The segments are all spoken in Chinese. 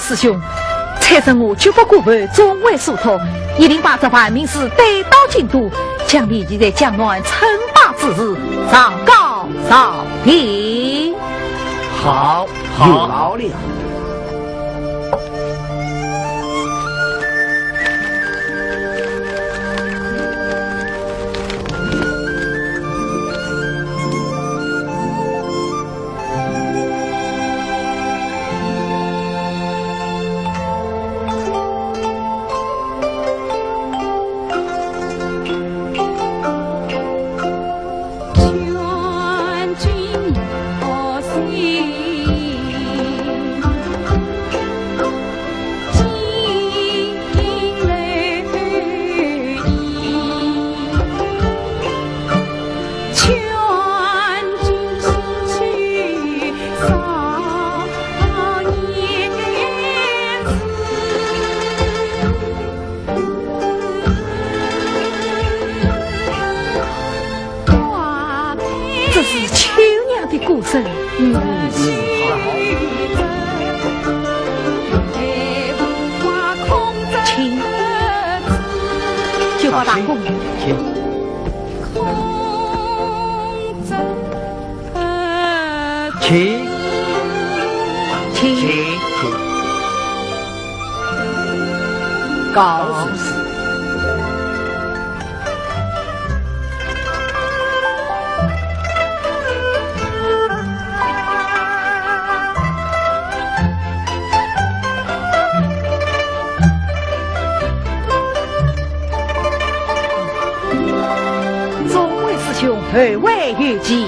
师兄，财神我绝不过问众位所托，一定把这盘名事带到京都，将立即在江南称霸之日上告上帝。好，有劳了。告示众位师兄二位有疾，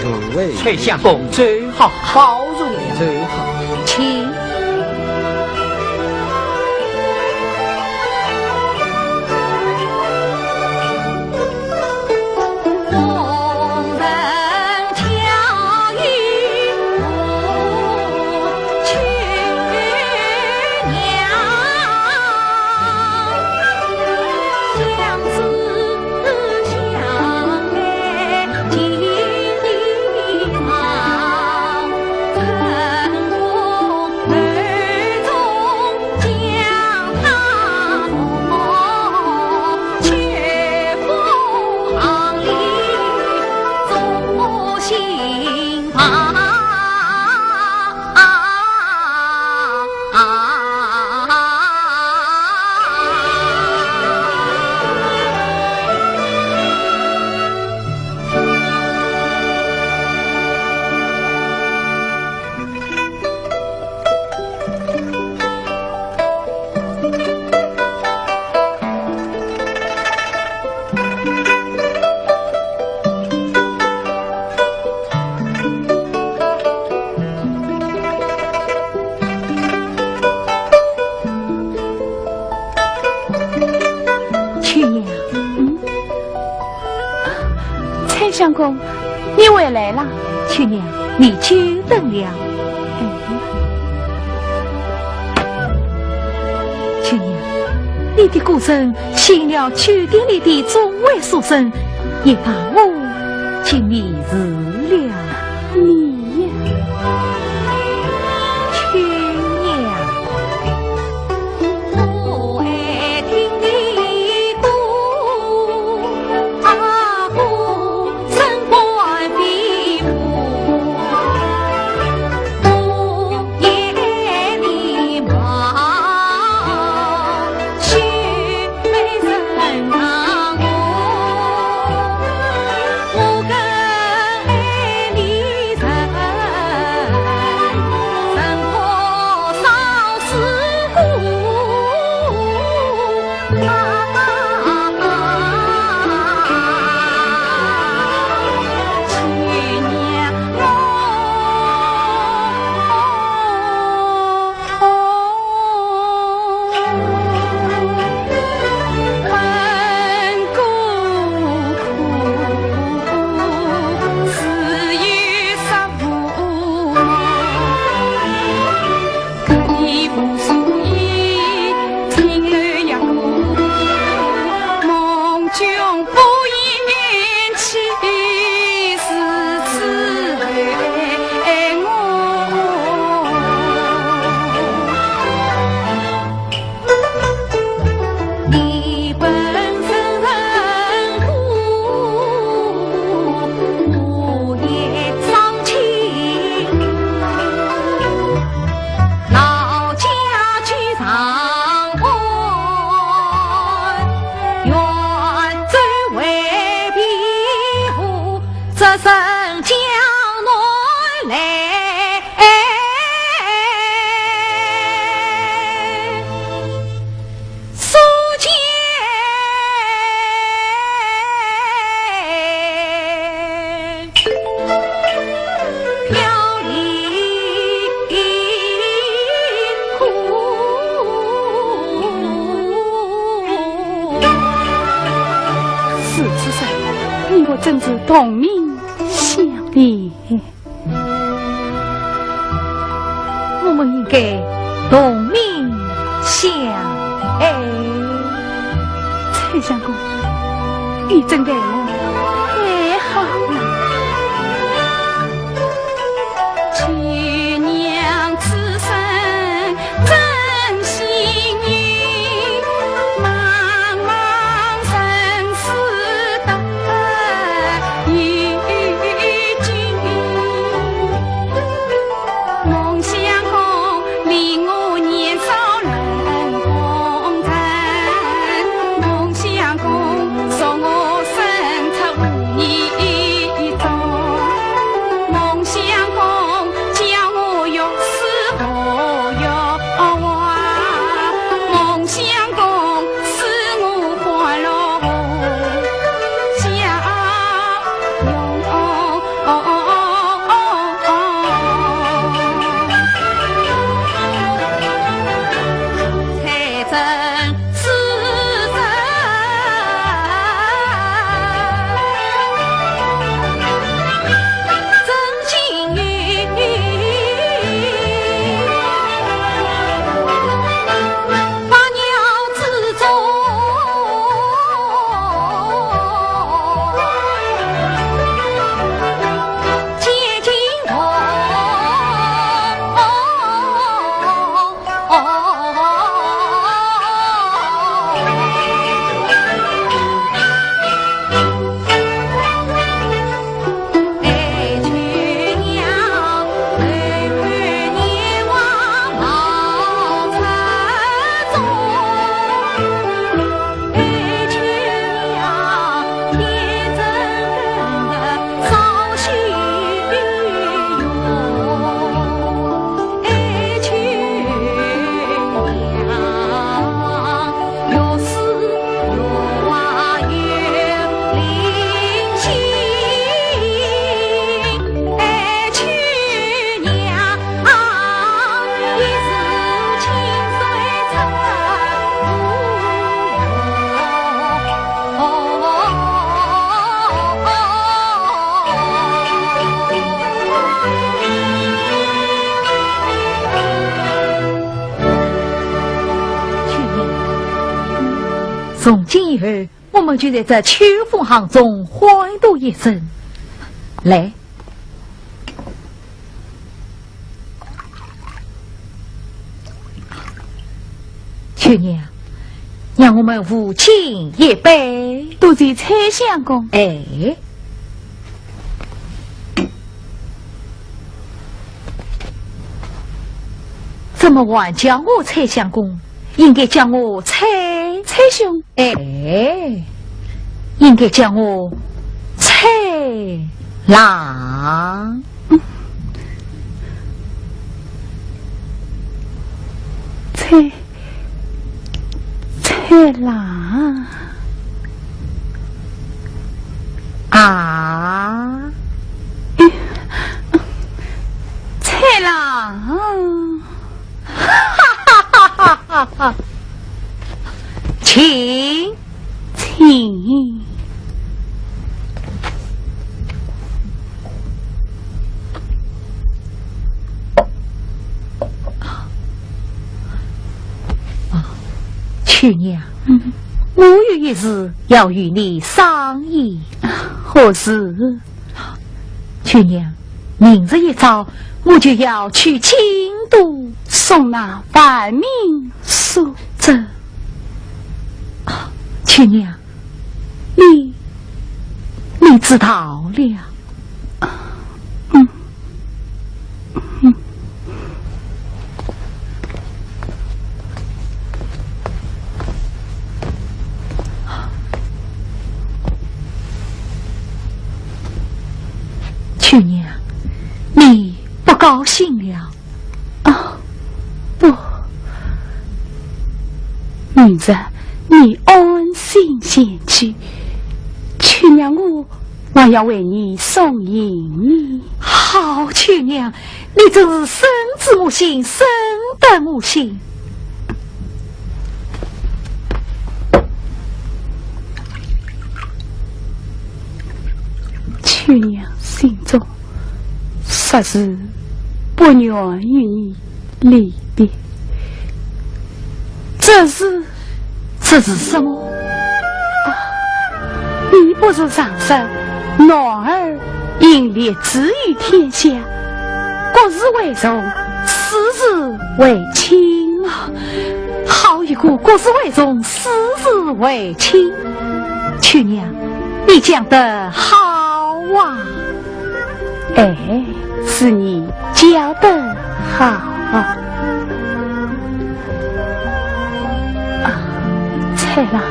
二位崔相公最好，包容了最好，请。相公，你回来了。去娘，你久等了。去娘，你的歌声醒了酒店里的众位书生，也把我请你治了。你呀，去娘。声江南来，苏见飘离苦，是之上，你我真是同命相连。我们应该同命相爱。蔡相公，你真对我太好了。去娘此生真幸运，茫茫生死得与君。梦想空，令我年少能共枕。梦想空，送我生出无意中。梦想空，叫我玉丝何玉华。梦想空，使我欢乐笑容。才真是人，真幸运，八鸟之中，结金哎，去娘，岁月年华冒尘中。哎，去娘，天真少许用。哎，去娘，越思越话越灵犀。哎，去娘，一世清水成从今以后，我们就在这秋风行中欢度一生。来，秋娘，让我们无敬一杯。多谢蔡相公。哎，这么晚叫我蔡相公，应该叫我蔡兄，哎，应该叫我蔡郎。蔡郎啊，蔡郎，哈哈哈哈哈！请。去娘，我有一事要与你商议。何事？去娘，明日一早我就要去京都送那万民书走。去娘，你知道了。高兴了。哦，不，女人，你安心先去，去娘我还要为你送迎你。好去娘，你真是深知我心，深得我心。去娘心中实是不愿与你离别，这是什么？你不是上山，男儿应立志于天下，国事为重，私事为轻啊！好一个国事为重，私事为轻！去娘，你讲得好啊！哎，是你教得好啊！蔡郎，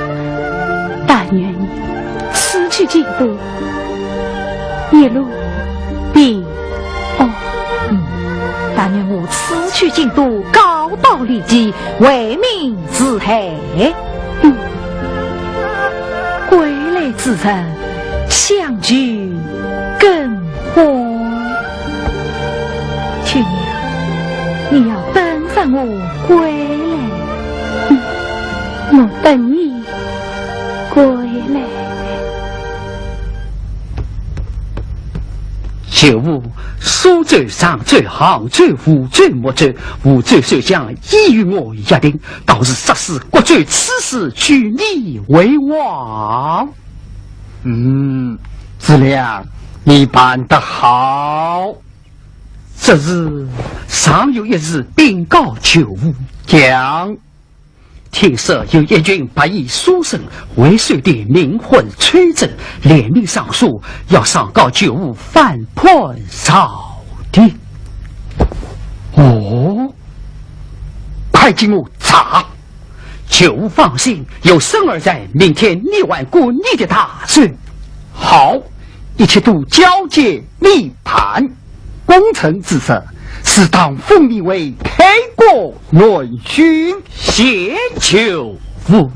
但愿你此去京都，一路平安。但愿我此去京都，高道立绩，为民治海。归来之日，相聚更欢。去娘，你要等着我归来。我等你归来。九五苏州上州杭州湖州莫州湖州守将已与我约定，到时实施国州此事，举你为王。子良，你办得好。这日尚有一日禀告九五，讲。听说有一群白衣书生为水的冥婚催政，联名上书，要上告九五反叛朝廷。快进我查！九五放心，有生儿在，明天你完过你的大事。好，一切都交接密谈。功臣之色，适当封你为开国元勋。谢九五。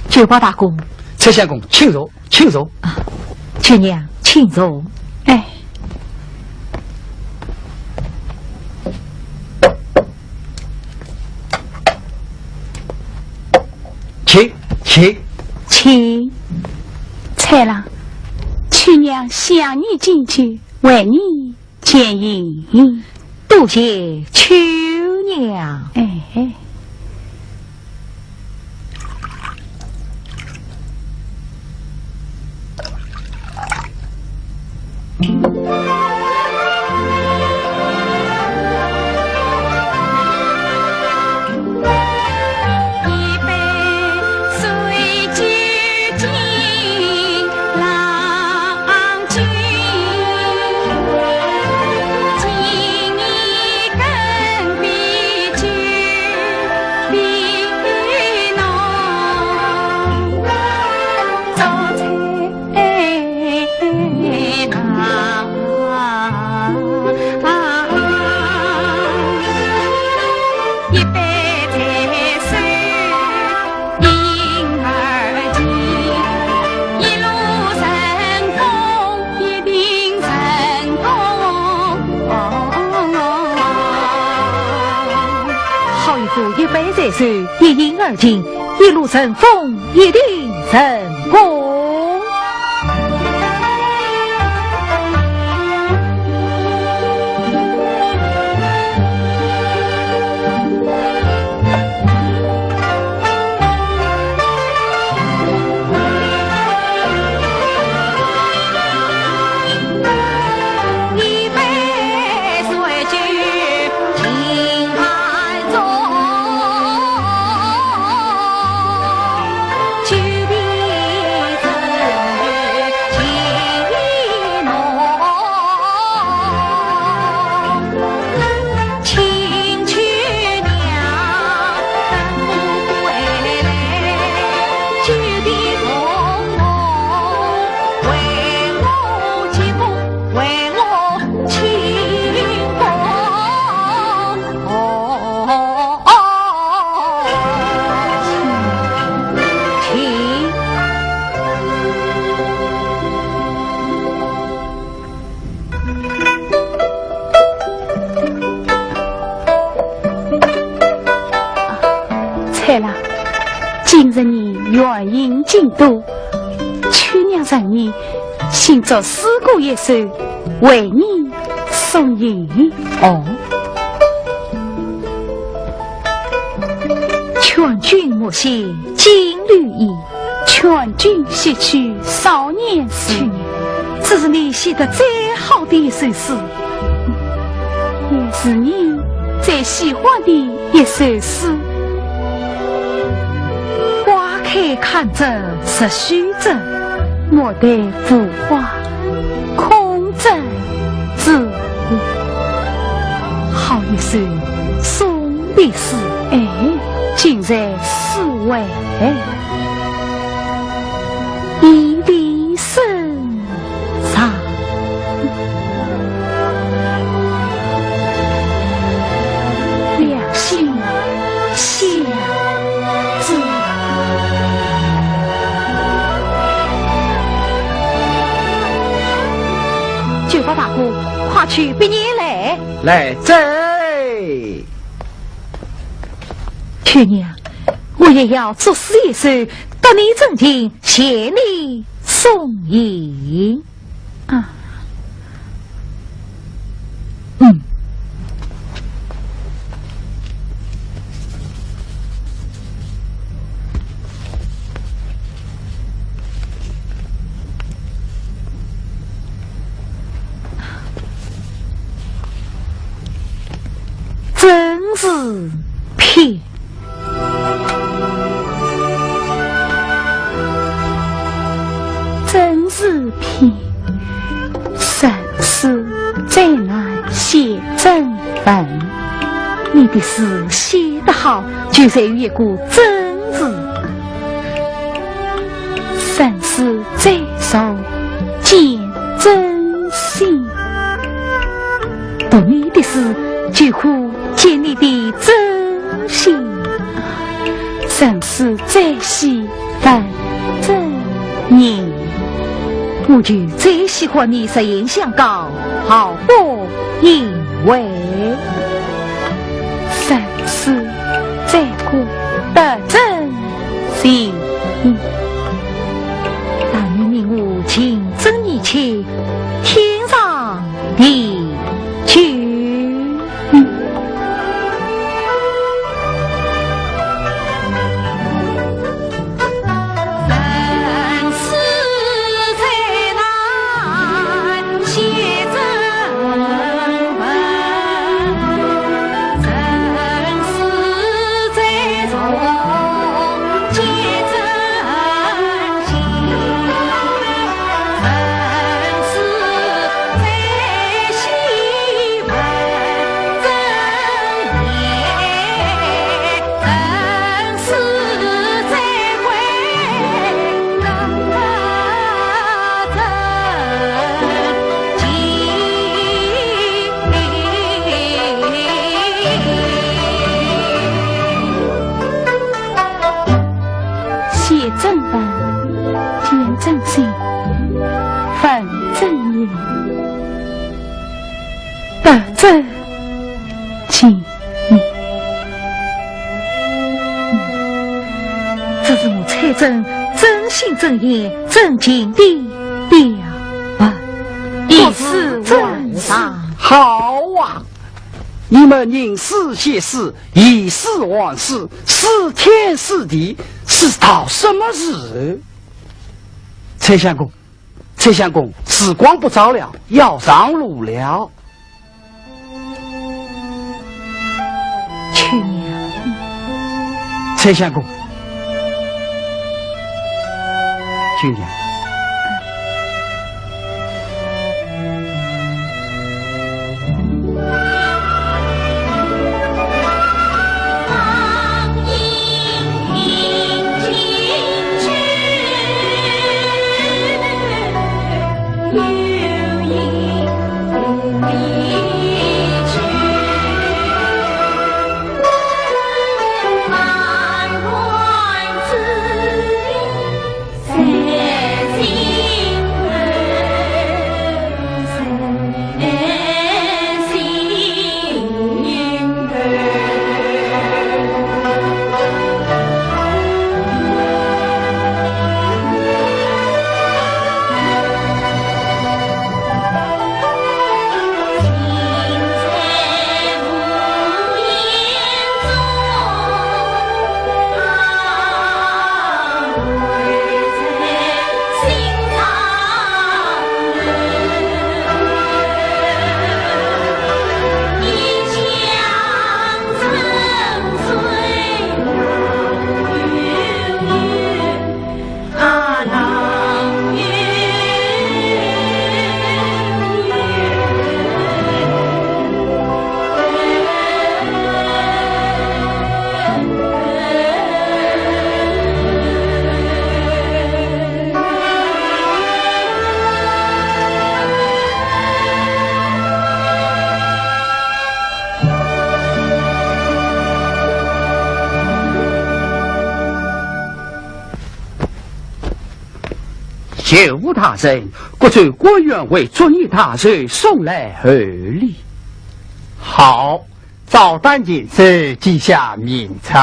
九保大公，蔡相公，请坐，请坐。去娘，请坐。哎，请。蔡郎，去娘向你进去，为你牵引。多谢秋娘。哎。一饮而尽，一路顺风，一定成功。一杯水酒敬今日你远迎京都，去年让你行走四顾一首，为你送迎。哦，劝君莫写金缕衣，劝君惜取少年时。去年这是你写的最好的一首诗，也是你最喜欢的一首诗。花开看着是虚着，莫待腐花空折自无。好一首送的诗，哎，竟在诗外一地深藏。两心相知。九八大哥，快去毕业来！来这。去年我也要作诗一首，到你正经谢你送迎。啊，真是偏。真是偏，生死再难写真文。你的诗写得好，就在于一个真字。生死再受见真心，读你的诗，就乎见你的真心。生死再喜反真人。我就最喜欢你实言相告，毫不隐讳。生死再过得真心。但愿你我情真意切，天长地久。真情，这是我蔡真真心真意真情的表白，一世万上。好啊！你们吟诗写诗，以诗往事，是天是地，是到什么日？蔡相公，蔡相公，时光不早了，要上路了。去年，蔡相公，去年。满关子里，九五大人，国州国员为祝你大人送来贺礼。好，赵丹进士记下名册。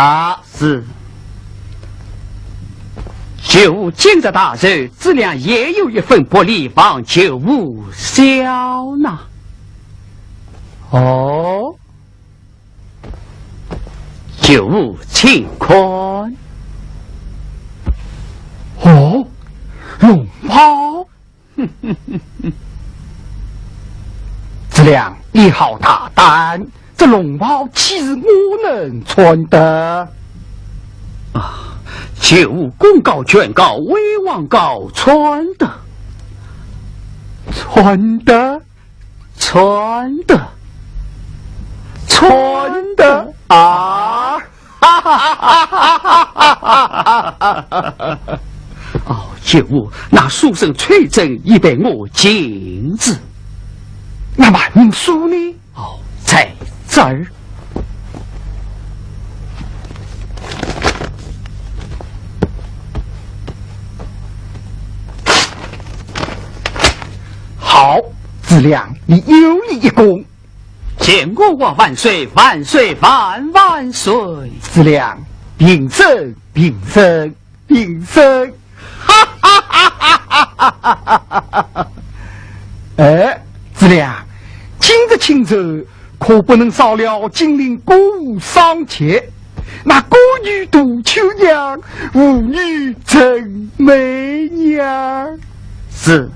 是。九五今日大人，自量也有一份薄礼望九五笑纳。哦，九五请看。哦，龙袍。质量你好大胆，这龙袍岂是我能穿的？啊，九五功高权高，威望高，穿的，穿的，穿的，穿的啊！哈哈哈哈哈哈！哦，九五，那书生崔真已被我禁止。那文书呢？哦，在这儿。好，质量你有礼一功。见国王万岁，万岁万万岁！质量平身，平身，平身！哈哈哈哈哈哈哈哈！哎，质量，今日清晨可不能少了金陵歌舞赏妾。那歌女杜秋娘，舞女真媚娘。是，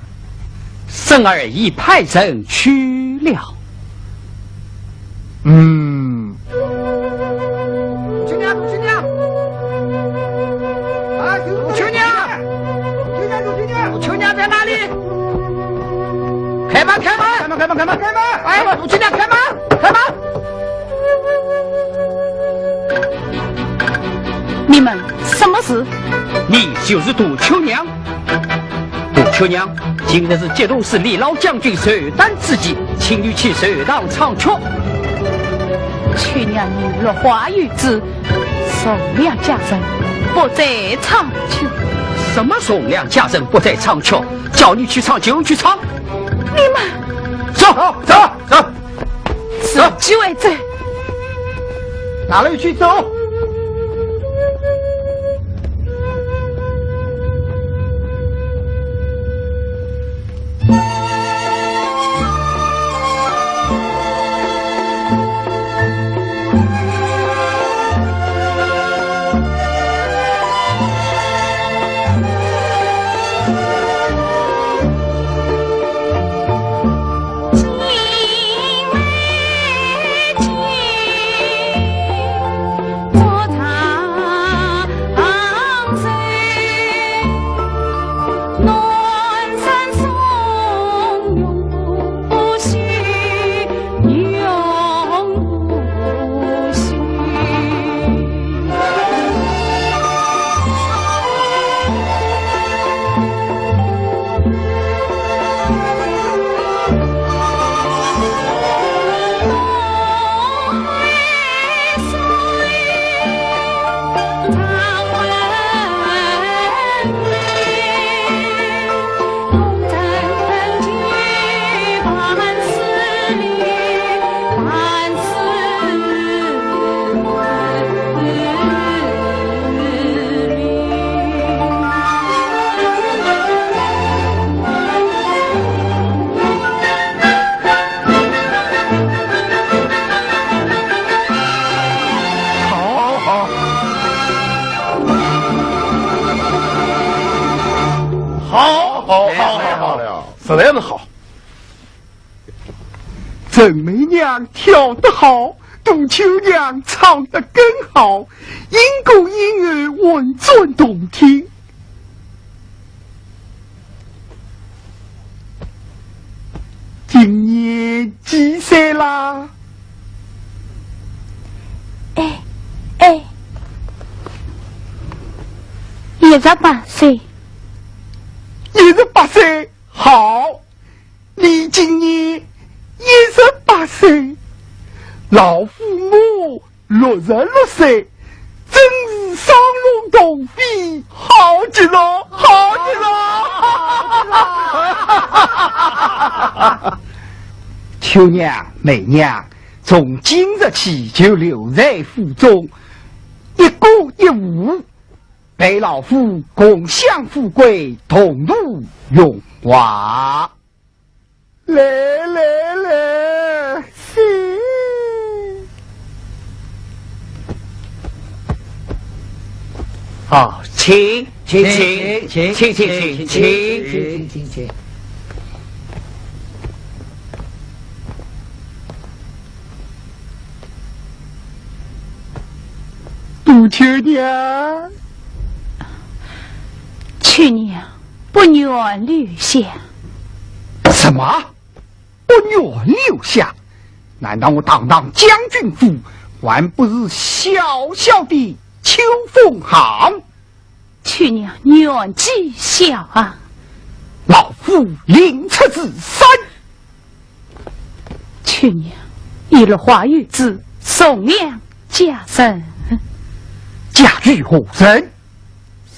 生儿已派人去了。秋娘，杜秋娘，啊，杜秋娘，杜秋娘，杜秋娘，杜秋娘在哪里？开门，开门，开门，开门，开门，开门！哎，杜秋娘，开门，开门！你们什么事？你就是杜秋娘。杜秋娘，今日是节度使李老将军寿诞之际，请你去寿堂唱曲。去年你落花与子，送两家人不再唱曲。什么送两家人不再唱曲？叫你去唱就去唱。你们走走走，是几位在？哪里去走？实在是好。郑媚娘跳得好，杜秋娘唱得更好，音公音乐稳准动听。今年几岁啦？18岁。18岁，好，你今年18岁，老父母66岁，真是双龙同飞，好极了，好极了。秋娘、媚娘，从今日起就留在府中，一歌一舞，陪老夫共享富贵，同度荣华。来来来，是。好，请。杜秋娘，秋娘不愿留下。什么？不愿留下？难道我堂堂将军府还不是小小的秋风行？秋娘年纪小啊，老夫临出自山。秋娘一日花玉子送娘家人，嫁与何人？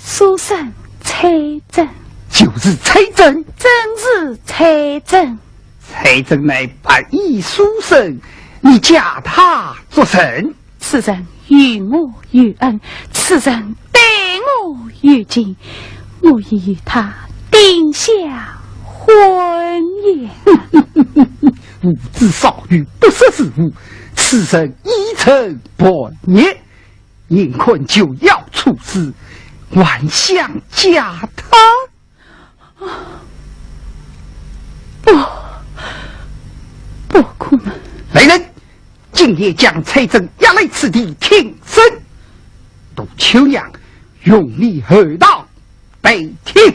书生蔡真，就是蔡真。真是蔡真。蔡真乃白衣书生，你嫁他做甚？此人与我有恩，此人待我有情，我已与他定下婚约。无知少女不识时务，此生一成不孽，宁困就要处死，还想嫁他？不可能！来人，今夜将蔡真押来此地听审。杜秋娘用力何道被听。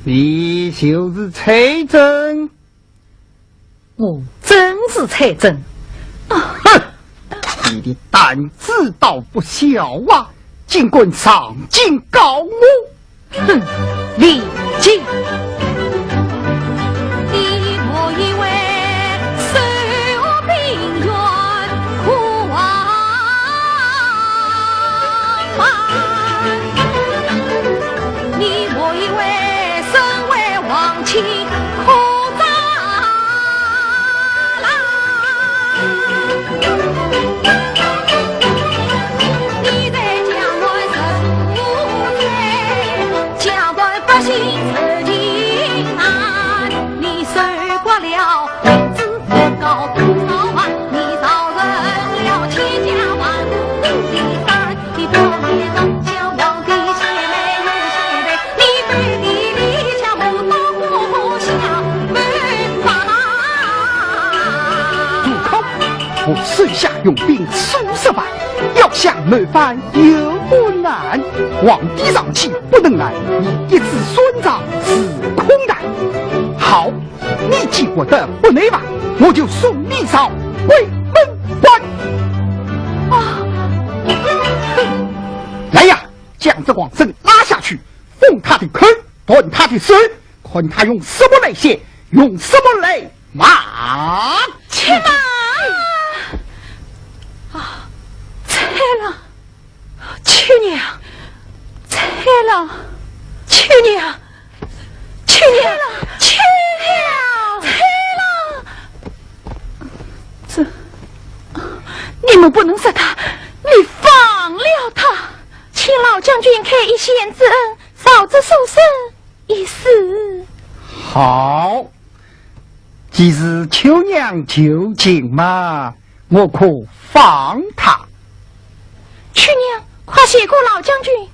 你就是蔡真？我真是蔡真。哼！你的胆子倒不小啊！尽管上京告我！哼，李靖。你我以为守平原苦啊，你我以为身为王妻可咋啦？你在江南十五岁，江南百姓受尽难，你受过了名字不高多少万，你造成了千家万户的山，你不灭张小王的姐妹有血泪，你对你立下不到火下没法。住口！我剩下用兵数十万，要想谋反有不难。皇帝上气不能来，你一子孙长是空难。好，你既我的不内晚，我就送你上回门关。来呀，将这王生拉下去，封他的口，断他的手，看他用什么来写，用什么来骂。去马！蔡郎，秋娘，蔡郎，秋娘，秋娘，秋娘，蔡郎，这你们不能杀他，你放了他，请老将军开一线之恩，嫂子受生一死。好，既是秋娘就近嘛，我可放他。去娘，快谢过老将军。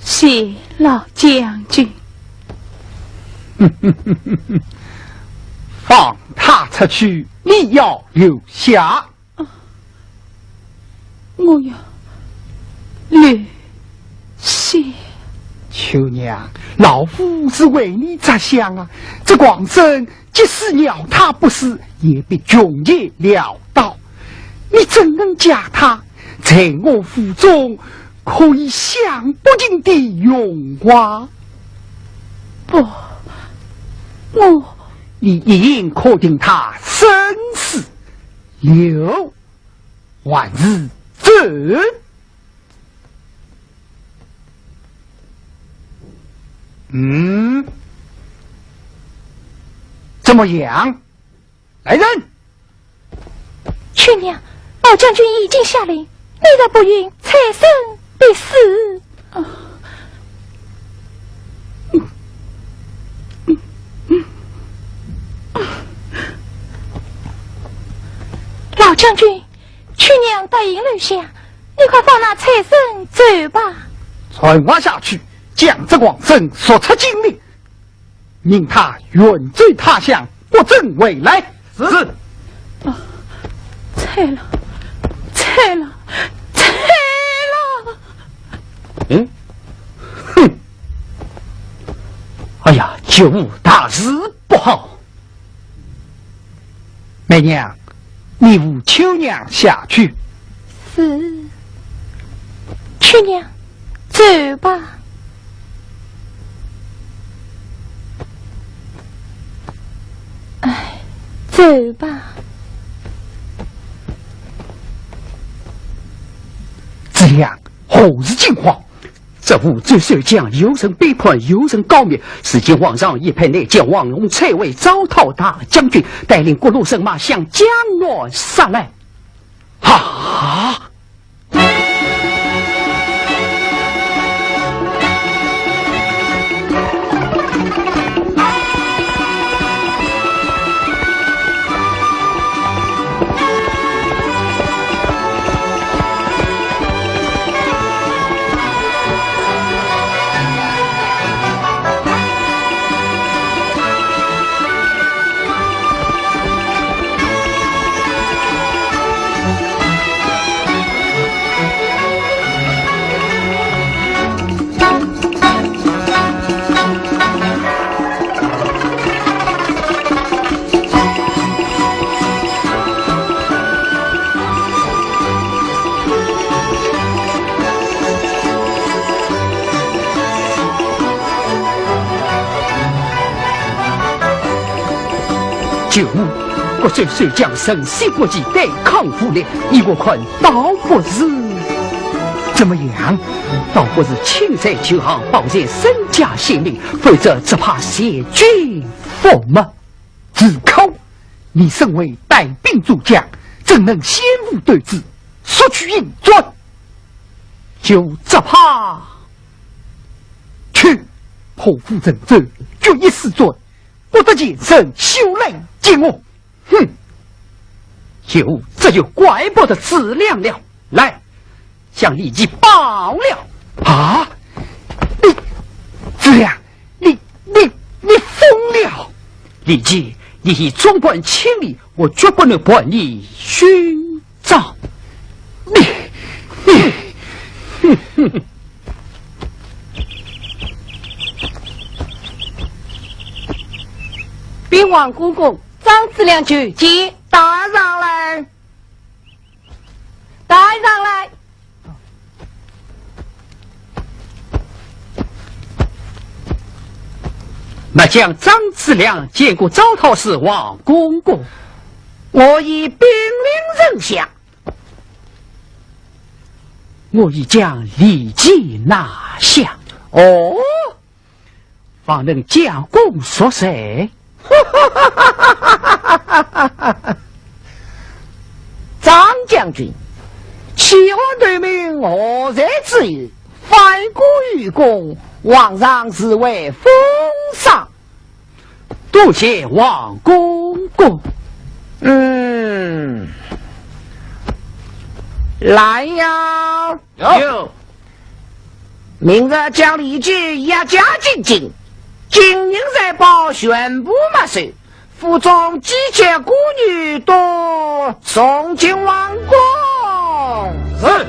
谢老将军。放他出去，你要留下。我要留下。秋娘，老夫是为你着想啊！这广生即使鸟他不死，也必穷也潦倒。你怎能嫁他？在我府中可以享不尽的荣华。不，你一应可定他生死留万事走。怎么样？来人！去娘，老将军已经下令，你若不允，财神必死。老将军，去娘答应留下，你快放那财神走吧。传话下去，将这广生所出精力，命他远追他乡，不正未来。是。拆了，拆了，拆了！哼！哎呀，九五大事不好！媚娘，你扶秋娘下去。是。去娘，走吧。哎，走吧。子良，何日惊慌？这武罪守将有人背叛，有人告密。事情皇上一派内将王龙蔡为招讨大将军，带领各路人马向江南杀来。哈！九五，国贼虽将身西国际对抗武力，以我看倒不是怎么样，倒不是亲在九行保全身家性命，否则只怕谢军驸马。自考，你身为带兵主将，怎能先无对峙，索取银砖？就只怕去破釜沉舟，决一死罪，不得见身修来见我。哼！这就怪不得子亮了。来，向立即报了。啊！子亮，你疯了！立即，你已纵观千里，我绝不能把你寻找。禀王公公，张子良去接带上来，带上来。末将张子良见过招讨使王公公，我已兵临人下，我已将李记拿下。哦，方能将功赎谁？张将军，启皇对命何在之意？反国于公，皇上是为封赏。多谢王公公。来呀！有。明日将李记押家进京，今日在报宣布没收，府中姬妾孤女多送进王宫。是。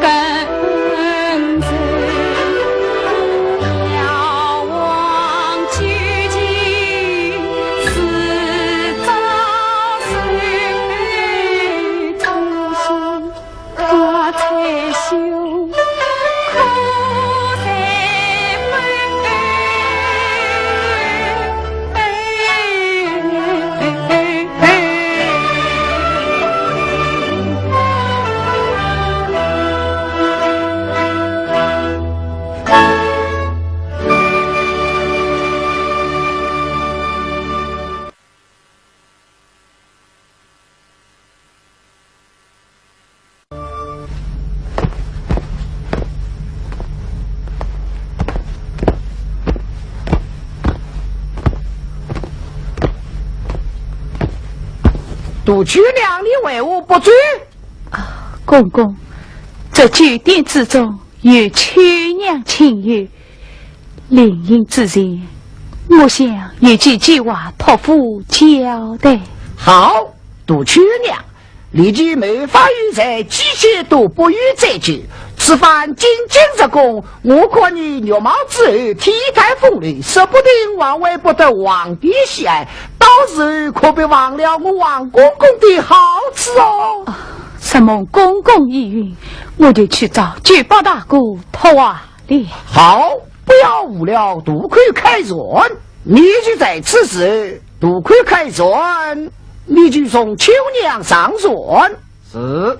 跟随，遥望究竟是朝水，春心花彩绣，苦在杜居娘，你为我不追？公公，这酒店之中有秋娘亲友，灵隐之前，我想有几句话托付交代。好，杜居娘，立即没法于在机械都不予再救。此番进京之功，我看你肉毛之后体态风流，说不定王位不得皇帝喜爱，到时可别忘了我王公公的好处哦。什么公公意愿，我就去找举报大哥托话了。好，不要误了杜奎开船，你就在此时，杜奎开船，你就送秋娘上船。是。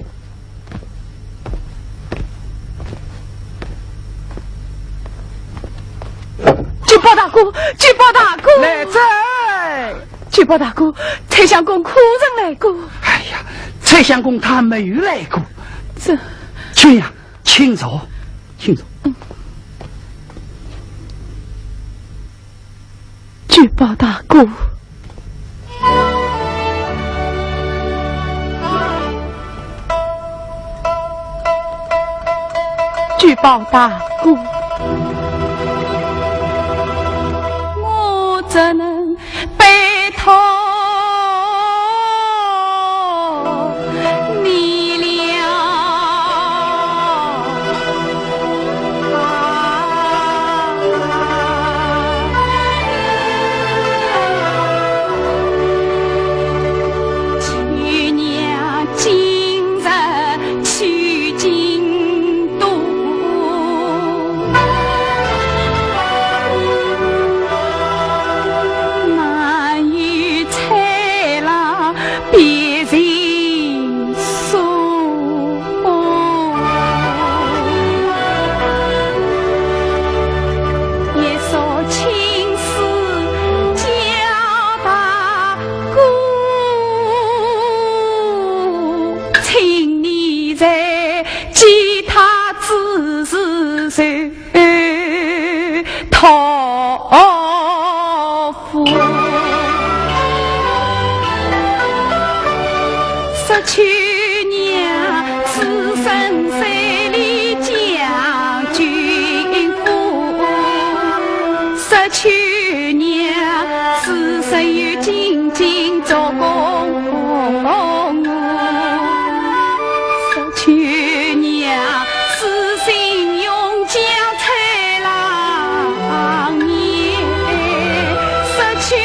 举报大哥，举报大哥，来在！举报大哥，蔡相公可曾来过？哎呀，蔡相公他没有来过。这，秋娘，请坐，请坐。举报大哥，举报大哥。怎能背托你了？去年今日去京都。别人说，一说情事交大哥，请你在其他之事上托付。去年此生水里将军府，去年此生有进京做公务，去年此心永将蔡郎年，去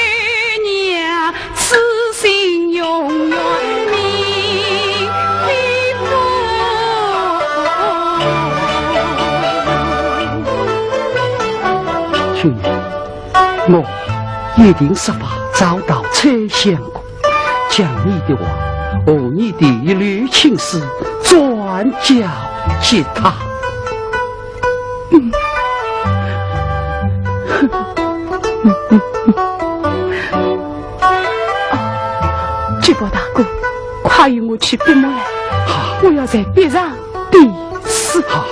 年此心永远。秋娘，我一定设法找到蔡相公，将你的话和你的一缕情丝转交给他。举报大哥，快与我去笔墨来，我要在笔上笔死。好。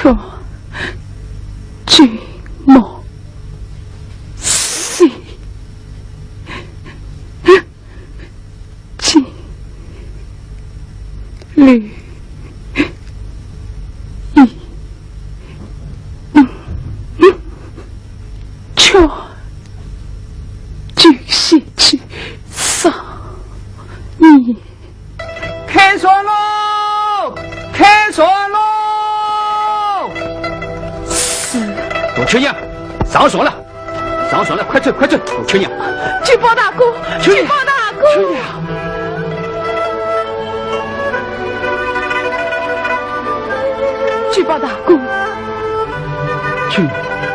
却君莫惜，今旅却君西去少年。开船喽！开船喽！是杜秋娘，上船了，上船了，快走快走！杜秋娘，举报大哥，举报大哥！秋娘，举报大哥，秋娘，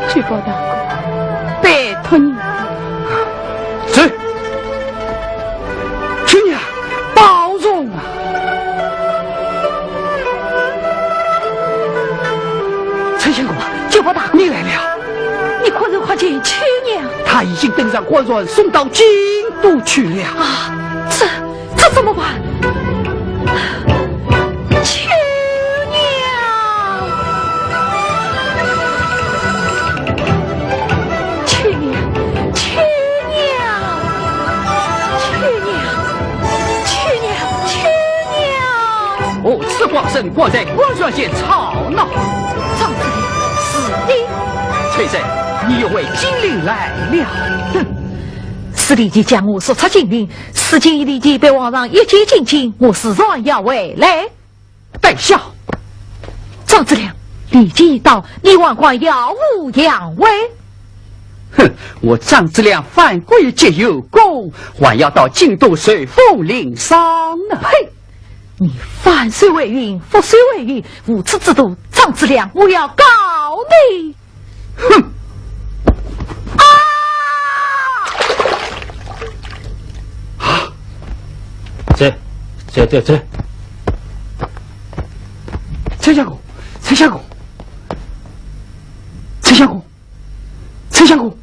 举报大哥，拜托你，走！秋娘，保重啊！陈相公，举报大哥，你来了，你快走快见秋娘他已经登上官船，送到京都去了。啊！这怎么办？秋娘，秋娘，秋娘，秋娘，秋娘，秋娘！哦，此光神光在官船前吵闹。张子良，是你。崔生，你又为金陵来了？哼！是立即将我所出金陵，此今已立即被皇上一击进京，我是软要回来。待下，张子良，立即到，你王冠耀武扬威。哼！我张子良反归皆有功，还要到京都受封领赏呢。呸！你反水为云，覆水为雨，无耻之徒，张子良，我要告你！哼！走！陈相公，陈相公，陈相公，陈相公，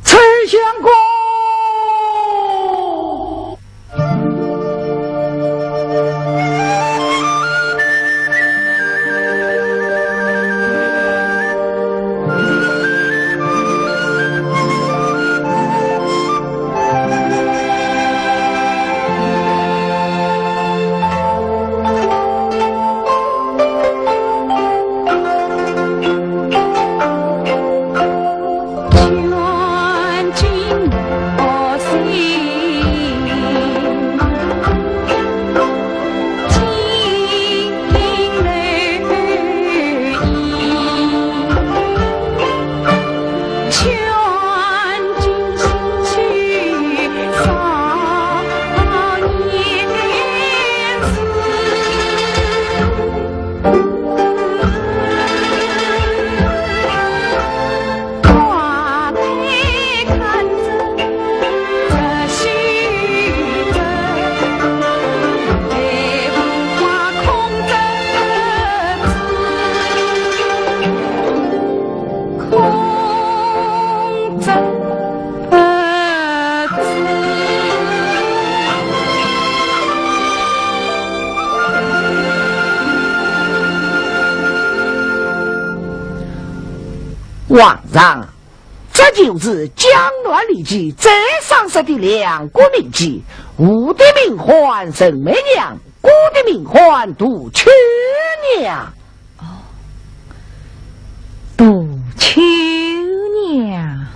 陈相公。皇上，这就是江乱里记最赏识的两国名妓，吾的名唤沈媚娘，姑的名唤杜秋娘。杜秋娘。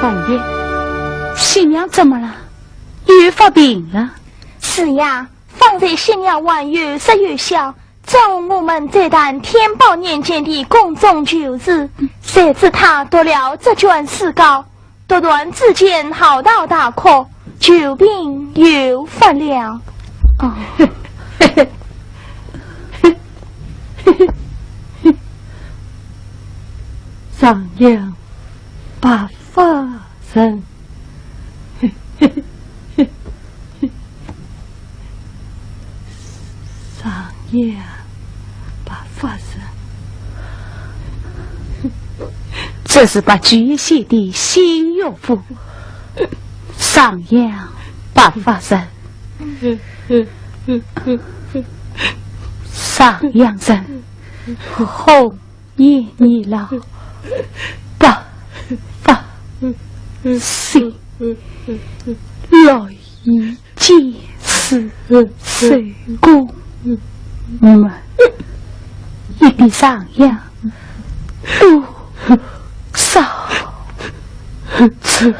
王爷，新娘怎么了？又发病了？是呀，方才新娘玩越说越笑，中我们这段天宝年间的宫中旧事，谁知他读了这卷诗稿，突然之间嚎啕大哭，救病又发了。哦，上阳白发人，上阳白发人，这是把巨蟹的新岳父，上阳白发人。上阳人，红颜年老，白发新，来一见是水宫门，一比上阳多少次。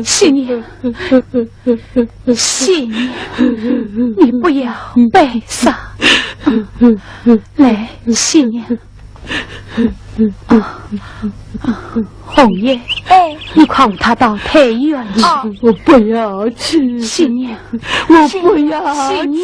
新娘，新娘，你不要悲伤。来，新娘。红叶，哎，你快扶他到太医院去。我不要去，新娘，我不要新娘。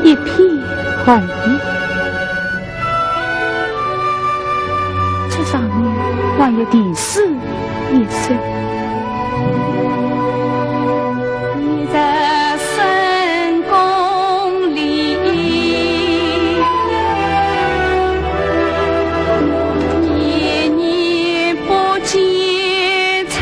一片红叶，这上面还有第四一岁。你在深宫里，年年不见参。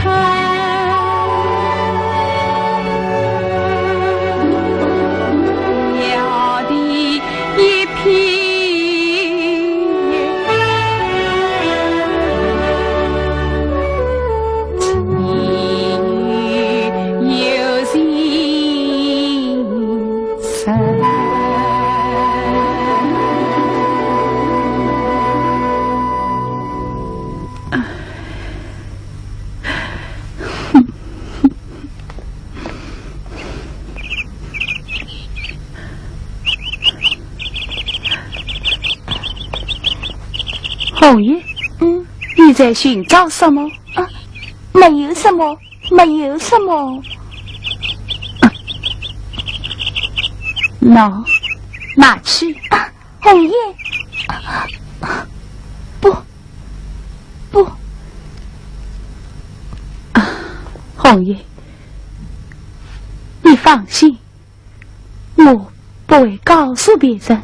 红叶，你在寻找什么？啊，没有什么，没有什么。拿去。啊，红叶，不，红叶，你放心，我不会告诉别人。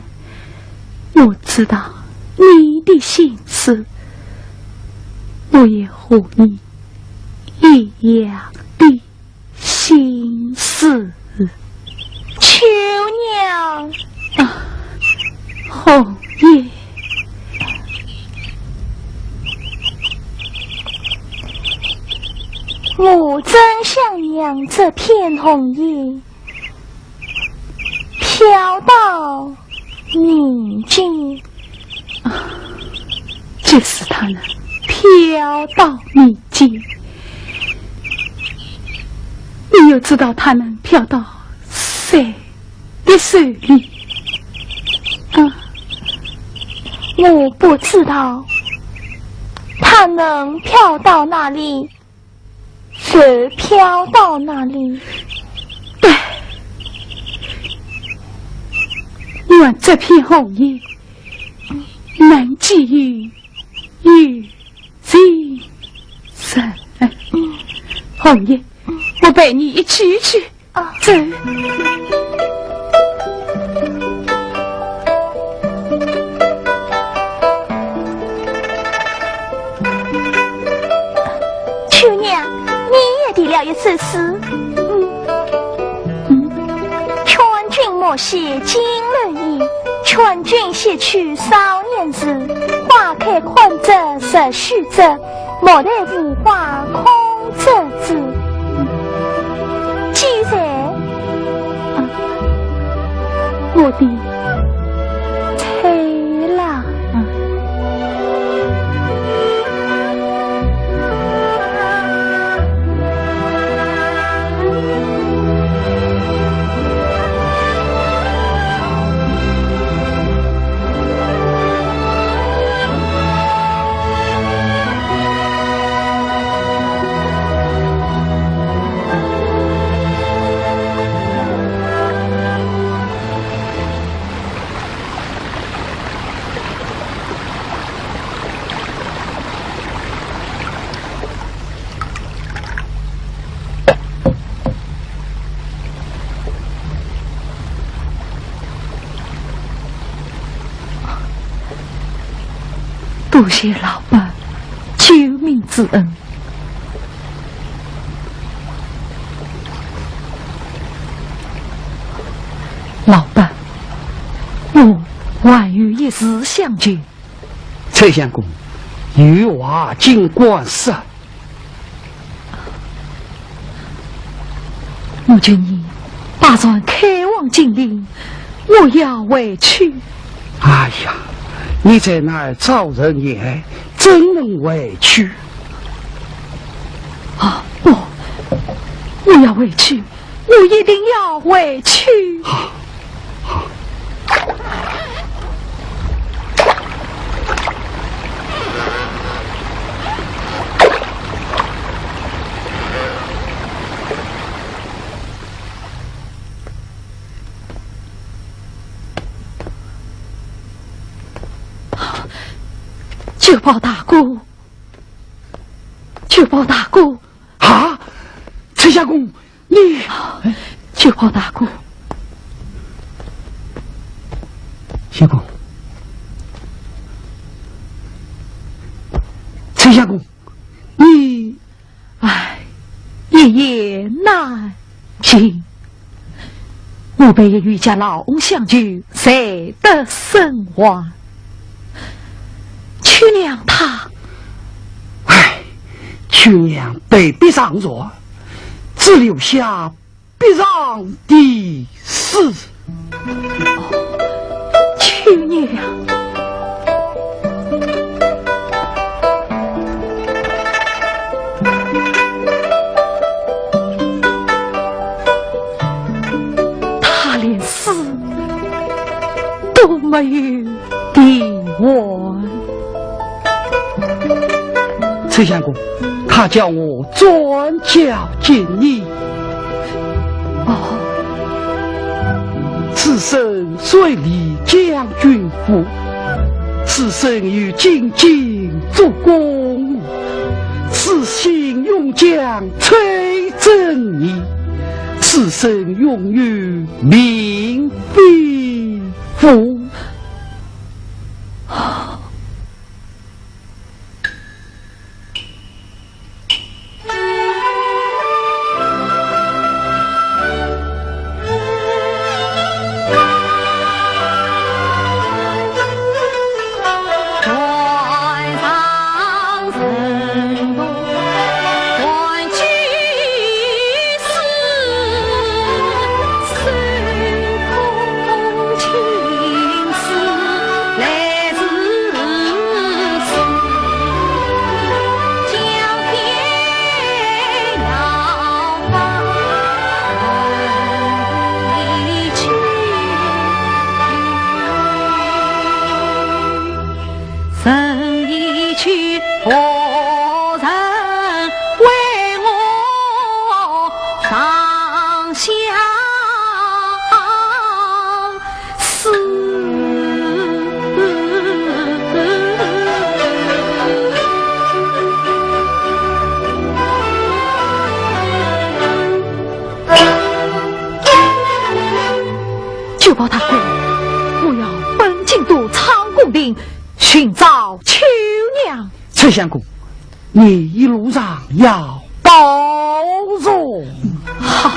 我知道你的心思，我也和你一样的心思。秋娘，红叶，我真想让这片红叶飘到宁静，就是它能飘到你间，你又知道它能飘到谁的手里？我不知道它能飘到哪里，就飘到哪里。对，因为这片红叶能给予1、2、3，红爷，我陪你一起去。走。秋娘，你也得了一首诗。劝君莫写金缕衣，劝君写去少年时。花开宽折十须折，莫待无花空折枝。既然我的退了。多谢老伯救命之恩。老伯，我还有一事相求。蔡相公，有话尽管说。我劝你打算开往金陵，我要回去。哎呀，你在那儿找人也爱，怎能回去？啊，不，我要回去，我一定要回去。好，好。九宝大哥，九宝大哥，啊！崔相公，你九宝大哥，相公，崔相公，你哎，一言难尽。我被余家老翁相救，谁得生还？秋娘她，唉，秋娘被逼上座，只留下逼上的事。秋娘，她连死都没有给我。崔相公，他叫我转交给你。哦，此生虽离将军府，此生与进京做公，此心永将崔正义，此生永与名非夫。就报他回，我要奔京都长公陵寻找秋娘。崔相公，你一路上要保重。好。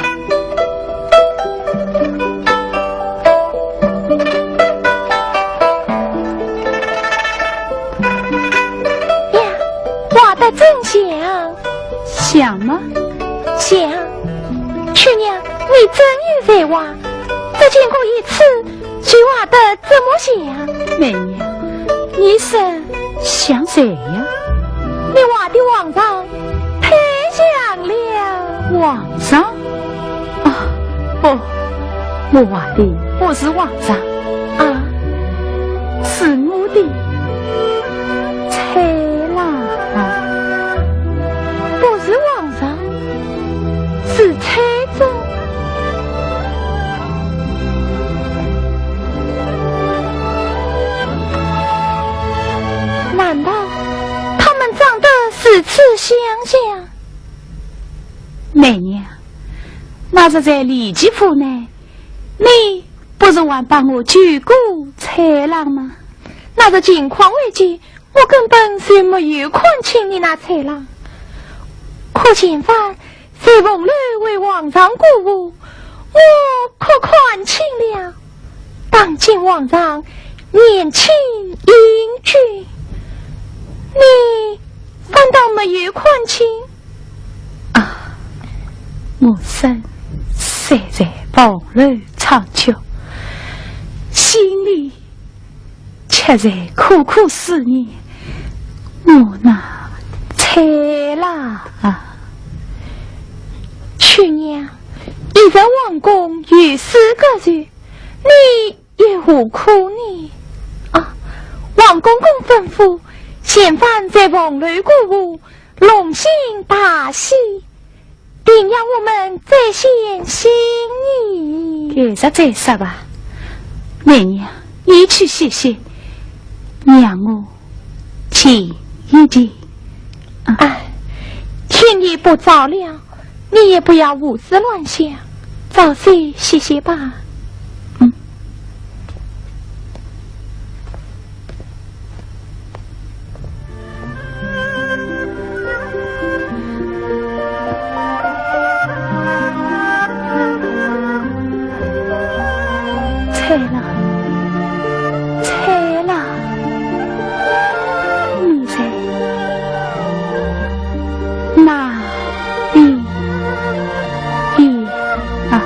真想想吗？想，去娘，你真有才华，只见过一次，就画得这么像。妹娘，你是想谁呀？你画的皇上太像了。皇上？啊，不，我画的不是皇上啊，是我的才。不是皇上，是蔡宗。难道他们长得如此相像？妹娘，那是在李继府内，你不是还帮我救过蔡郎吗？那是情况危急，我根本就没有空请你那蔡郎。可前番在凤楼为皇上鼓舞，我可款请了。当今皇上年轻英俊，你反倒没有款请啊！我身虽在凤楼长久，心里却在苦苦思念我那蔡郎啊。去年你在王宫有4个月，你也何苦呢？啊，王公公吩咐嫌犯在凤楼鼓舞，龙兴大喜，定让我们再现心意。给他再说吧，妹娘，你去歇歇，让我请一请。哎，天也不早了，你也不要胡思乱想，早些歇歇吧。蔡郎，蔡郎，你在哪里啊？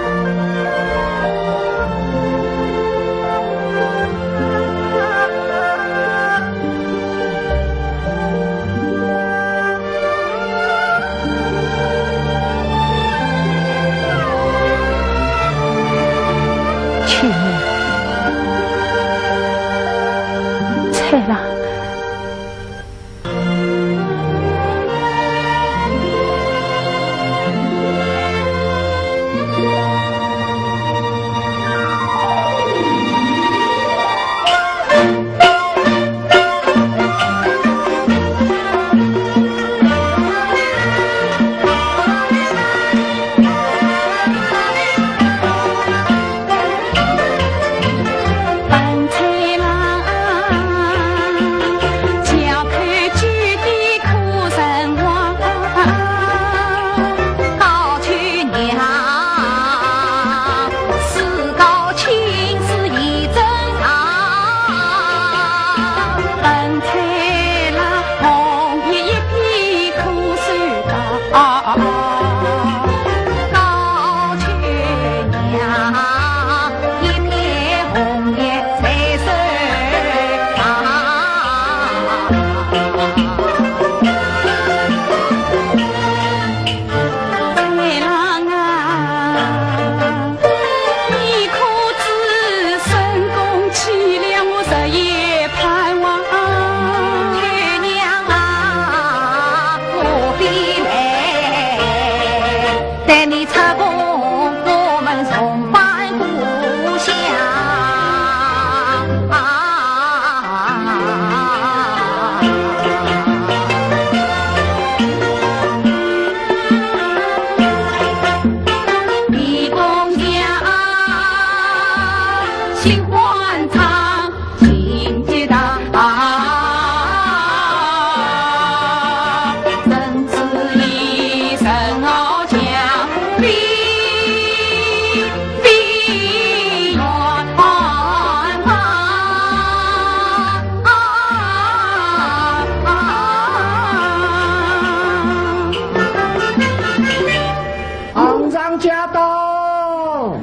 驾到！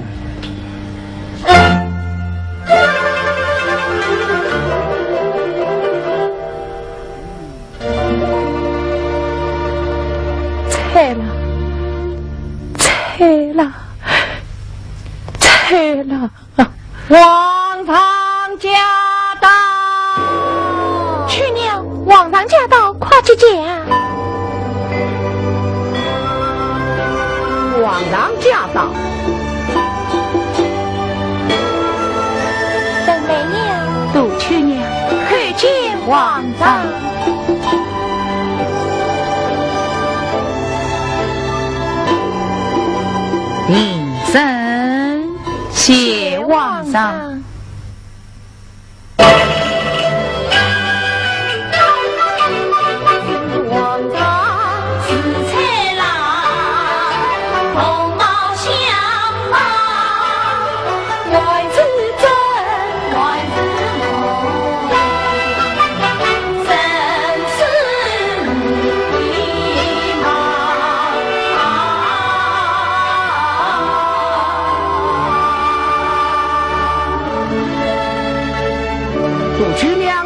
菜了，菜了，菜了！皇上驾到！去娘，皇上驾到，快去见！皇上驾到！本媚娘、杜秋娘，叩见皇上。领身，谢皇上。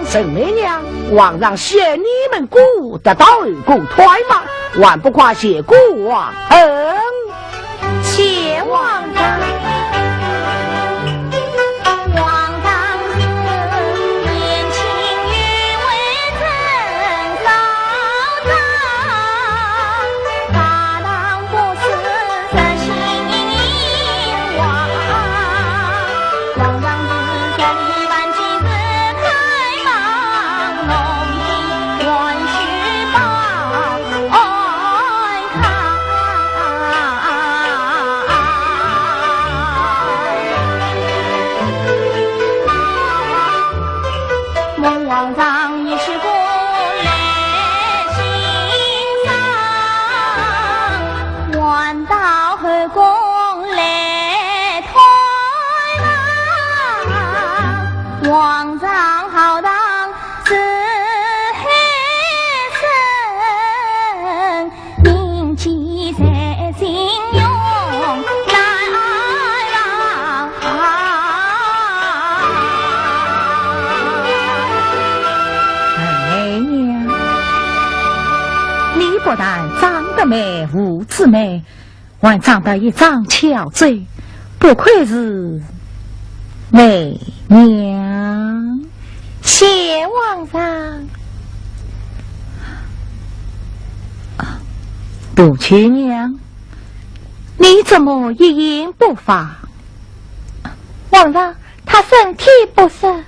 沈媚娘，皇上嫌你们顾得到而顾退吗？还不快谢过王恩？谢皇上。不但长得美，无子美，还长得一张巧嘴，不愧是媚娘。谢皇上。杜秋娘，你怎么一言不发？皇上，他身体不适。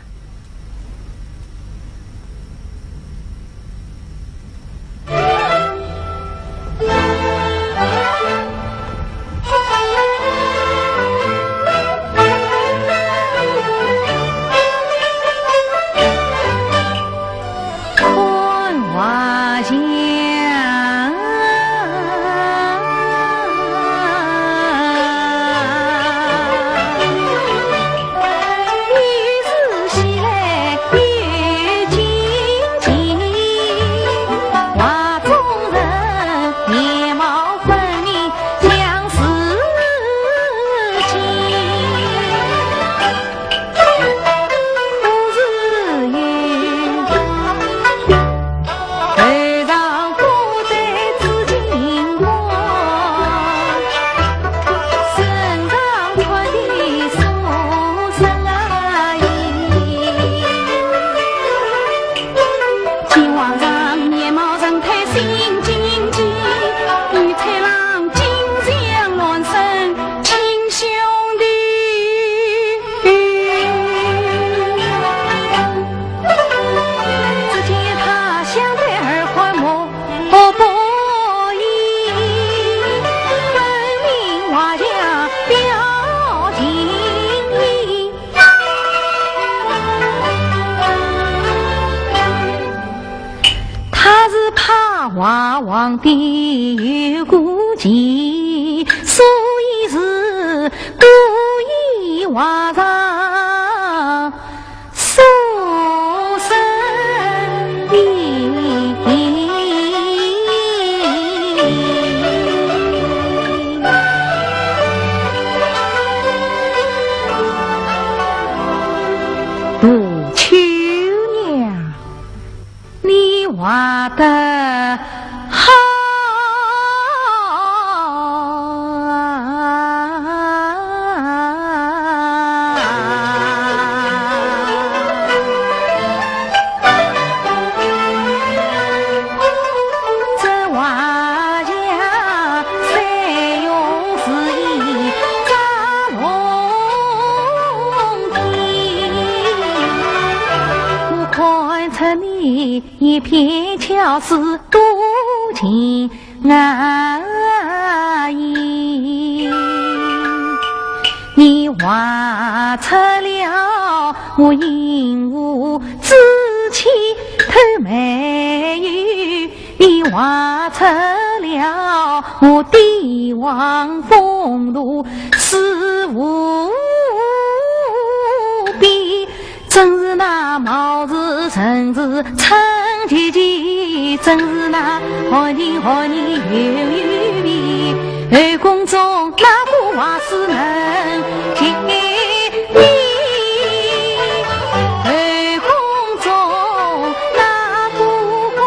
皇帝有顾忌，所以是故意皇上所生的。画得好。一片巧思多情安逸，你画出了我鹦鹉志气透美玉，你画出了我帝王风度诗无比，真是那貌似真是陈姐姐，真是那好人好人有有味，后宫中那个话是能见面，后宫中那个宫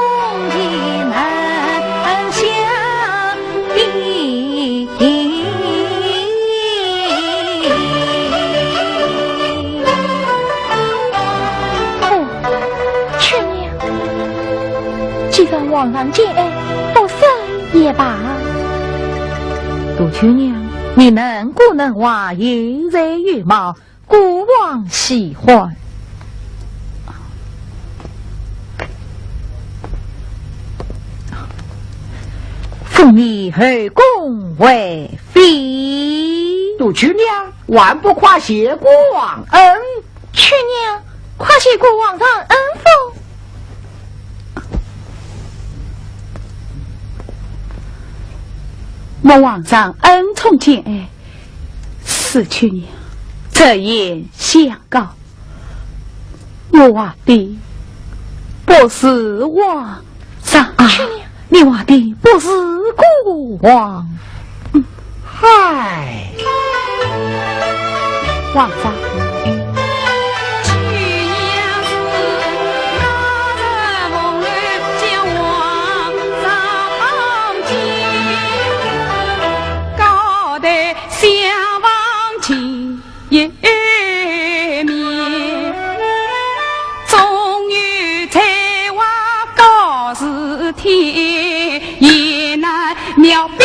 妓能相比。既然皇上见爱，不生也罢。杜秋娘，你能不能画有才有貌，国王喜欢。封你后宫为妃。杜秋娘，万不夸谢国王恩。去娘，夸谢国王上恩封。莫皇上恩宠见爱，是去年这言相告，我画的不是皇上啊，你画的不是国王。嗨，皇上。也面，终于才华高似天，也难描笔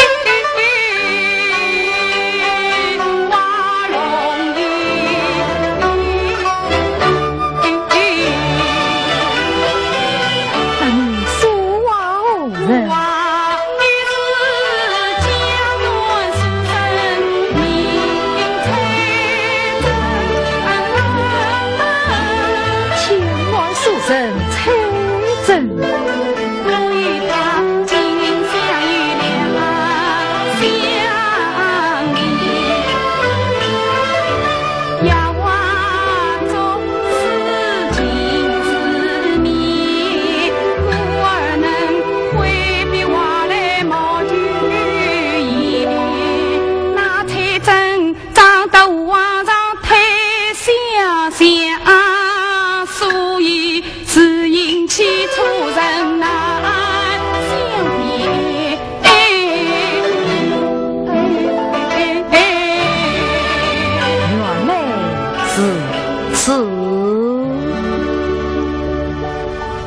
画龙颜。那你说话何人？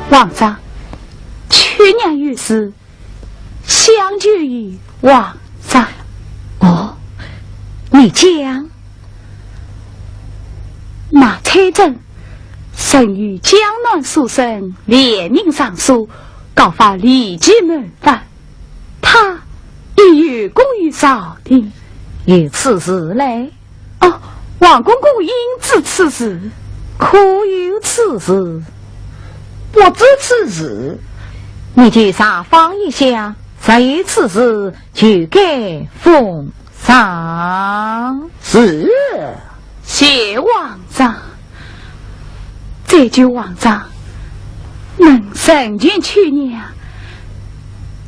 皇上，去年于是相救于皇上。哦，你讲那崔真生于江南书生列宁上书，告发李继门犯，他已有功于朝廷。有此事嘞？哦，王公公应知此事，可有此事？不知此事，你就撒访一下，谁有此事就该奉上。是，谢皇上。再求皇上能成全去年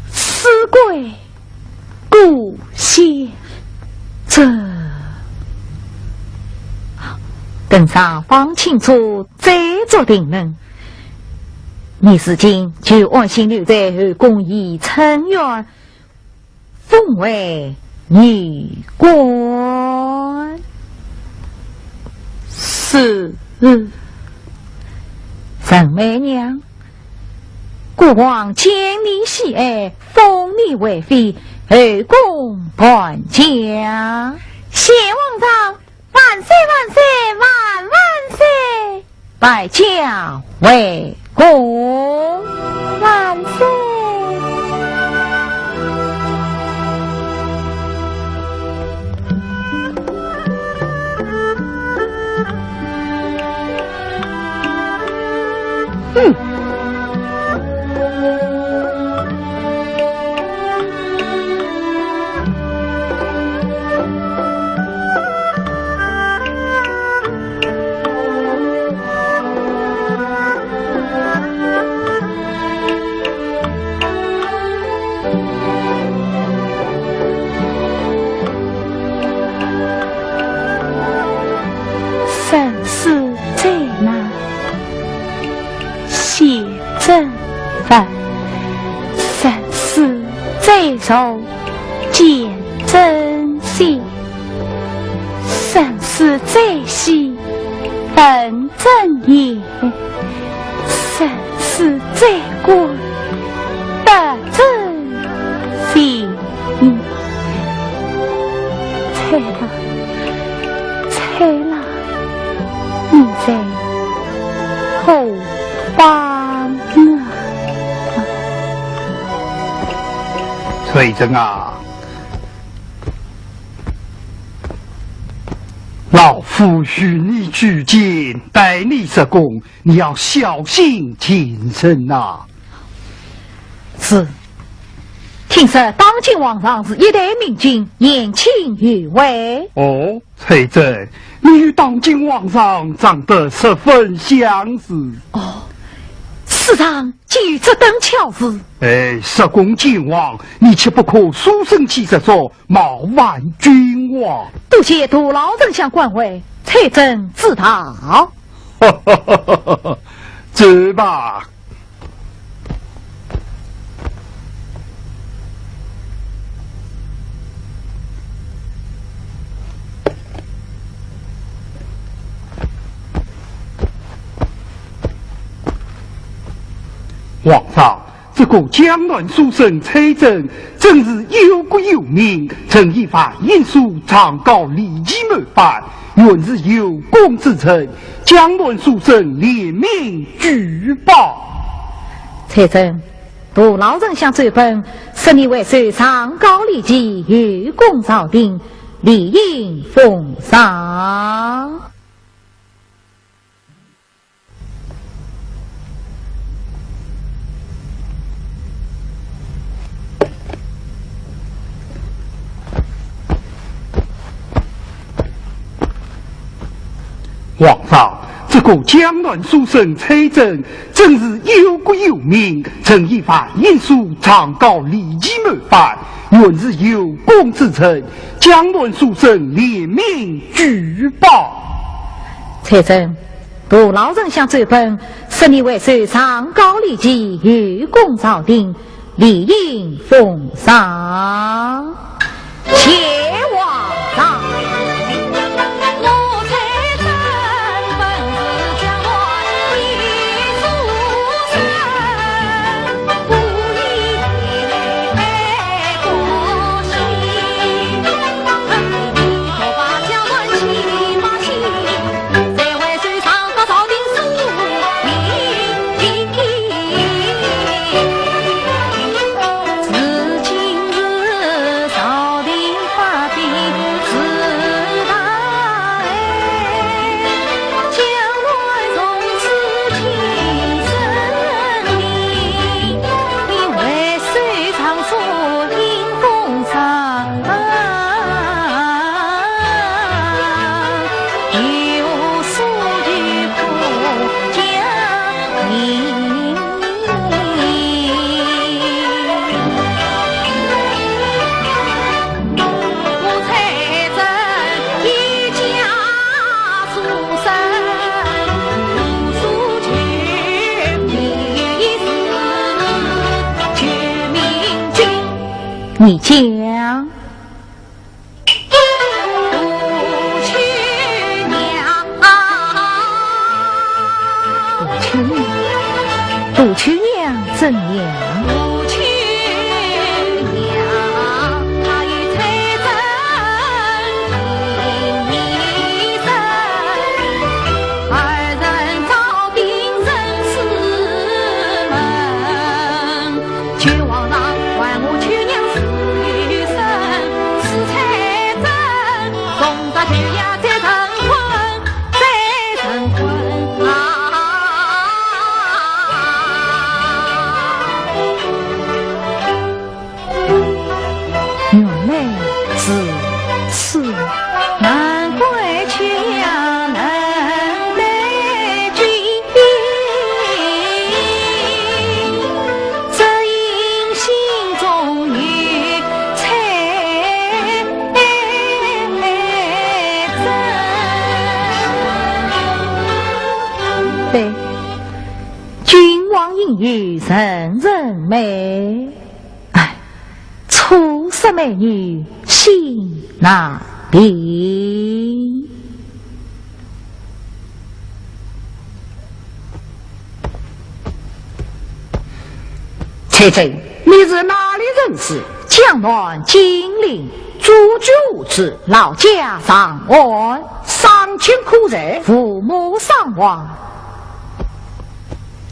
死归故乡。这等上访清楚再做定论。你如今就安心留在后宫以成员，封为女官。是。陈媚娘，国王见你喜爱，封你为妃，后宫伴驾。谢皇上，万岁万岁万万岁！拜驾为公，万岁！生死在哪？写真饭，生死在手，见真心。生死在心，本真言。生死在官，得真心。猜了，猜了。你在后方呢？崔真啊，老夫许你举荐，待你入宫，你要小心谨慎呐。是。听说当今皇上是一代明君，年轻有为。哦，崔真，你与当今皇上长得十分相似。哦，世上竟有这等巧事。哎，入宫见王，你岂不可书生气质说冒犯君王？多谢杜老丞相关怀，崔真知道。走吧。皇上，这个江南书生崔真，真是有国有名，曾一番印书长告礼仪模范，原是有功之臣。江南书生联名举报。崔真，杜老丞相奏本，使你为首上告礼记，有功朝廷，理应封赏。皇上，这个江南书生崔真，真是有国有名，曾一番印书长告礼仪模范，原是有功之臣。江南书生联名举报。崔真，杜老丞相奏本，使你为首上告礼记，有功朝廷，理应封赏。谢皇上。自今日上你讲。杜秋娘怎样？杜秋娘，她与崔真情一生，二人早定生死门。求王让还我秋娘死与生，是崔真送到秋娘再成婚，再成婚啊！难怪秋娘能得君，只因心中有才真。对，君王应与人人美，哎，初识美女心难定。蔡真，你是哪里人士？江南金陵朱九子，老家上岸，伤亲苦在，父母丧亡，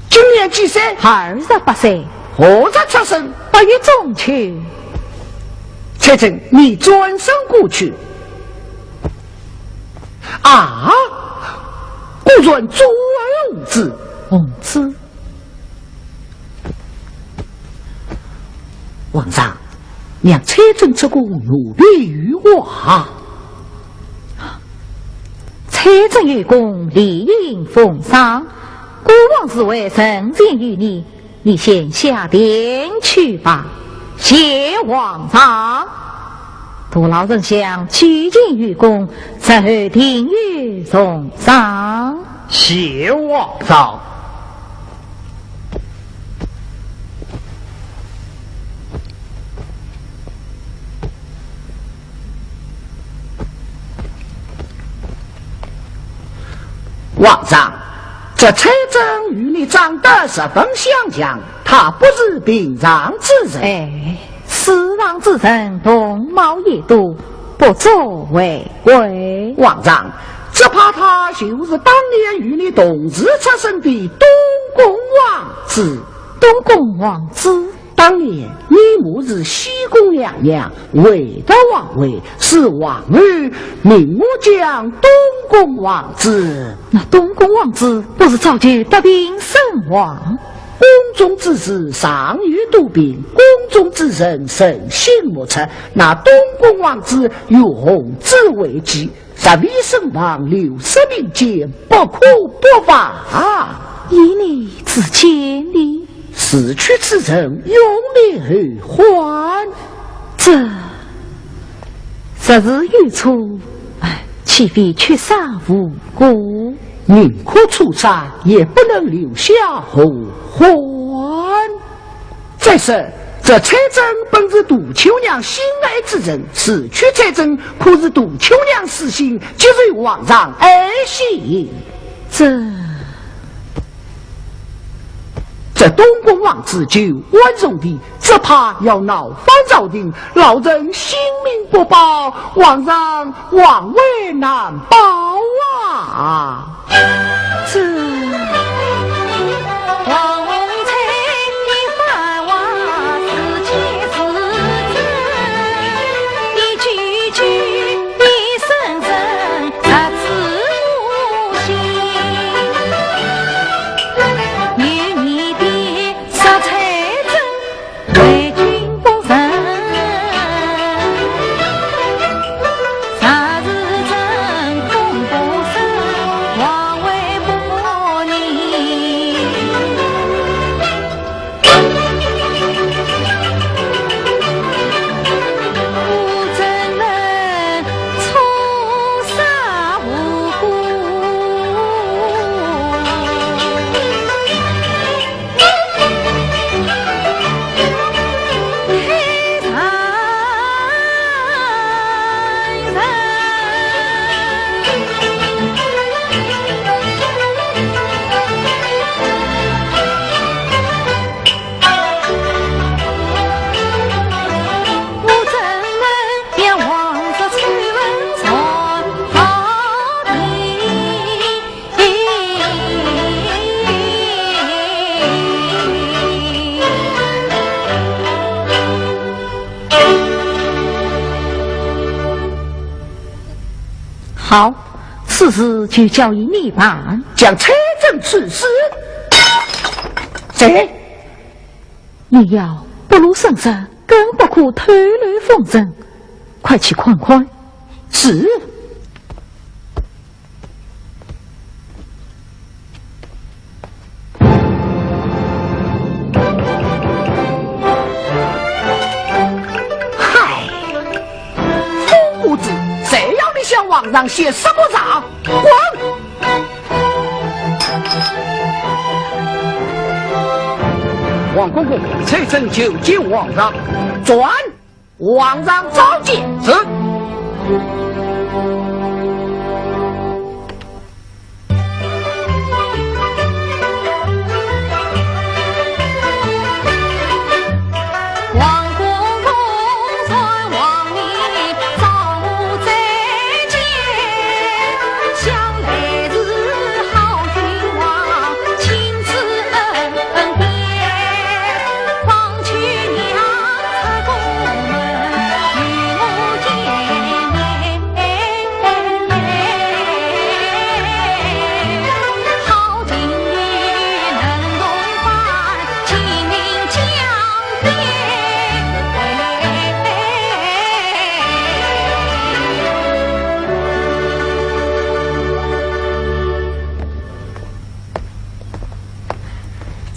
今年几岁？28岁。何日出生？8月中秋。蔡真，你转身过去。啊！孤尊朱儿子，公子，皇上，让蔡真这个奴婢于我。蔡真有功，理应奉上。孤王是为圣贤于你，你先下殿去吧。谢皇上。杜老人想取经于公，在后听于送上。谢皇上。皇上，这蔡真与你长得十分相像，他不是平常之人。哎，世上之人同貌异度，不足为贵。皇上，只怕他就是当年与你同时出生的东宫王子。东宫王子，当年你母是西宫娘娘，为得王位，是王儿命我将东宫王子。那东宫王子不是早就得病身亡？宫中之事尚欲度病，宫中之人神心莫测。那东宫王子有红子为基，十里身旁60名间，不可不伐啊！以你之见力，死去之人用命而还，这实是愚错。岂非缺杀无辜？宁可出杀，也不能留下后患。再说，这蔡真本是杜秋娘心爱之人，死去蔡真可是杜秋娘私心，接受皇上儿媳。这东宫王子就万容的，只怕要闹翻朝廷，老人性命不保，皇上王位难保啊！王才一番话是切是真，一句句一声声实自无心。有你的杀才真，为君不仁，杀是真功不深，王位好，此事就交由你办。将财政处死。谁？你要不露声色，更不可偷乱风声。快去快快。是。嗨，疯姑子，谁要你向皇上写什么账？滚！王公公，财政就见皇上。转，皇上召见。是。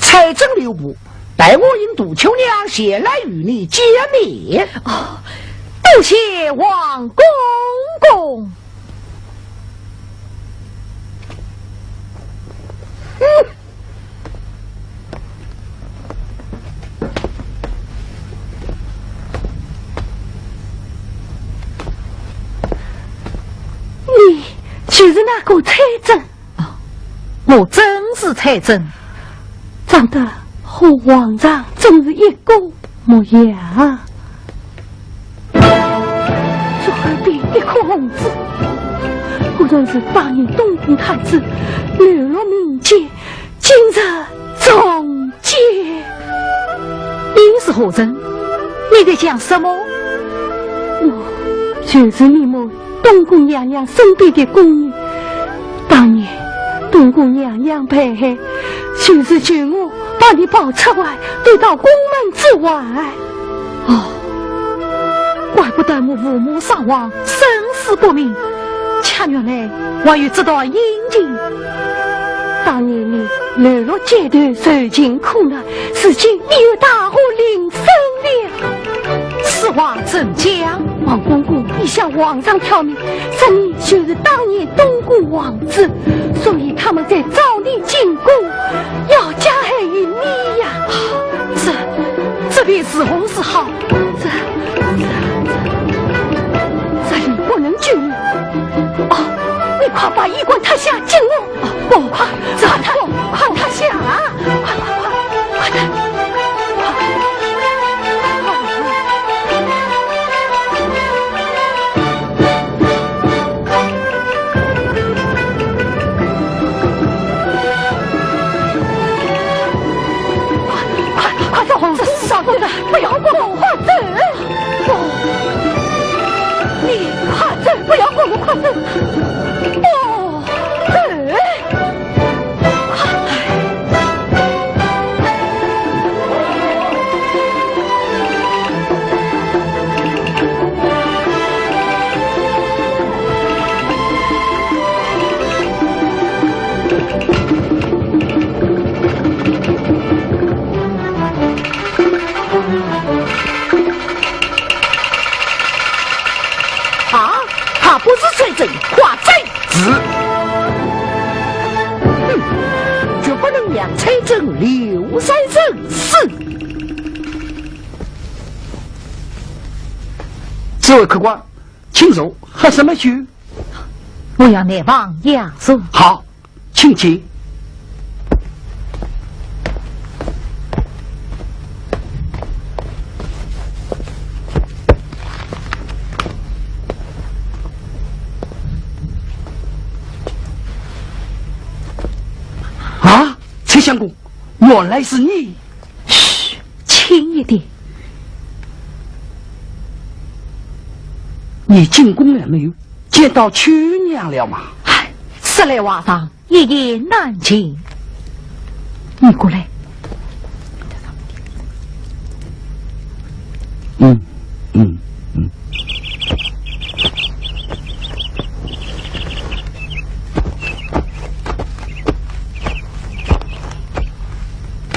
财政留步，待我引杜秋娘前来与你见面。哦，多谢王公公。你就是那个财政？我真是财政。长得和皇上真是一个模样，就好比一颗红子。果然是当年东宫太子流落民间，今日中箭。你是何人？你在讲什么？我就是你们东宫娘娘身边的宫女。当年东宫娘娘被害，就是求我把你抱出来，带到宫门之外。哦，怪不得我父母伤亡，生死不明。恰原来我有知道阴情。当年你流落街头，受尽苦难，如今你又大祸临身了。此话怎讲？王公公，你向皇上挑明，说你就是当年东宫王子，所以他们在找你进宫，要加害于你呀！这便是红是好，这里不能拘留。哦，你快把衣冠脱下，进屋。不，快脱下，快点！不要过我，快走！你快走，不要过我，快走！哦，走！不是财政，画贼子。绝不能让财政留在人世。这位客官，请坐，喝什么酒？我要内帮养素。好，请进。啊，崔相公，原来是你。嘘，轻一点。你进宫了没有？见到秋娘了吗？唉，十来瓦上一言难尽。你过来。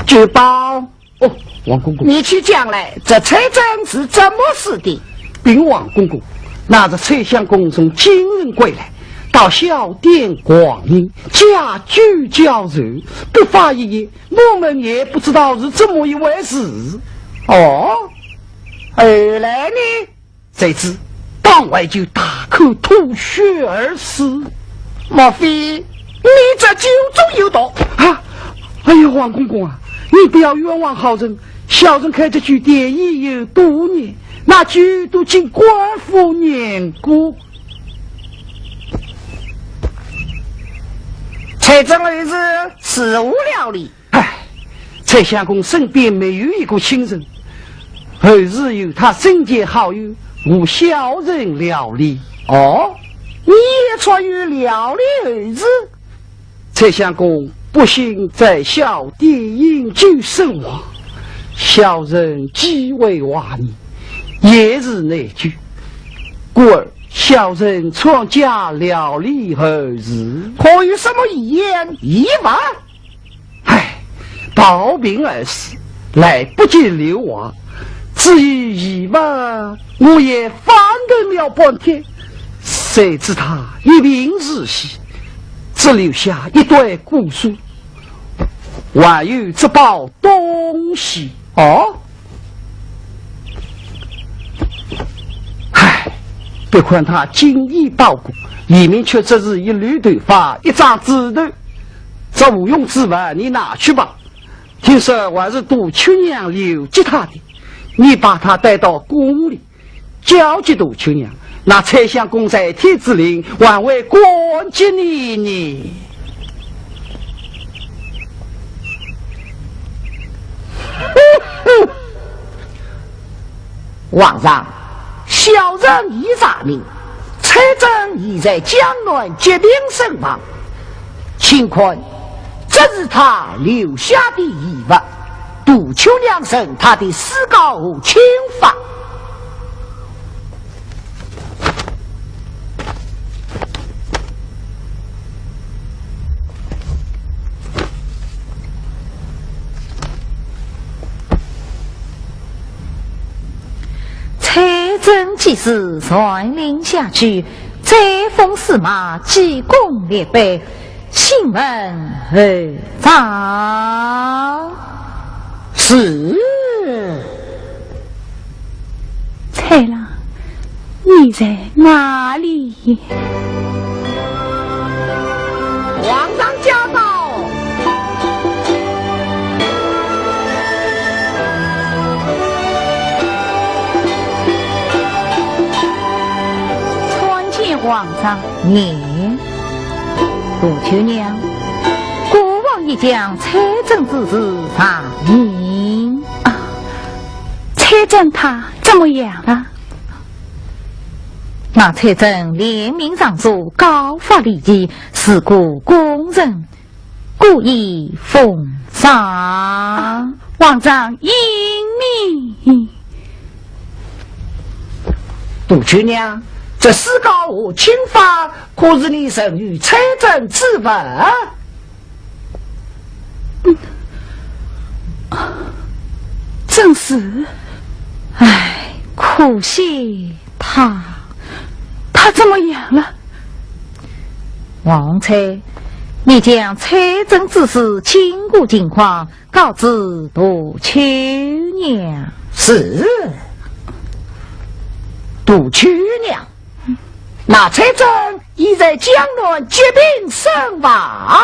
举报哦，王公公，你去讲来，这财政是怎么死的？禀王公公，那着蔡相公从京人归来，到小店逛营，家居交柔，不发一言，我们也不知道是怎么一回事。哦，后来呢？谁知当晚就大口吐血而死。莫非你这酒中有毒啊？哎呀，王公公啊，你不要冤枉好人，小人开这酒店已有多年，那酒都经官府验过。蔡正儿子死无了理。唉，蔡相公身边没有一个亲人，后日有他身边好友无小人料理。哦，你也传于料理儿子？蔡相公不幸在小店饮酒身亡，小人极为挖泥，也是内疚。故而小人创家料理后日，可有什么遗言遗法？唉，暴病而死，来不及留娃。至于遗法，我也翻腾了半天，谁知他一病日息，只留下一堆古书，还有这包东西。哦，唉，别看他精衣包裹，里面却只是一缕头发，一张纸头。这无用之物你拿去吧，听说还是杜秋娘留给他的，你把他带到宫里，交给杜秋娘，那蔡相公在天之灵还会关接你呢。皇上，小人已查明，蔡正已在江南疾病身亡，请问这是他留下的遗物，杜秋娘生他的私告侵犯。蔡正即使率领下去，再封司马，记功列碑，新闻何兆？是。蔡郎，你在哪里？皇上驾到。皇上，你杜秋娘，国王已将蔡正之事查明啊。蔡正他怎么样了？那蔡正联名上书，告发立即，事故公人，故意封杀。皇上英明。杜秋娘，这私告我侵犯，可是你生于财政之文？正是。唉，可惜他怎么样了？王蔡，你将财政之事经过情况告知杜秋娘。是。杜秋娘，那财政已在江南疾病身亡。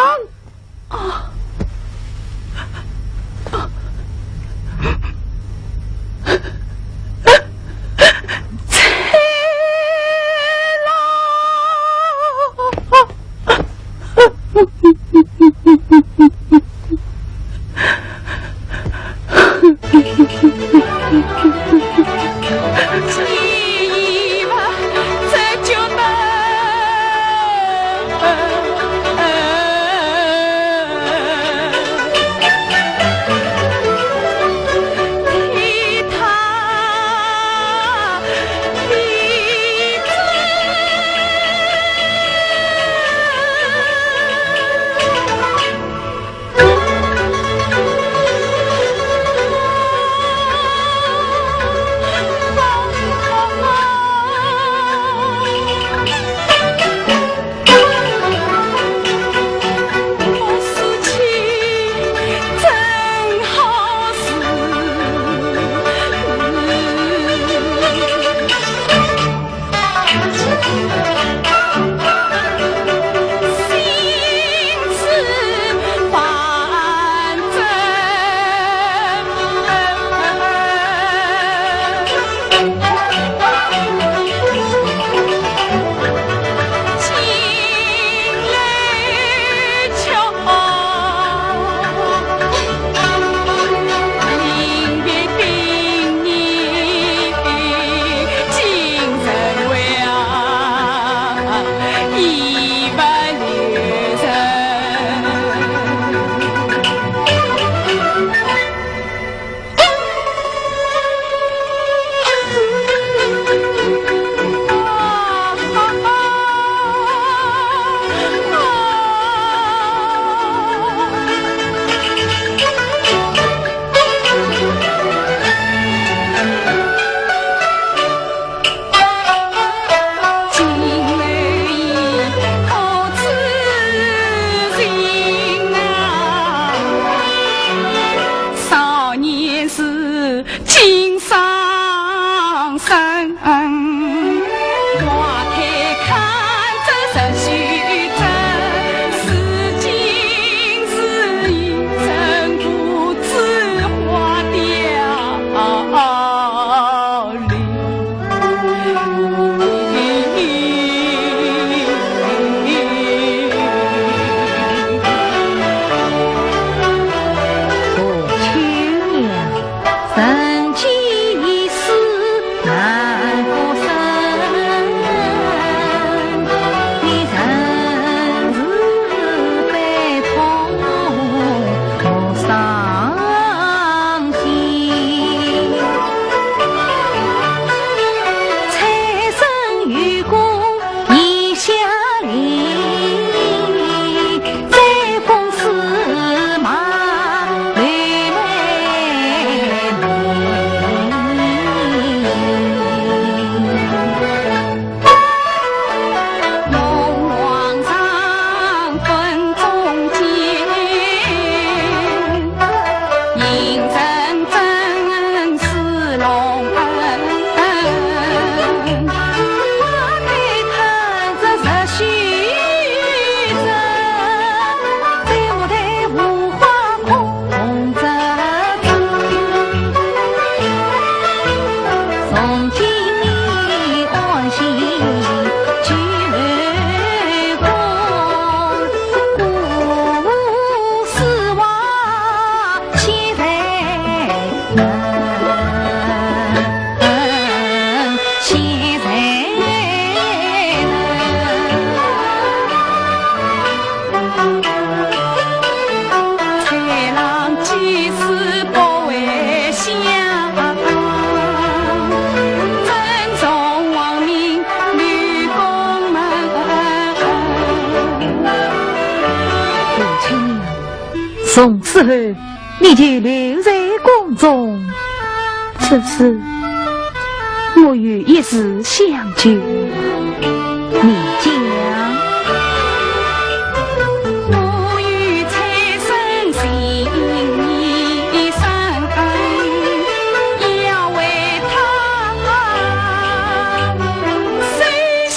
今上身，花开看着神须着，是今是一阵不知花凋零。从此后，你就留在宫中。此事，我与一时相救。你讲。我与财神心一生，要为他守孝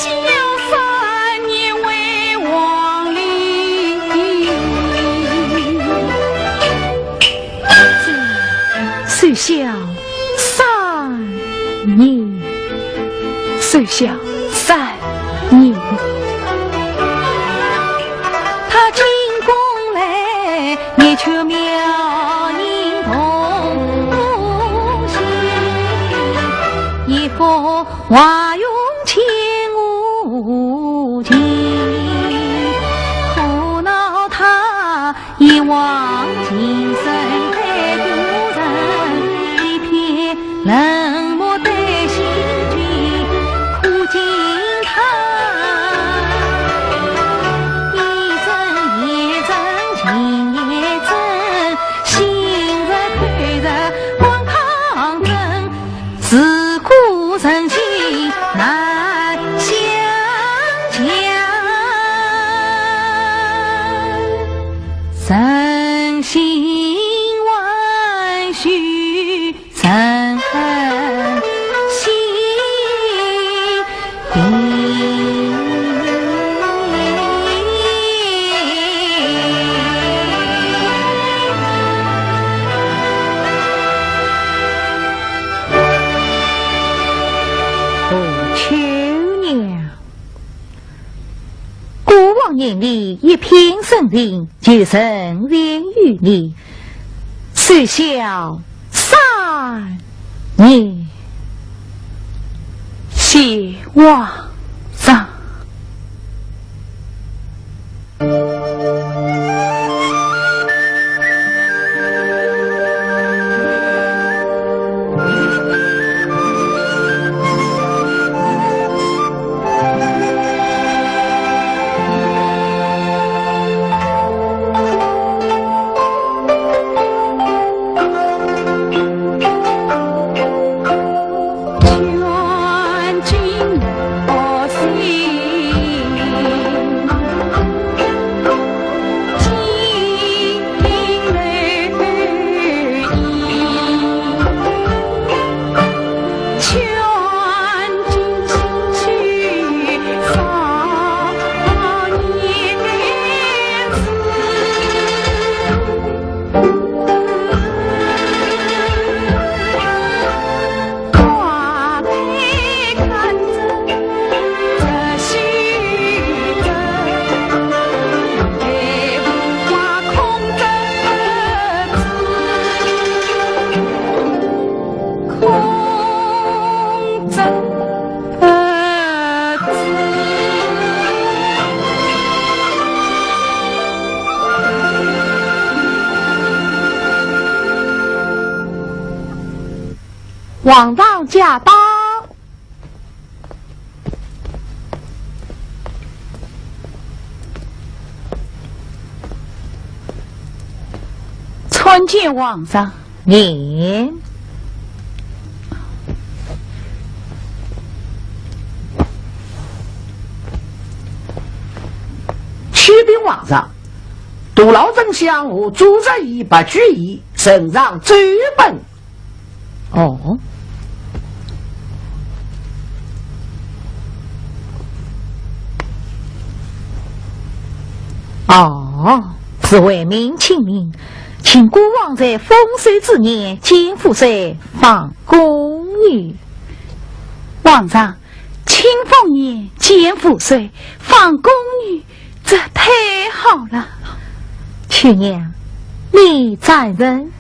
3年为王令。守孝3年，守孝3年。他进宫来，你却妙音同行，一幅华容千无尽，苦恼他一往情深太多人，一片冷漠的心君，苦尽他一阵一阵情也真，心热推着光抗争，自古人心难相将，人心万绪人心定。秋娘，过往年里一片森林，就神灵于你，守孝3年。谢王上。劝君皇上驾到。参见皇上。念。启禀皇上，杜老丞相和朱仁义不拘役，呈上奏本。哦。哦，是为民请命，请国王在丰收之年减赋税放公寓。皇上，清丰年减赋税放公寓，这太好了。去娘，你赞成？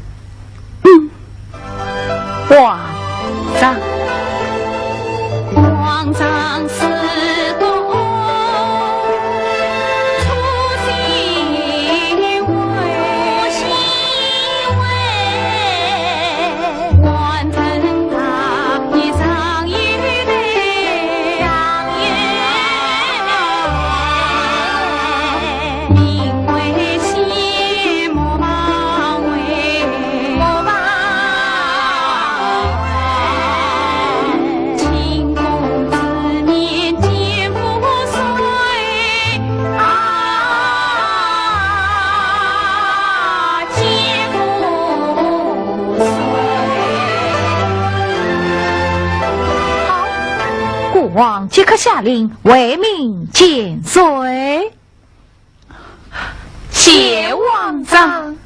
皇上，皇上是公出行为行为，完成他一上一的因为谢莫忙为莫忙。清宫之年减赋税减赋税。国王即刻下令为民减税。谢皇上。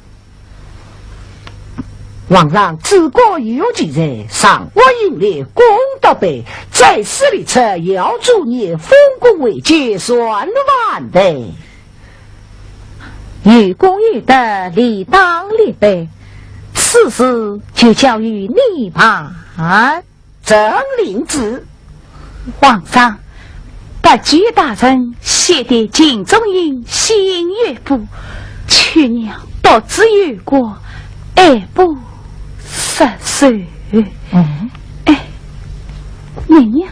皇上治国有纪在，上我应列功德碑，在此里出要祝你丰功伟绩，算完的。有功有德，理当立碑，此事就交于你吧。正令旨。皇上，八举大人写的金钟印新乐部，去娘独自有过2部10岁。娘娘，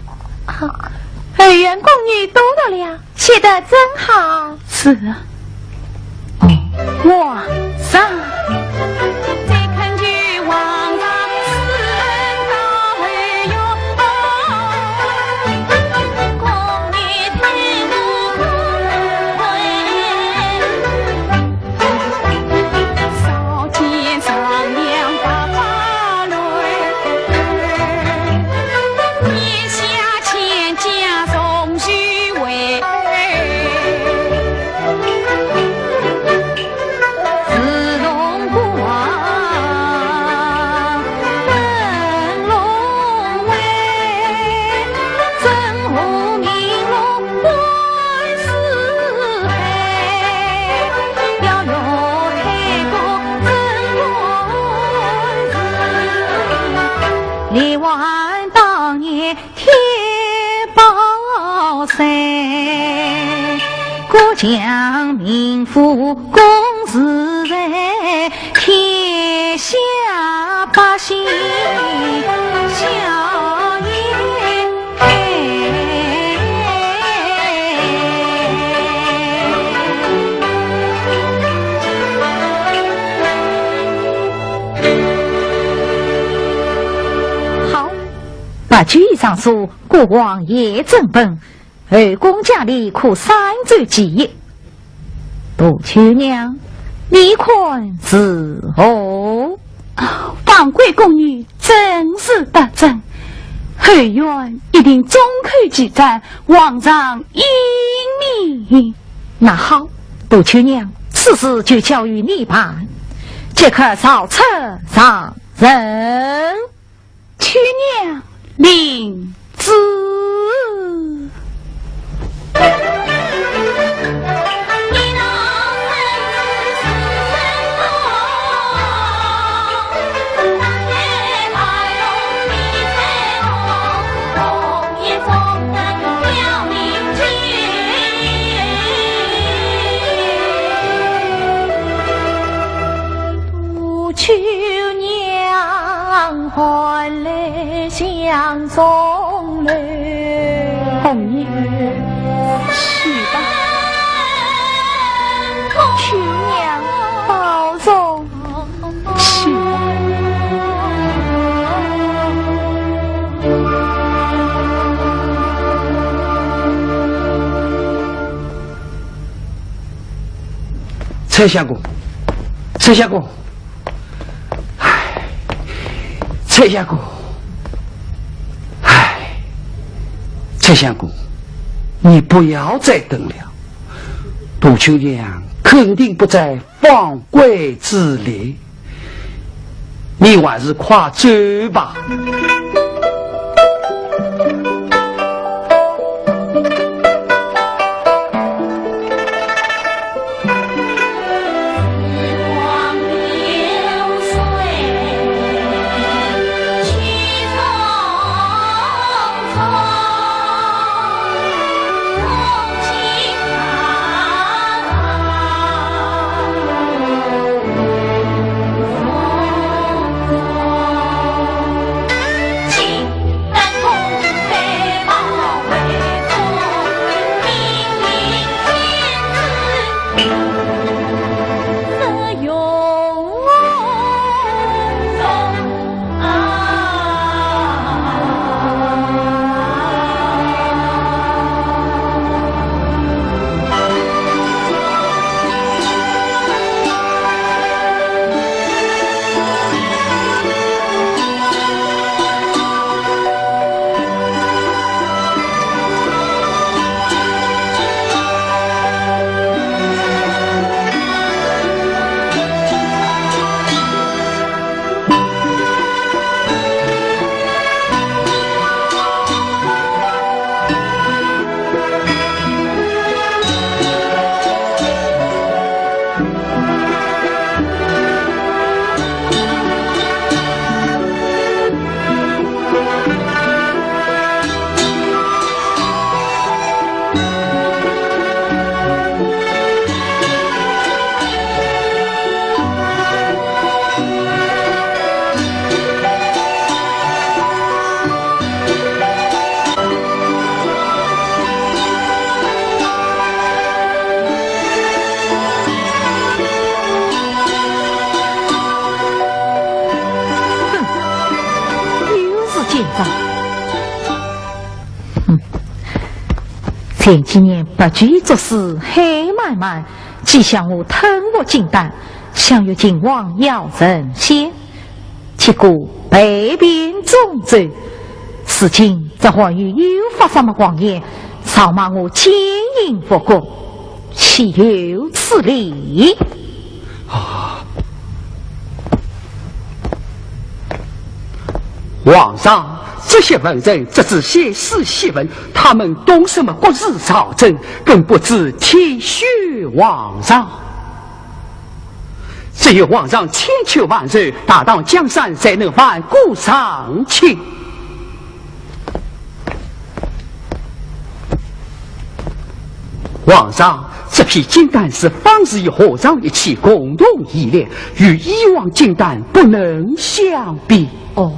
二员宫女多到了，写得真好。是啊。皇上。再恳求皇上赐恩高位哟，宫内太母少见上娘把花蕊，年下千家送许为。力挽当年天宝山，国将民富公自在，天下百姓笑颜。八举一上书，国王也正本，后宫佳丽可3周记忆。杜秋娘，你看是何？放贵宫女真是得正，后院一定中口记载，皇上英明。那好，杜秋娘，此事就交于你办，即刻上册上任。去娘领旨。杜秋娘还来相送来。红叶，去吧，去娘保重，去吧。蔡相公，蔡相公，唉，蔡相公，唉，蔡相公，你不要再等了，杜秋娘肯定不在放归之列，你还是快走吧。前几年不拘做事黑买卖，既向我吞我金丹，想要今往要人仙，结果被贬中州。事情这还与又发什么谎言，扫骂我奸淫不公，岂有此理！皇上，这些文人只知写诗檄文，他们懂什么国事朝政，更不知体恤皇上。只有皇上千秋万世，大唐江山才能万古长青。皇上，这批金丹是方士与和尚一起共同冶炼，与以往金丹不能相比。哦。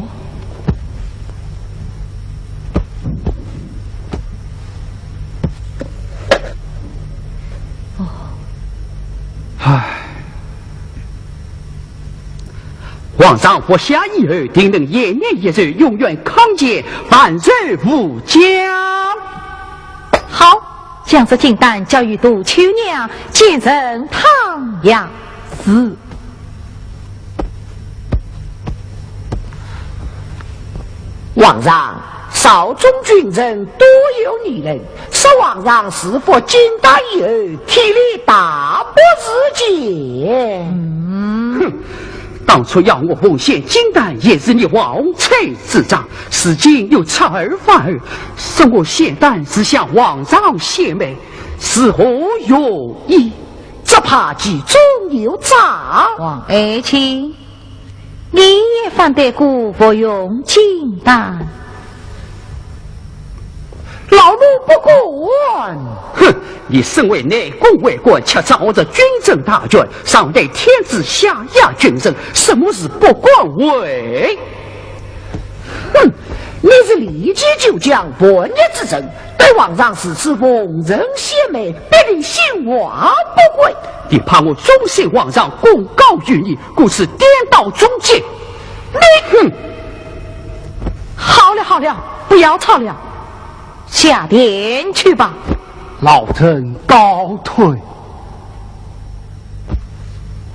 唉，皇上服下以后，定能延年益寿，永远康健，万寿无疆。好，将这金丹交与杜秋娘，见证唐阳寺。皇上，少中军人多有女人，使皇上是否金丹以后，体力大不自解。哼！当初要我奉献金丹，也是你王才之长，如今又差而反而，使我献丹是向皇上献媚，是何用意？只怕其中有诈。王爱卿，你也反对姑服用金丹？老奴不管。哼！你身为内宫为官，却掌握着军政大权，上对天子，下压君臣，什么是不管为？哼！你是立即就将叛逆之政，对皇上是此奉人献媚，必定心怀不轨。你怕我忠信皇上，公告于你，故此颠倒忠谏。你好了好了，不要吵了，下殿去吧。老臣告退。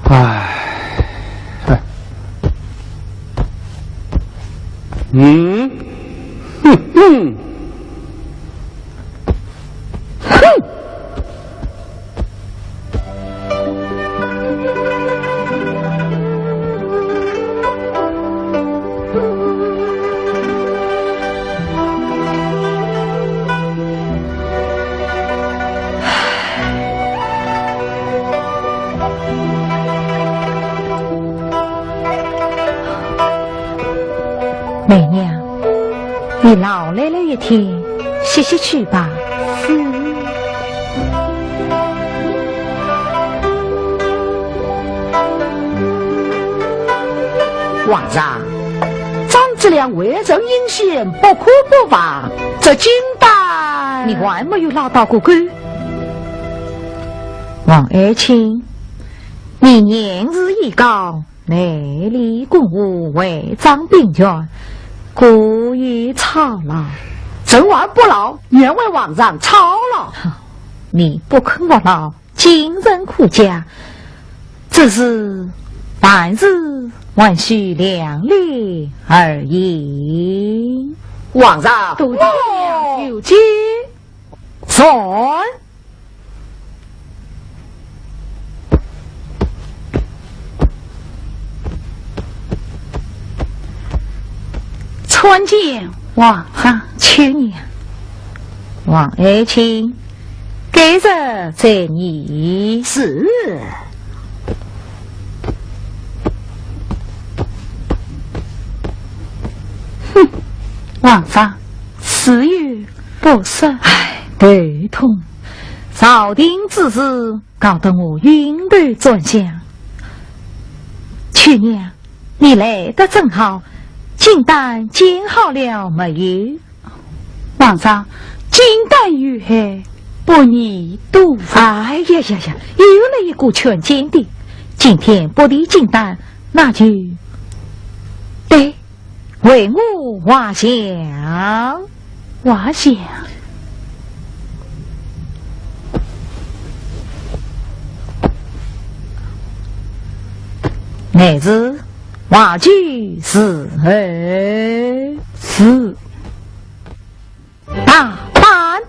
唉，哼哼。媚娘，你劳累了一天，歇歇去吧。是。皇上，张之良为人阴险，不可不防。这金丹，你还没有捞到过官。王爱卿，你年事已高，内里公务违章并权，故意操劳。朕玩不劳，愿为皇上操劳。你不肯我劳，精神苦家，只是凡事还需量力而已。皇上，都这样有节，son。参见皇上，去年王爱卿，今日在你是。哼，皇上，此语不是。唉，对痛，朝廷之事搞得我云头转向。去年你来得正好。金丹煎好了没有？皇上，金丹遇害，不宜多放。哎呀呀呀，又来一个全金的。今天不离金丹，那就对，为我画像，画像。乃是画具是何事？大胆！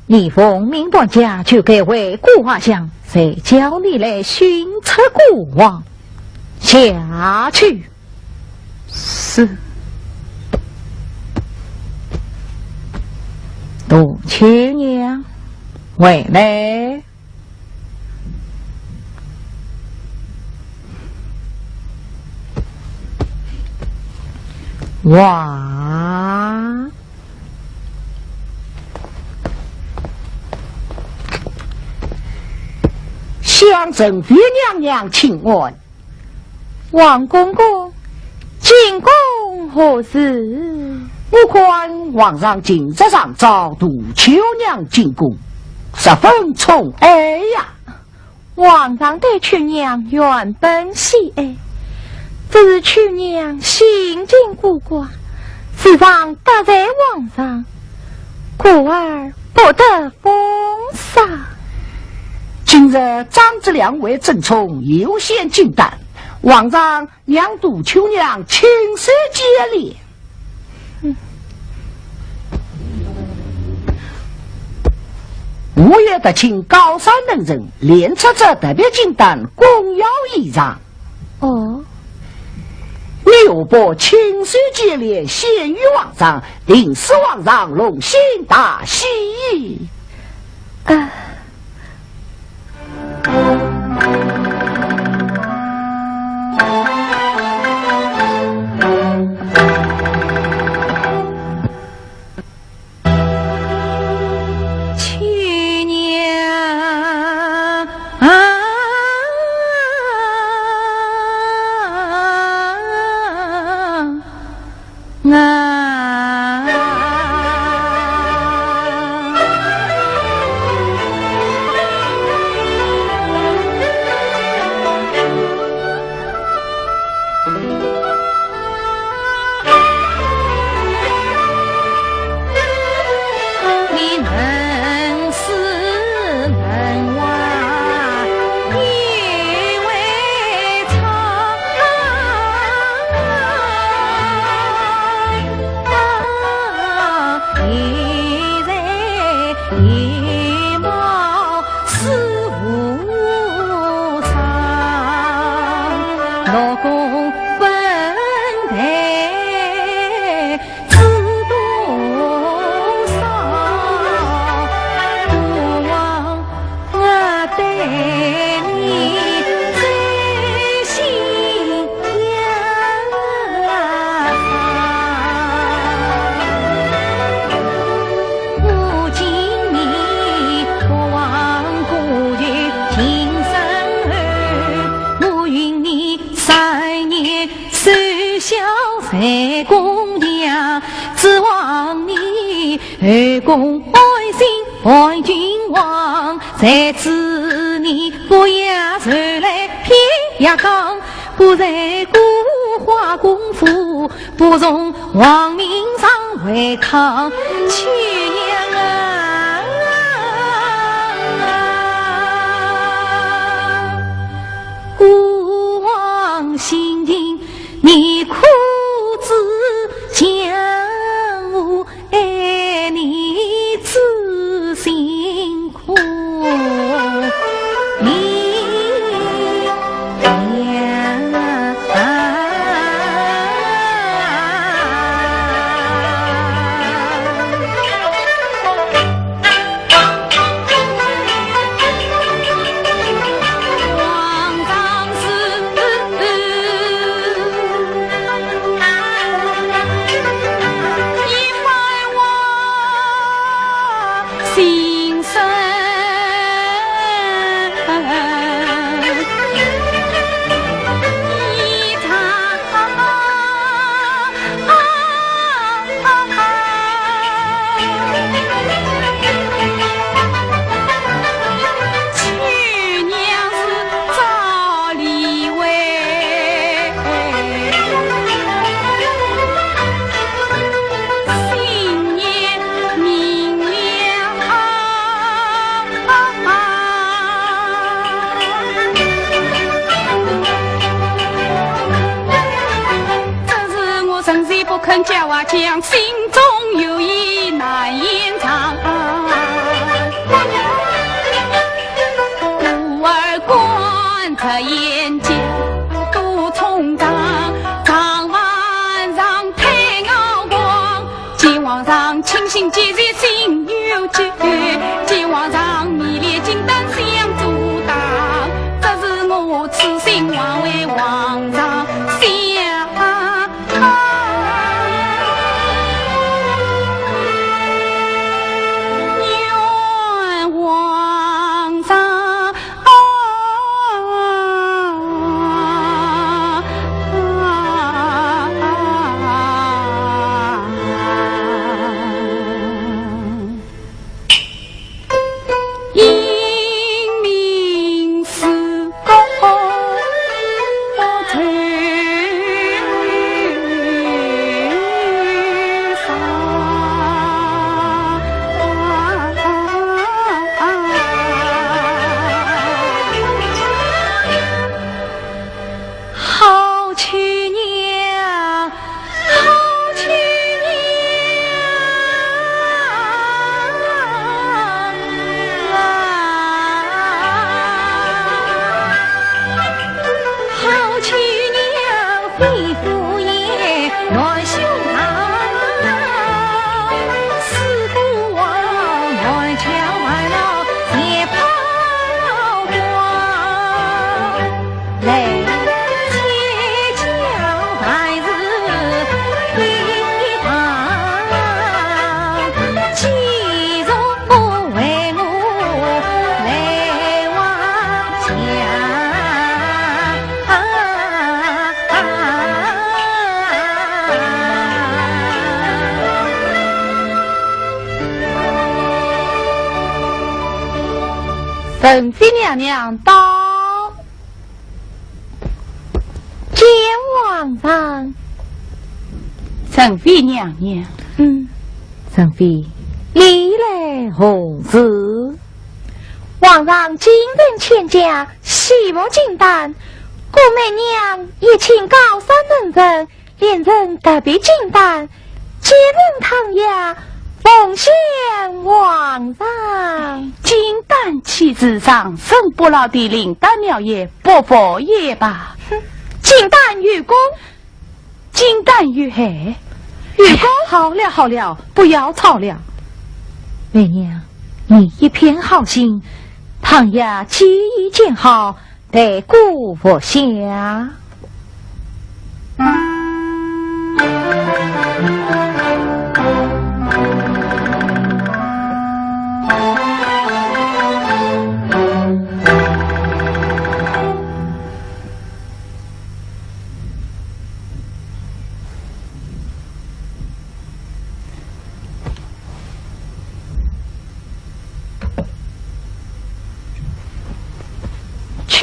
你奉命搬家，就该为顾画像，谁叫你来巡测顾王？下去。是。杜秋娘，回来。哇！相赠别娘娘请问，王公公，进宫何事？我看皇上今日上召杜秋娘进宫，十分宠爱呀。皇上对秋娘原本喜爱，只是秋娘心境孤寡，时常得罪皇上，故而不得封赏。今日张之良为正宠，优先进丹，皇上让杜秋娘亲手接连。我也得请高山能人炼出这特别金丹供养衣裳。哦，六伯亲手接连献于皇上，定使皇上龙心大喜。后宫爱卿爱君王，在此年各夜传来偏夜讲，不在古花功夫，不从王明上违抗，去娘啊！孤王心情你苦自将我爱你自辛苦你叫我讲，心中有意难言长。孤儿观着眼睛都冲张，张晚上太阳光，见皇上清醒节日心有急，见皇上迷恋金丹相阻挡，这是我痴心枉为皇上想。沈妃娘娘到，见皇上。沈妃娘娘，沈妃，你来何事？皇上今日欠驾，喜无进丹，顾媚娘也请高山能人，连人隔壁进丹，接人堂呀。奉献皇上，金丹旗帜上，生不老的灵丹庙也不佛也罢。金丹与公，金丹与海，与公。好了好了，不要吵了。媚娘，你一片好心，唐爷既已建好，得顾不下。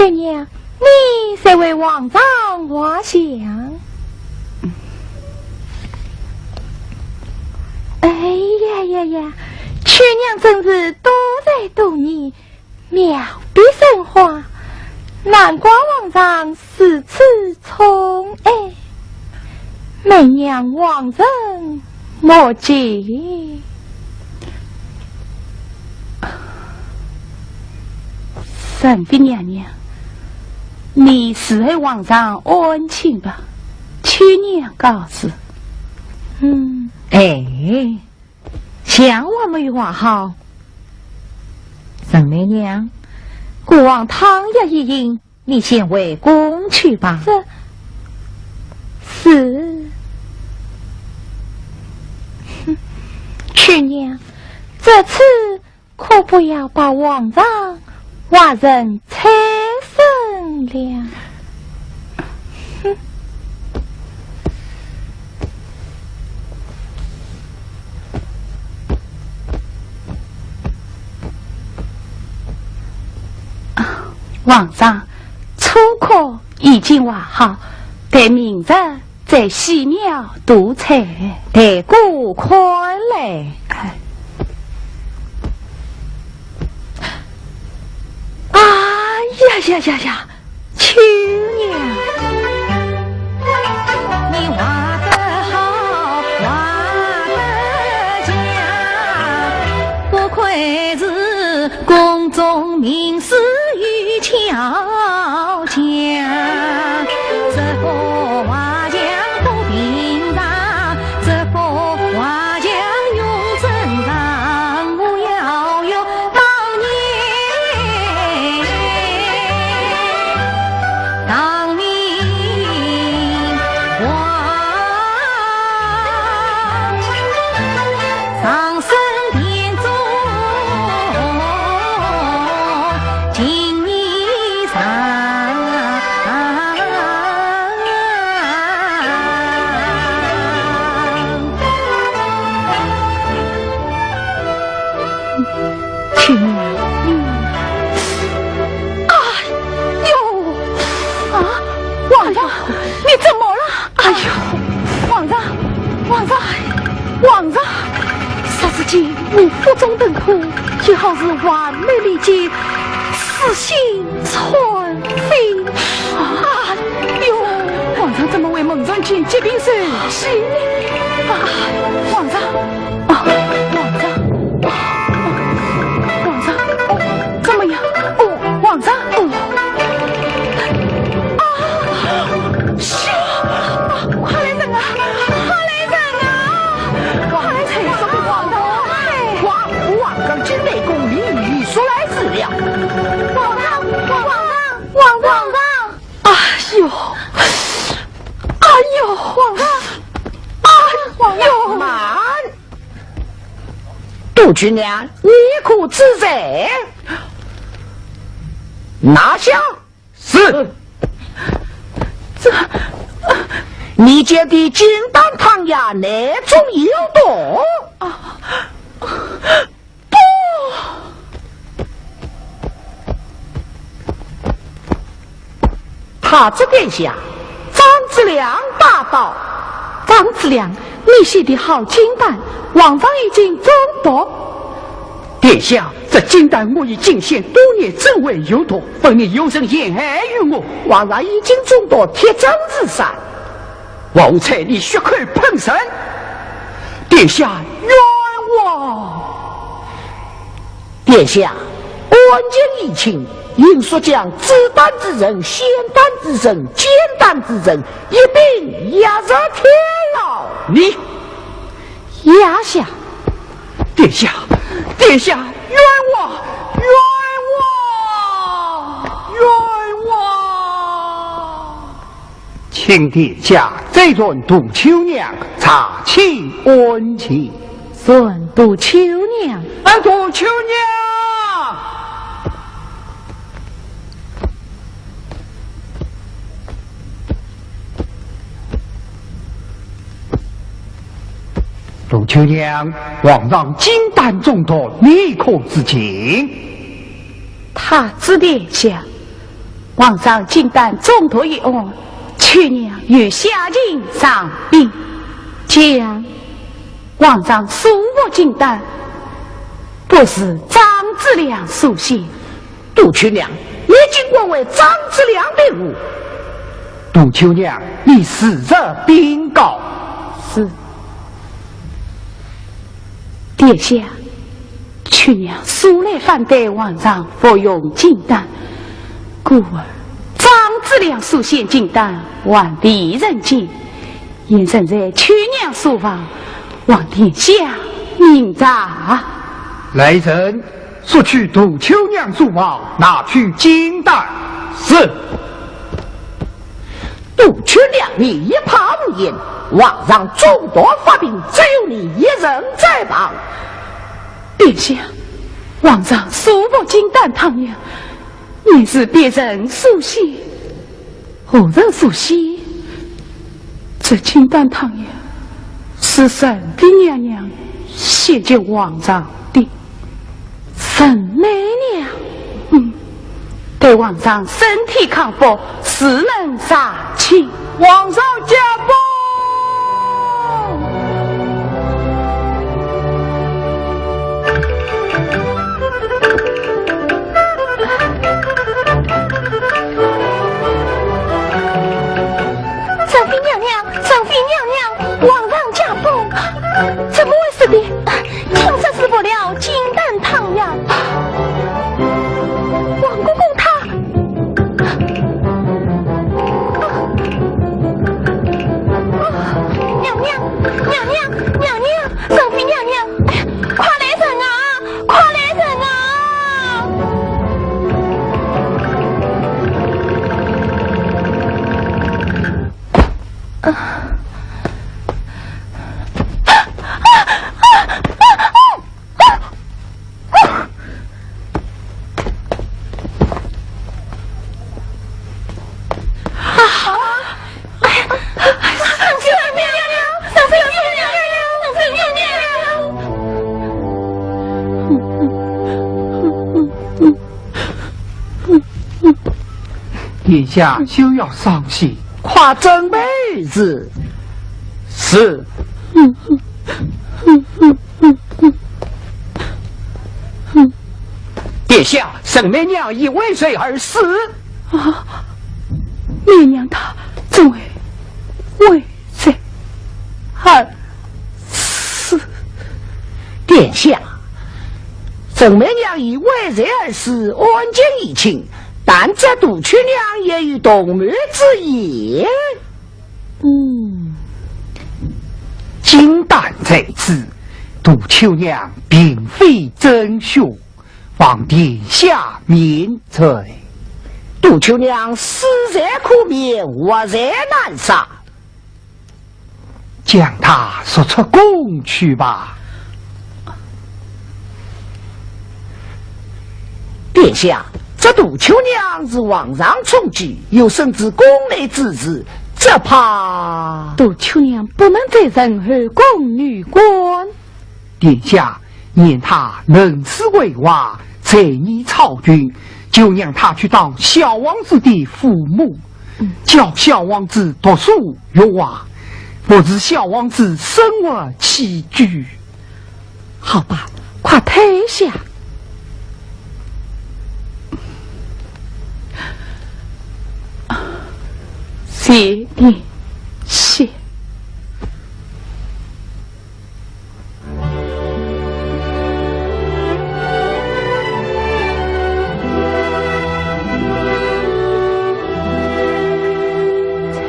雀娘，你在为皇上画像？哎呀呀呀！雀娘真是多才多艺，妙笔生花，难怪皇上如此宠爱。媚娘望人莫及。神的娘娘，你是ให้皇上安亲吧？去娘告辞。哎，相话没话好。沈媚娘，国王汤药一饮，你先回宫去吧。是。去娘，这次可不要把皇上画成财神了。皇上，初课已经画好，待明日在西庙读彩。大姑快来！哎呀呀呀呀！秋娘，你画得好，画得佳，不愧是宫中名士与巧匠。这幅画像不平常，这幅画像用真常，我要有当明王上升殿中金衣裳，去娘，皇上，你怎么了？哎呦，皇上，霎时间我腹中等候，就好是完美利剑，死心穿飞。哎呦，皇上怎么为蒙上前疾病受刑？皇上，怎么样？皇上，快来人啊！皇上今内宫里已说来治疗。皇上！慢！杜菊娘，你可自在？拿下！是。你家的金丹汤药哪种有毒？他这殿下，张之良大道。张之良，你写的好金丹，皇上已经中毒。殿下，这金丹我已进献多年，真为有毒，分明有人陷害于我。皇上已经中毒，铁掌自杀。王才，你血口喷神！殿下冤枉！殿下，关键疫情，应说将子弹之人、仙丹之人、奸丹之人一并压在天牢。你压下！殿下，冤枉！请殿下再准杜秋娘查清案情。准杜秋娘，杜秋娘。杜秋娘，皇上金丹中毒，你可知情？他知殿下，皇上金丹中途一案，去娘与下令上禀，将皇上书我金丹，不是张之良所写。杜秋娘，你尽管为张之良辩护。杜秋娘，你死日禀告。是。殿下，去娘素来反对皇上服用金丹，故而张之良所献金丹，望敌人见，现身在去娘书房，望殿下明察。来人，速去杜秋娘书房拿去金丹。是。杜秋娘，你一怕无言，皇上众多发兵，只有你一人在旁。殿下，皇上素不金丹汤药，也是别人所写。何人所写？这金丹汤药是神的娘娘写给皇上的。神媚娘，对皇上身体康复，使人杀气。皇上驾崩。上妃娘娘，上妃娘娘，皇上驾崩，怎么回事的？听说是服了金丹汤药。王公公他。娘娘，上妃娘娘，哎呀，快来人啊！快来人啊！殿下休要伤心，夸真妹子。是。殿下，沈媚娘已为谁而死？啊，媚娘她怎为谁而死？殿下，沈媚娘已为谁而死，案件已清。但这杜秋娘也有动灭之言。金丹在此，杜秋娘并非真凶，望殿下免罪。杜秋娘死在可免，活在难杀，将她说出宫去吧。殿下，这杜秋娘是皇上宠姬，又深知宫内之事，这怕杜秋娘不能在任何宫女官。殿下念她能词为娃，才拟朝军，就让她去当小王子的父母，教小王子读书育娃，不知小王子生活起居。好吧，快退下。谢殿下。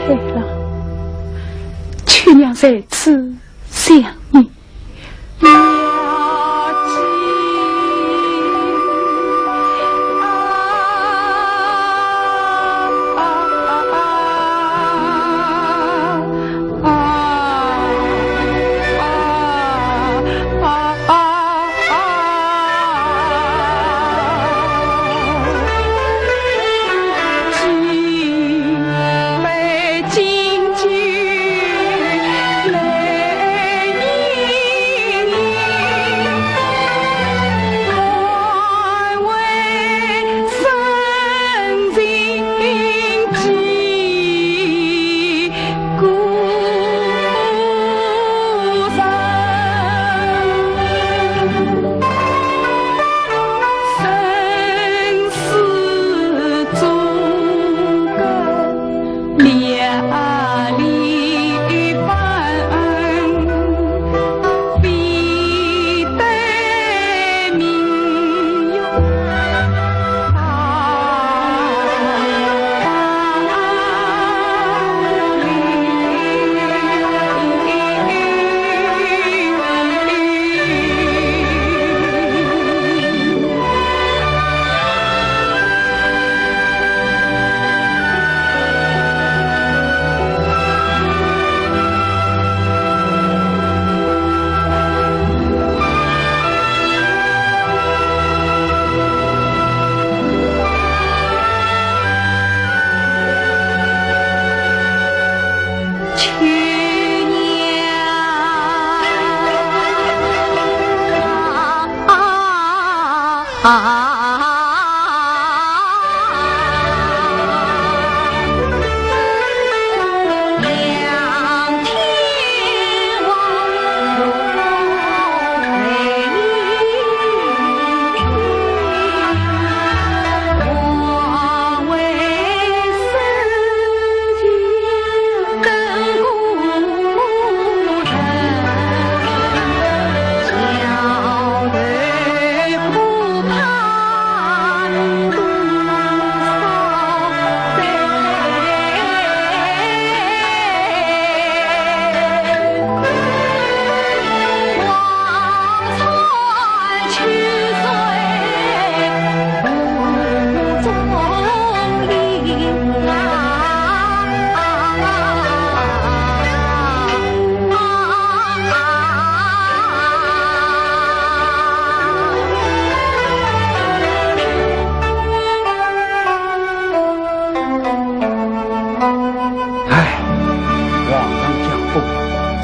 才了，去娘在此想你。金句来。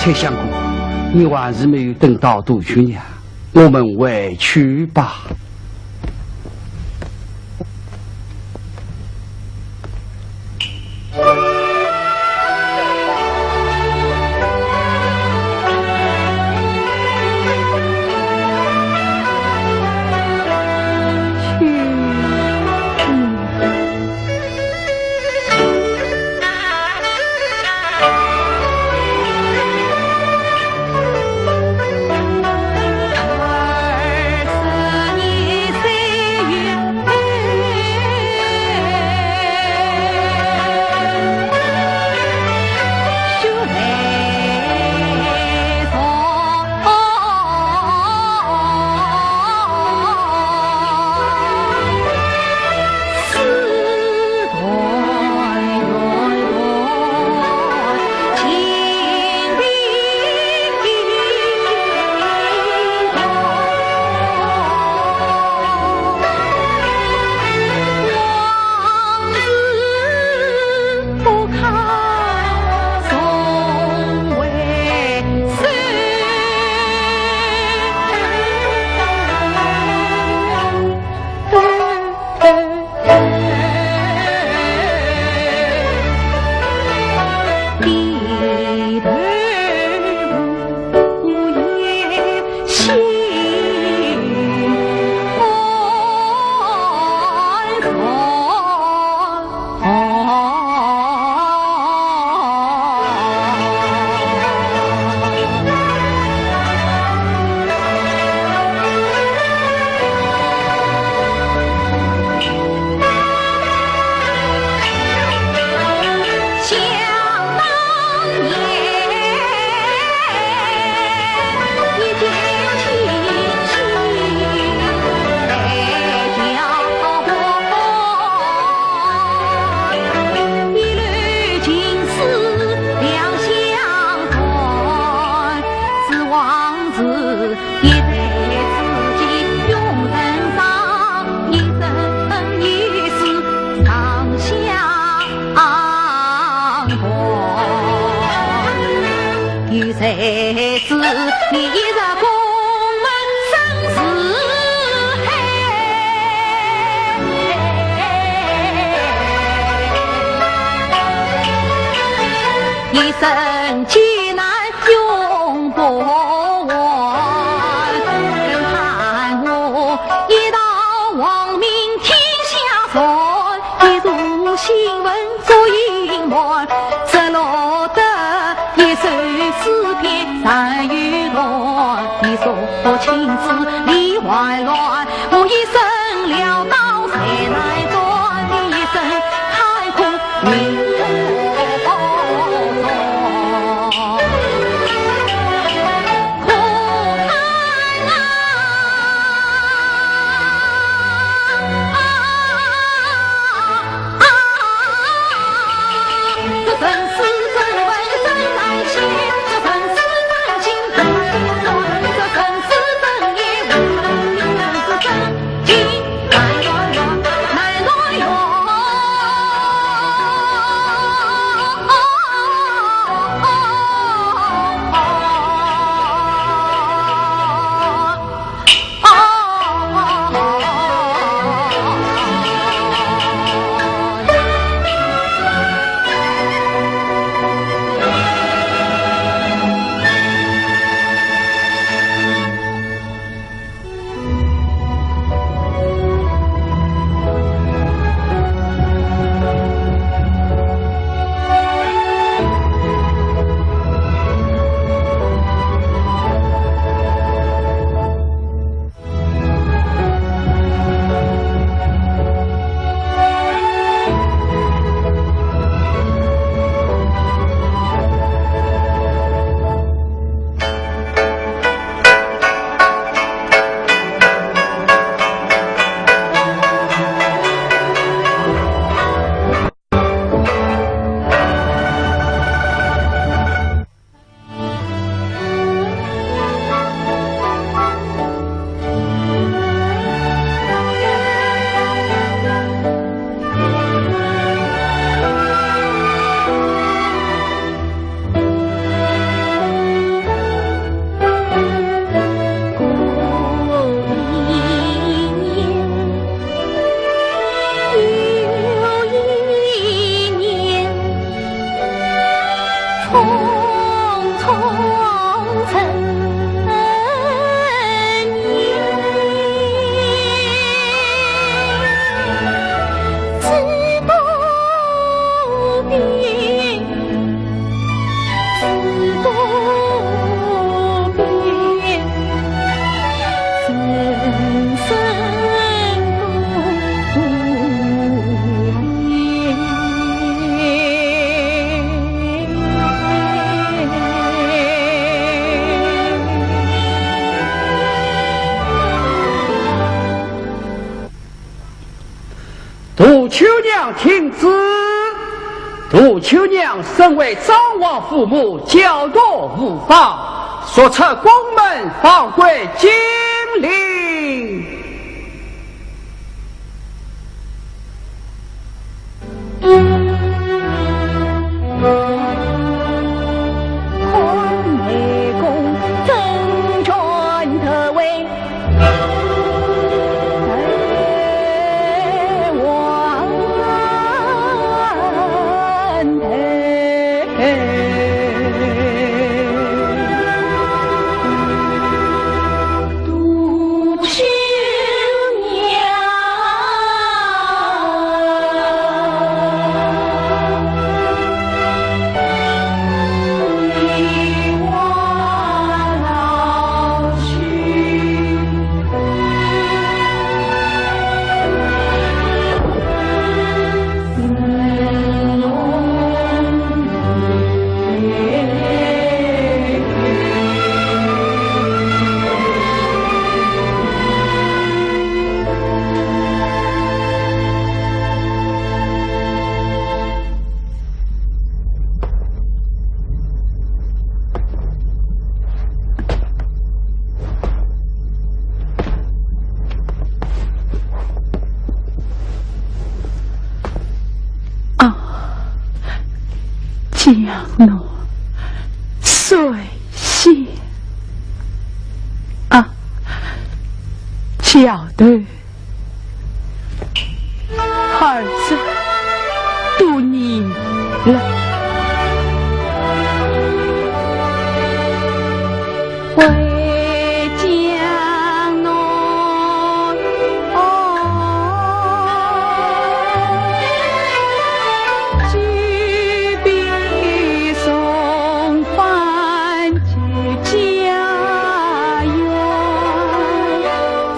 蔡相公，你还是没有等到杜秋娘，我们回去吧。金来源。杜秋娘听旨。杜秋娘身为张王父母，教导无方，说出宫门放归金陵。孔内公真传特位。江南水仙啊，晓得儿子多年了，回江南举笔送还去家园，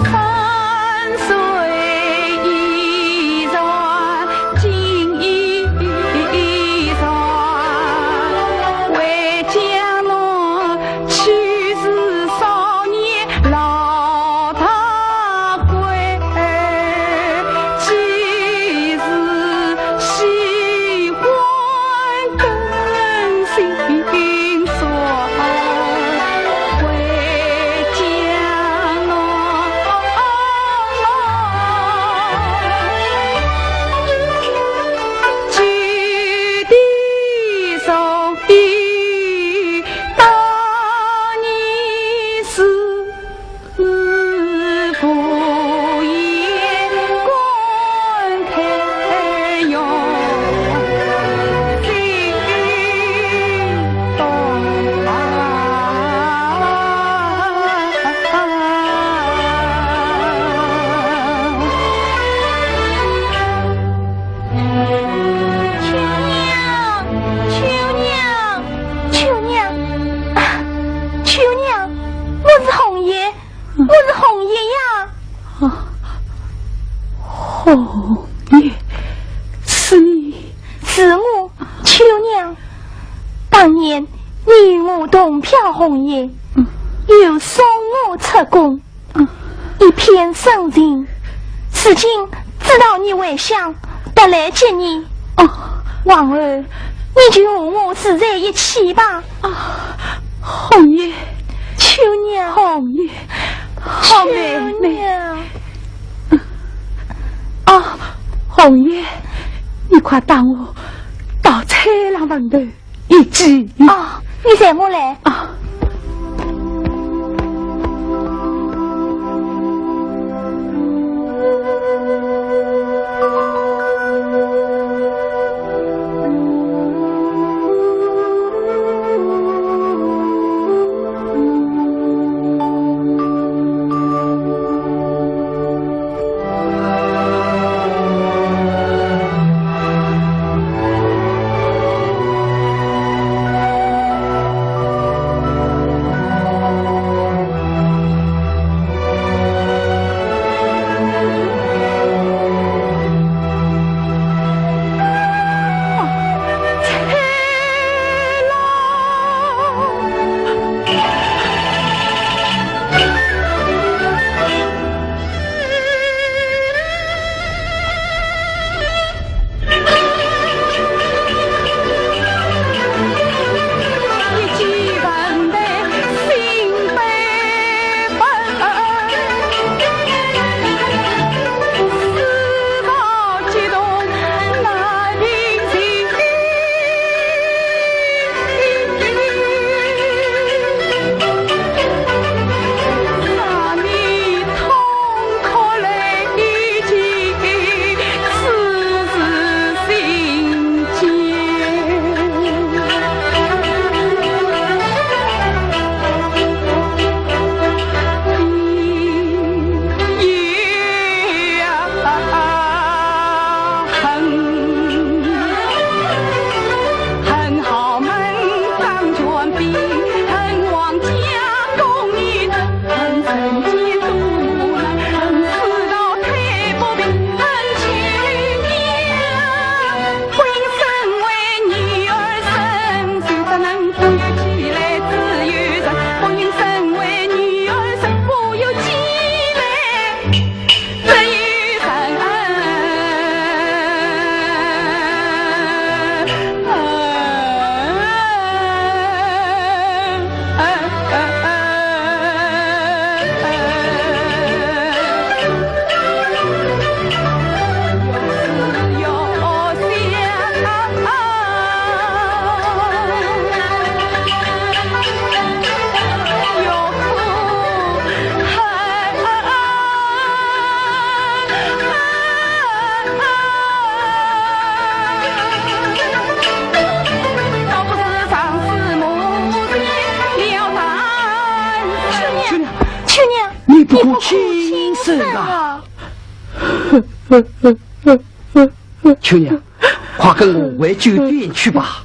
三岁一转金一转，回江南去世少年老大归，其实喜欢更心酸，回江南举地送笔，当年是不言观太阳，心秋娘，我是红叶，我是红叶呀。红叶是你，是我秋娘。当年你与我同漂红叶，又送我出宫，一片深情。如今知道你回乡，得来接你。王儿，你就和我住在一起吧。红叶，秋娘，红叶，好妹秋妹娘。啊！红叶，你快带我到菜郎房头一起啊，你带我来。啊！比不过亲生啊！秋娘，快跟我回酒店去吧。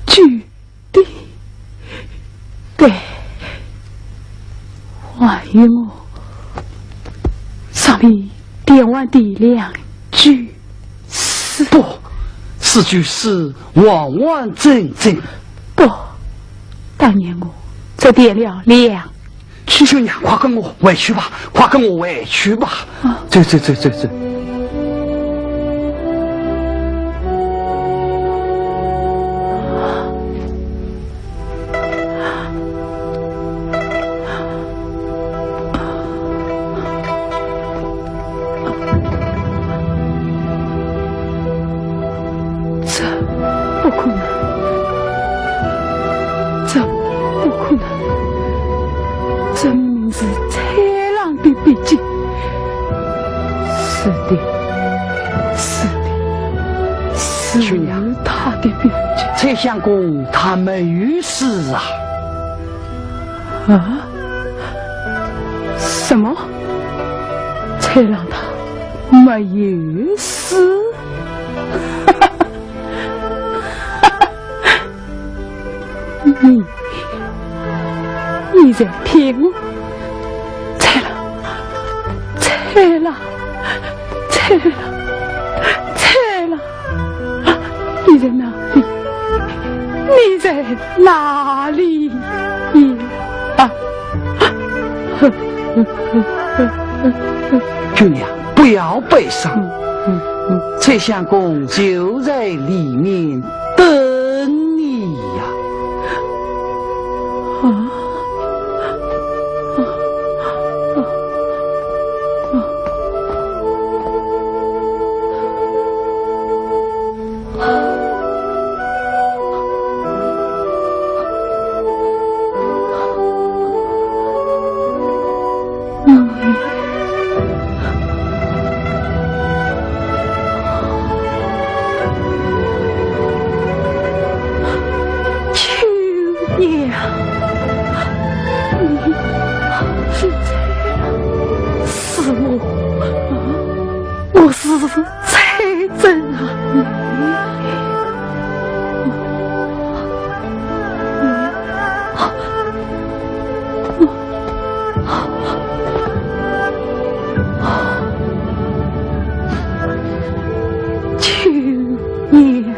酒店，对，还有我上面点完的2句诗，不，4句诗完完整整。不，当年我只点了2句。秋娘，快跟我回去吧，快跟我回去吧。走。这明明是蔡郎的笔迹。是的，是他的笔迹。蔡相公他没有死啊！啊？什么？蔡郎他没有死？你在骗我！蔡郎，你在哪里？你在哪里呀？姑娘，不要悲伤，蔡相公就在里面等你呀！我是蔡真啊！秋娘，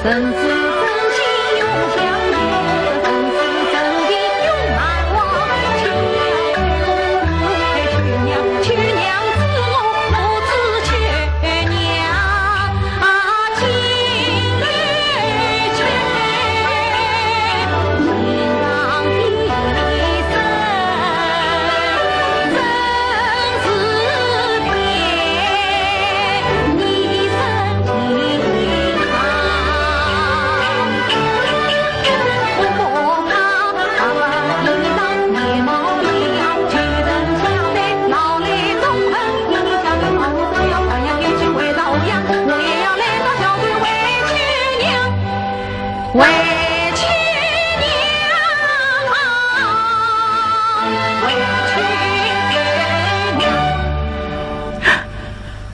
生死真心永相留，生死真情永难忘。去娘子我不知去娘情侣去，心上一生真是甜，一生情长。我怕爸爸一张面貌亮，旧人想来老来纵横一家的房子要看样也去回老样，我也要来到小队为去娘，为去娘，为去娘。生死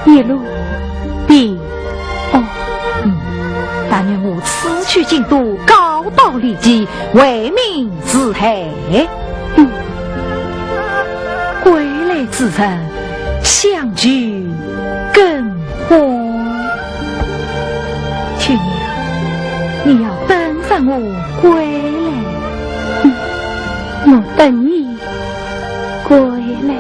一路平安。但愿我此去京都，高道立绩，为民自黑。归来之日，相聚更欢。秋娘，你要等着我归来。我等你归来。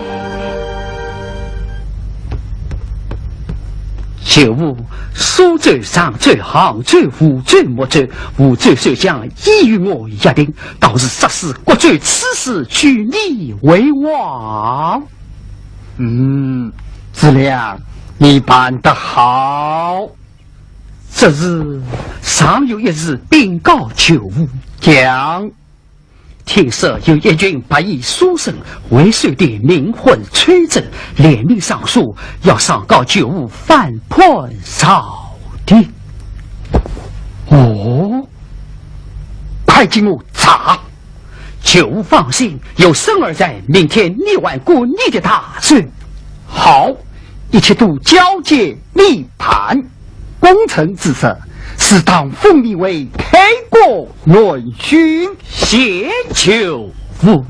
九五苏州上州杭州湖州莫州湖州首相已与我约定，到时杀死国州此事举你为王。子良，你办得好。这日尚有一日禀告九五，讲。听说有一群白衣书生为谁的冥婚吹奏，联名上书，要上告九五反叛朝廷。快进屋查！九五放心，有生儿在，明天立完过你的大罪。好，一切都交接立判。功臣之事，适当封你为开国元勋。谢九五。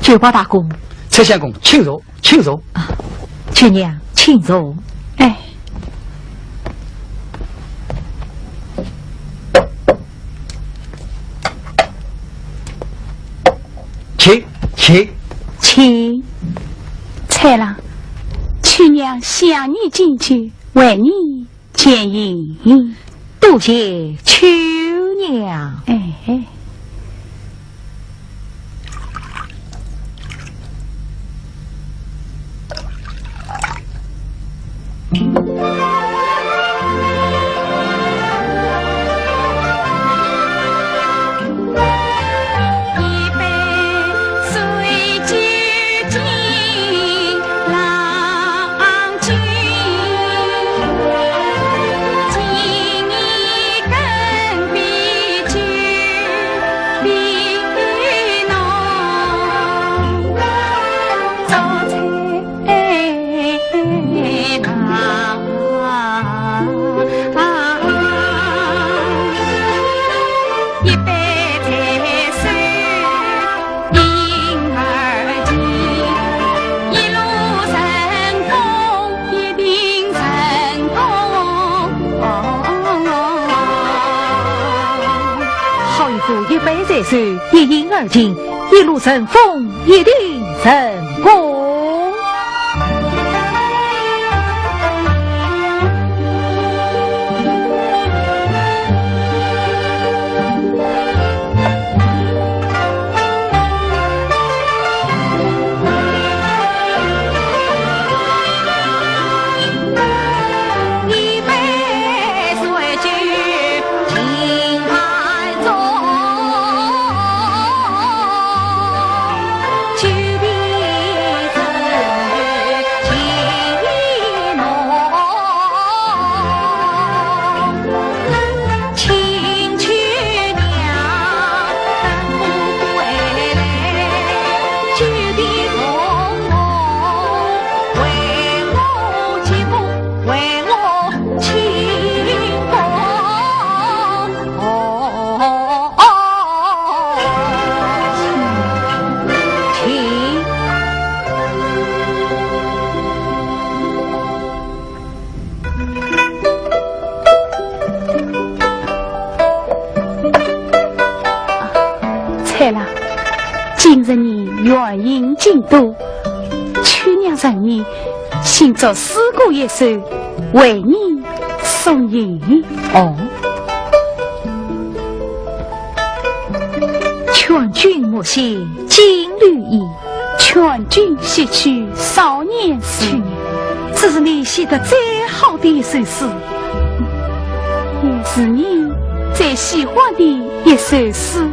九保大公，蔡相公，请坐，请坐。秋娘，请坐。哎，请。蔡郎，去娘向你敬酒，为你建议。多谢秋娘。哎。一饮而尽，一路顺风，一定成功。今日你远迎京都，去年人你新作诗歌一首，为你送迎。劝君莫惜金缕衣，劝君惜取少年时。这是你写的最好的一首诗，也是你最喜欢的一首诗。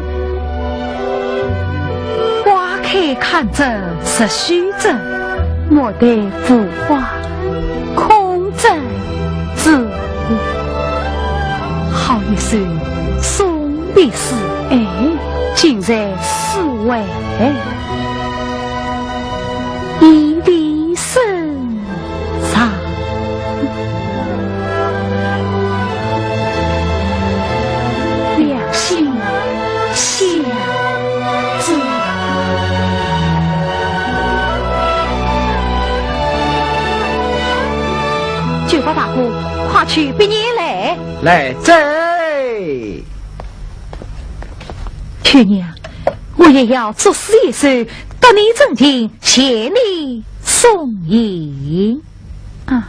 花开看着是虚着，莫待腐化空在自我。好一首送别诗，哎，竟在诗外一离身上。两心相知。九八大哥，快去毕业来！来这。去娘，我也要作诗一首，得你真情，谢你送迎。啊，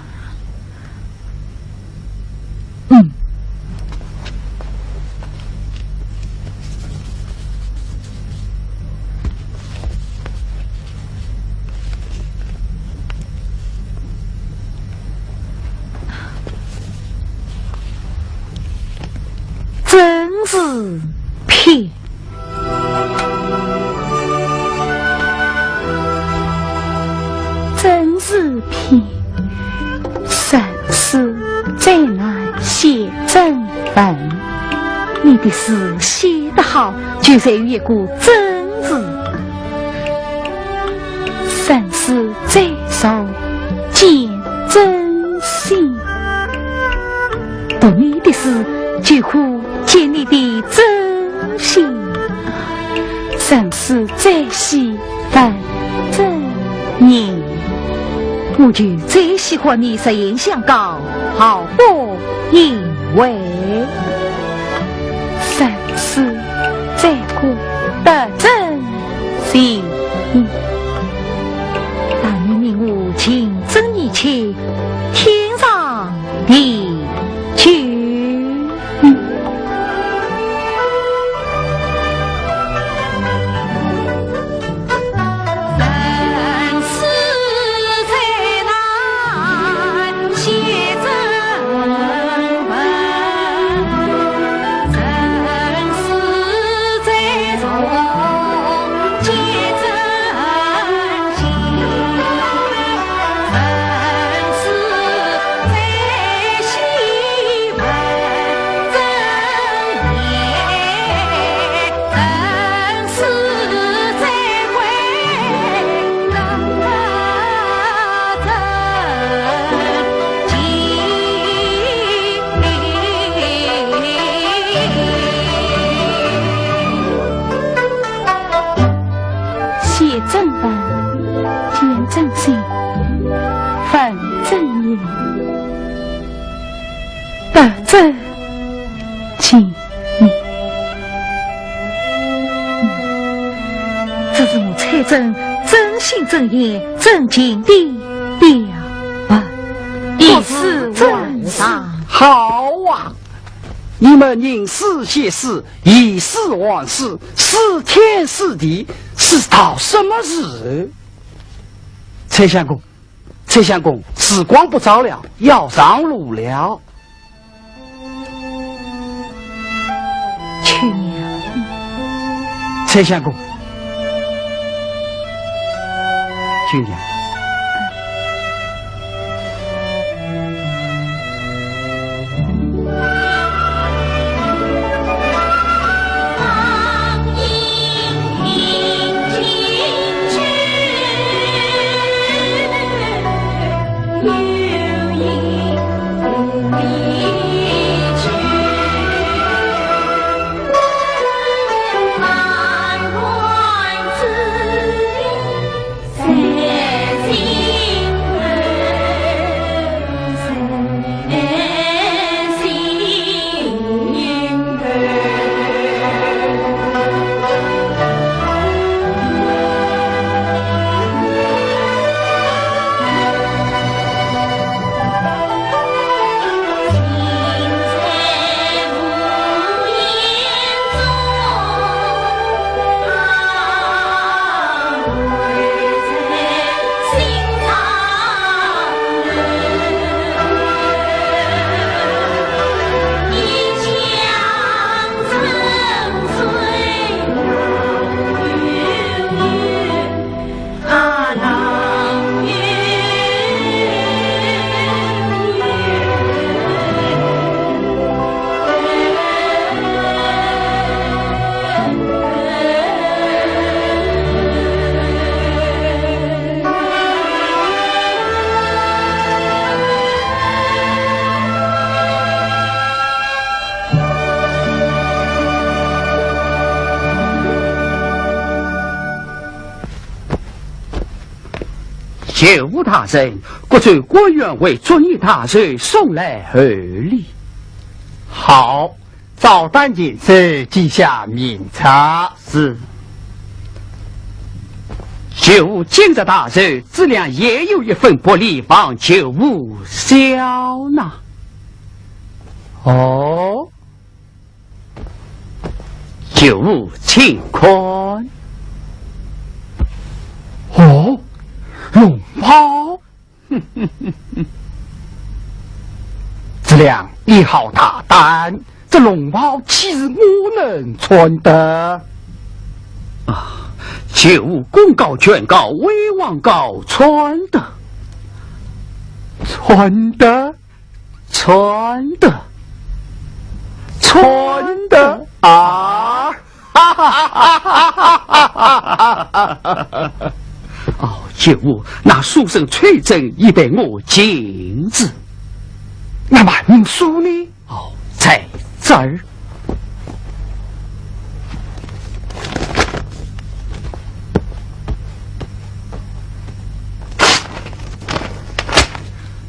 真是骗。真是骗，生死再难写真文。你的诗写得好，就在于一个真字。生死再受见真心，读你的诗，就可见你的真心。生死再喜反真人。我就最喜欢你实言相告，毫不隐讳。生死再过得真心，但你命我情真意切，天上地去。正本见正心，反正言，得正情意。这是我猜真真心真意真情的表白，一世万上。好啊！你们吟诗写诗，以诗往事，是天是地，是到什么日？崔相公，崔相公，时光不早了，要上路了。去年，崔相公，去年。九五大人，国州官员为遵义大人送来贺礼。好，赵丹进是记下名册。是。九五今日大人，自量也有一份薄礼帮九五销纳。哦，九五请看。哦，龙袍。质量你好大胆，这龙袍岂是我能穿的？啊！九五公告劝告，威王告穿的，穿的，穿的，穿的啊！哈哈哈哈哈哈哈！哦，九五，那书生崔真已被我禁止。那文书呢？哦，在这儿。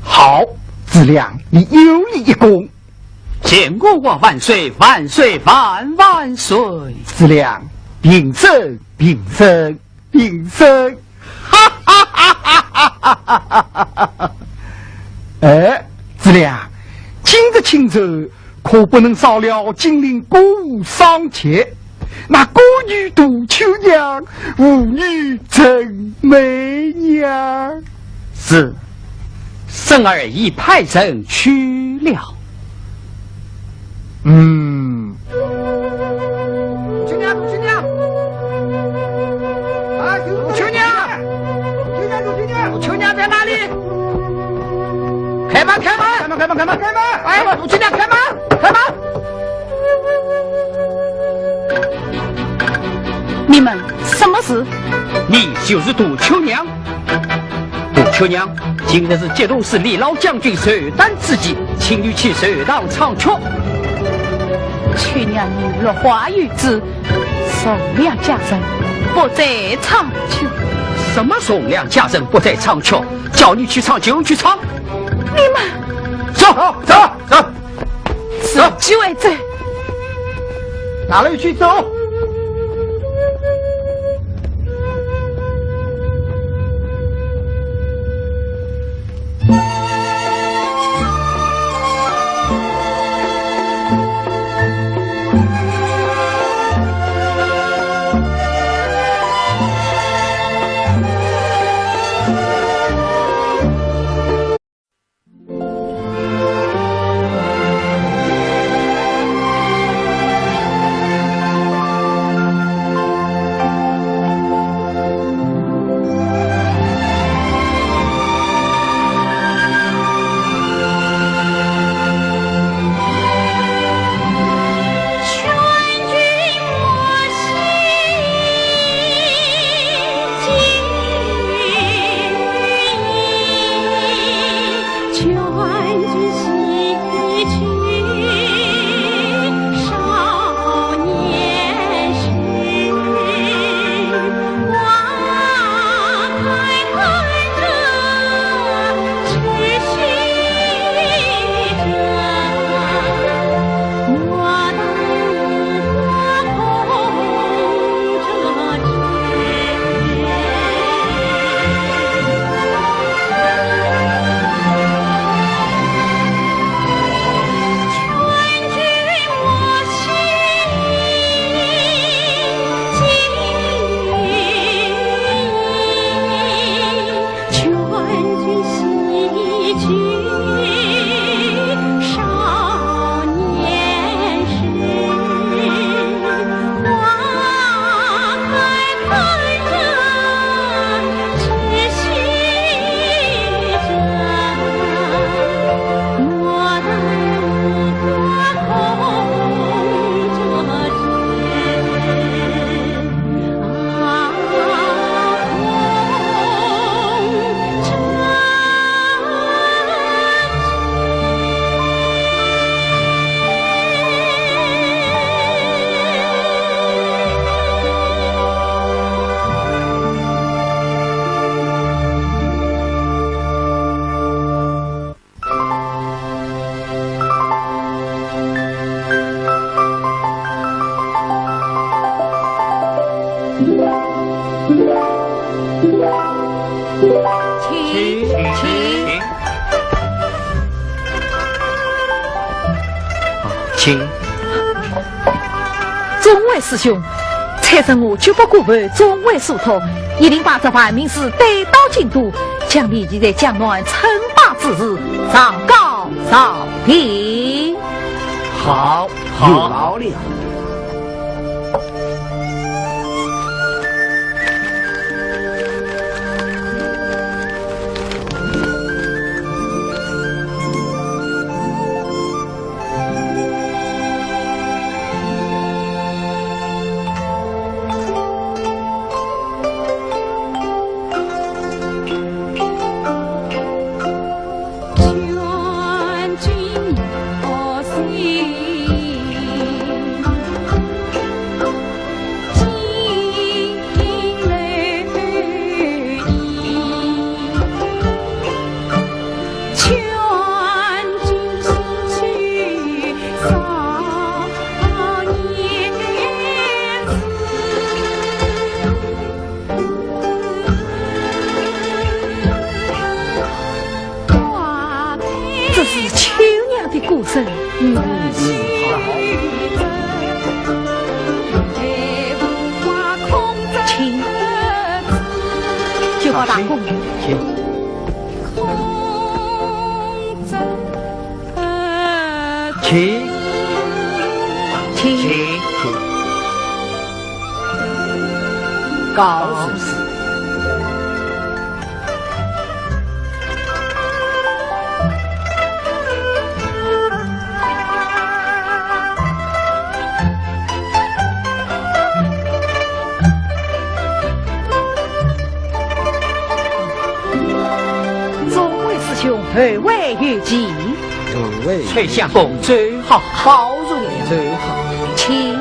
好，质量你有你一功。建国王万岁，万岁万万岁！质量秉身秉身秉身！哈哈哈哈哈哈哈哈！哎，质量，今日庆寿可不能少了金陵歌舞赏妾，那歌女杜秋娘，舞女陈媚娘。是。生儿已派人去了。秋娘，秋娘，啊，秋娘，秋娘，秋娘，秋娘在哪里？开门，开门，开门，开门，开门，开门！哎，秋娘，开门，开门！你们什么事？你就是杜秋娘。杜秋娘，今日是节度使李老将军寿诞之际，请你去寿堂唱曲。去年你落花玉子，送两家人不再唱曲。什么送两家人不再唱曲？叫你去唱就去唱。你们走走走，是几位走？哪里去走？请。众位师兄，财神我绝不过问众位所托，一定把这万民事带到京都，将立即在江南称霸之日上告上庭。好，有劳了。告辞。众位师兄，二位有疾。二位，崔相公最好，好容了，最好，请。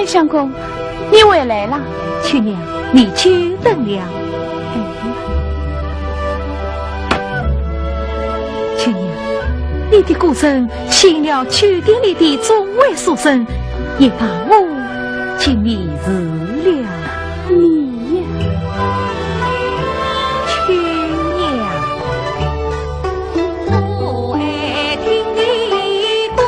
相公，你回来了。亲娘，你久等了。亲娘，你的歌声吸引了酒店里的众位书生，也把我请你治了。你呀，亲娘。我爱听你歌。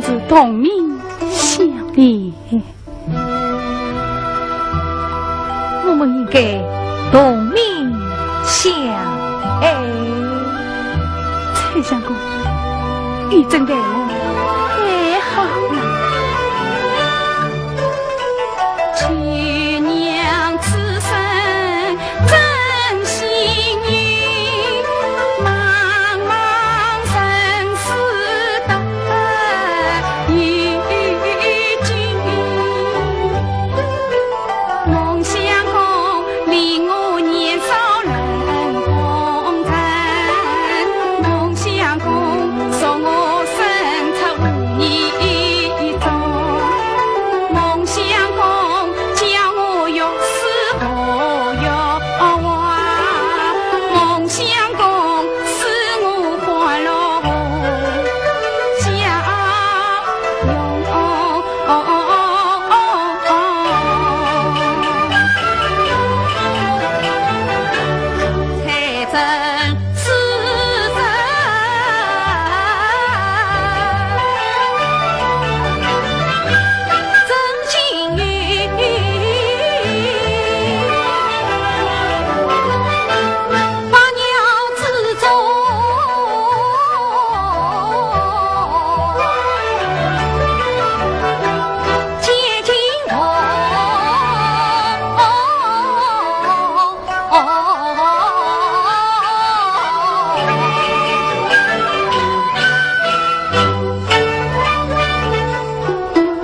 就是同命相连。我们应该同命相爱。蔡相公，你真对我太好了。去娘此生真幸运，茫茫生死得与君。梦想共离我年少人共枕，梦想共送我生出无意中，梦想共叫我玉丝和玉娃，梦想共使我欢乐笑容，才真是真幸运，百鸟之中结金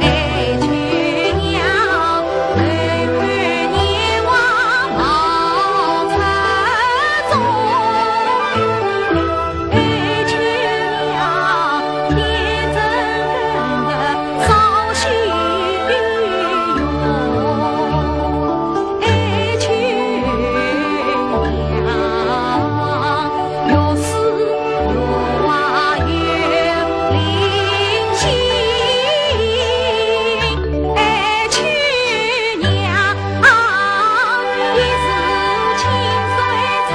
爱去娘，泪看年华冒出中，爱去娘，天真的少许用，爱去娘，越思越娃越灵性，爱去娘，一时清水出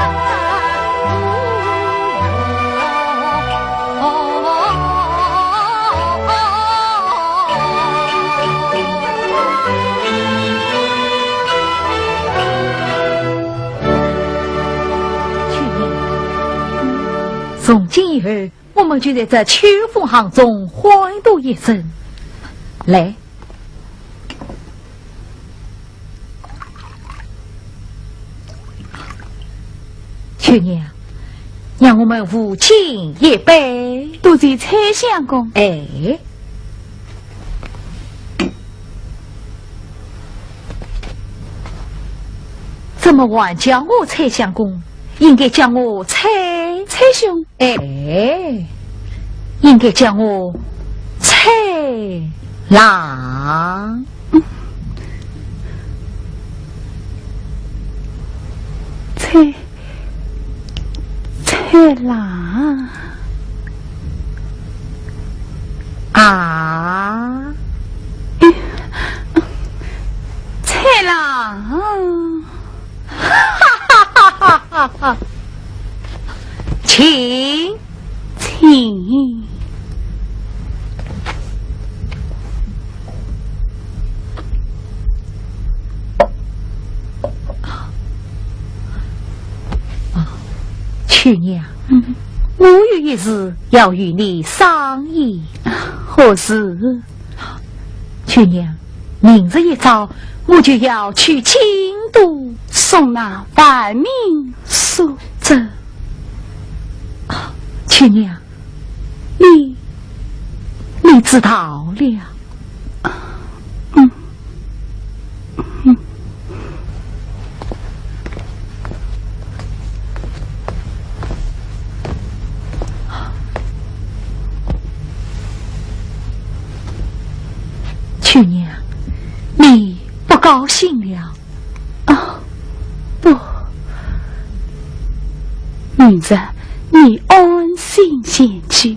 从今以后，我们就在这秋风行中欢度一生。来，秋娘，让我们无敬一杯。多谢蔡相公。哎，怎么还叫我蔡相公？应该叫我蔡兄。哎，应该叫我蔡郎。蔡郎啊，蔡郎，哈哈哈哈！请。秋娘，我有一事要与你商议。何事？秋娘，明日一早我就要去京都送那万民书走。秋娘，你知道了。秋娘，你不高兴了？不，明日你安心先去，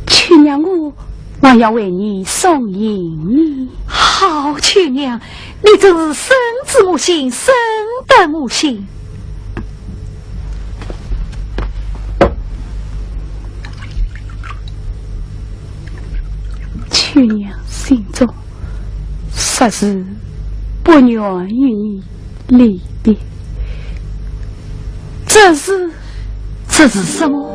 秋娘我还要为你送迎呢。好，秋娘，你真是深知我心，深得我心。去娘心中实是不愿与你离别。这是什么？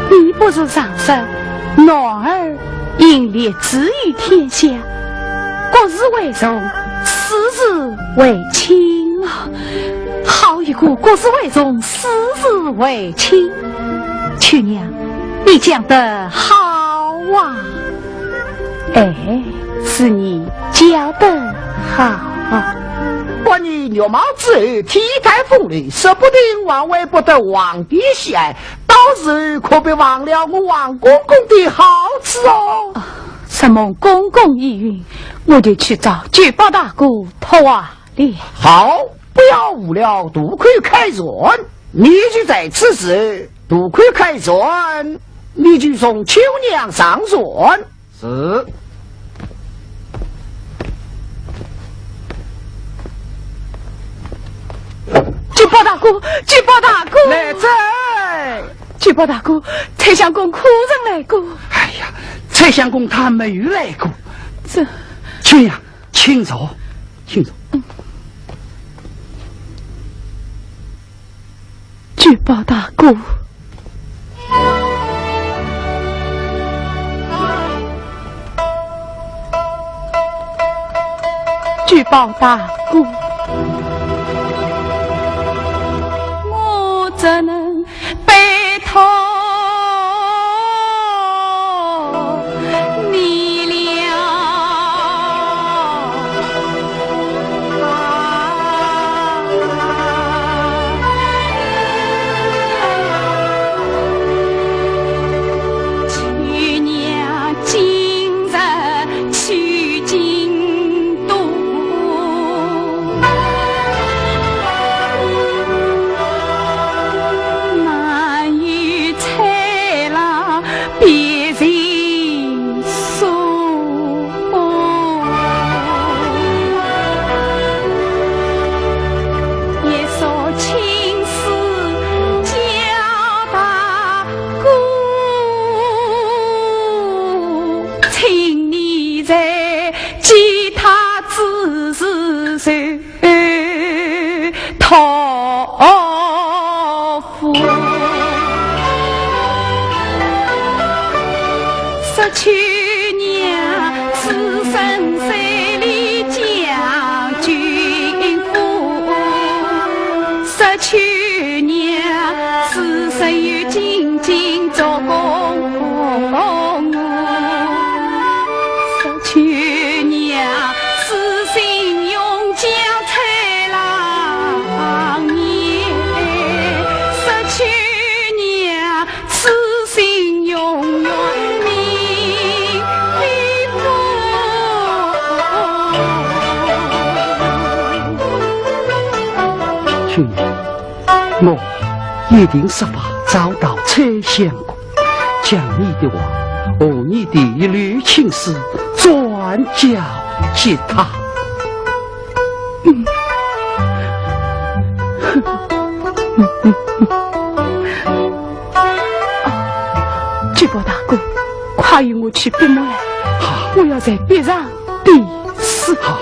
你不是上山，男儿应列之于天下，国事为重，私事为轻啊！好一个国事为重，私事为轻！去娘，你讲得好啊！哎，是你教得好啊！我你牛毛之后体态风流，说不定王位不得皇帝喜爱，到时可别忘了我王公公的好处哦。什么公公意云，我就去找举报大哥讨话了。好，不要无聊，杜快开船。你就在此时，杜快开船，你就送秋娘上船。是。举报大哥，举报大哥，来在！举报大哥，蔡相公可曾来过？哎呀，蔡相公他没有来过。这，秋娘，请坐，请坐。举报大哥，举报大哥。怎能背托你了？去娘今日去京都。别人说，也说情事交大哥，请你在其他之事上托付。去娘此生水里将军府，失去娘此生又紧紧做公公，失去娘此心永将才郎年，失去娘此心永远。去年，我一定设法找到蔡相公，将你的话和你的一缕情丝转交给他。举报大哥，快与我去笔墨来，我要在笔上笔死。好。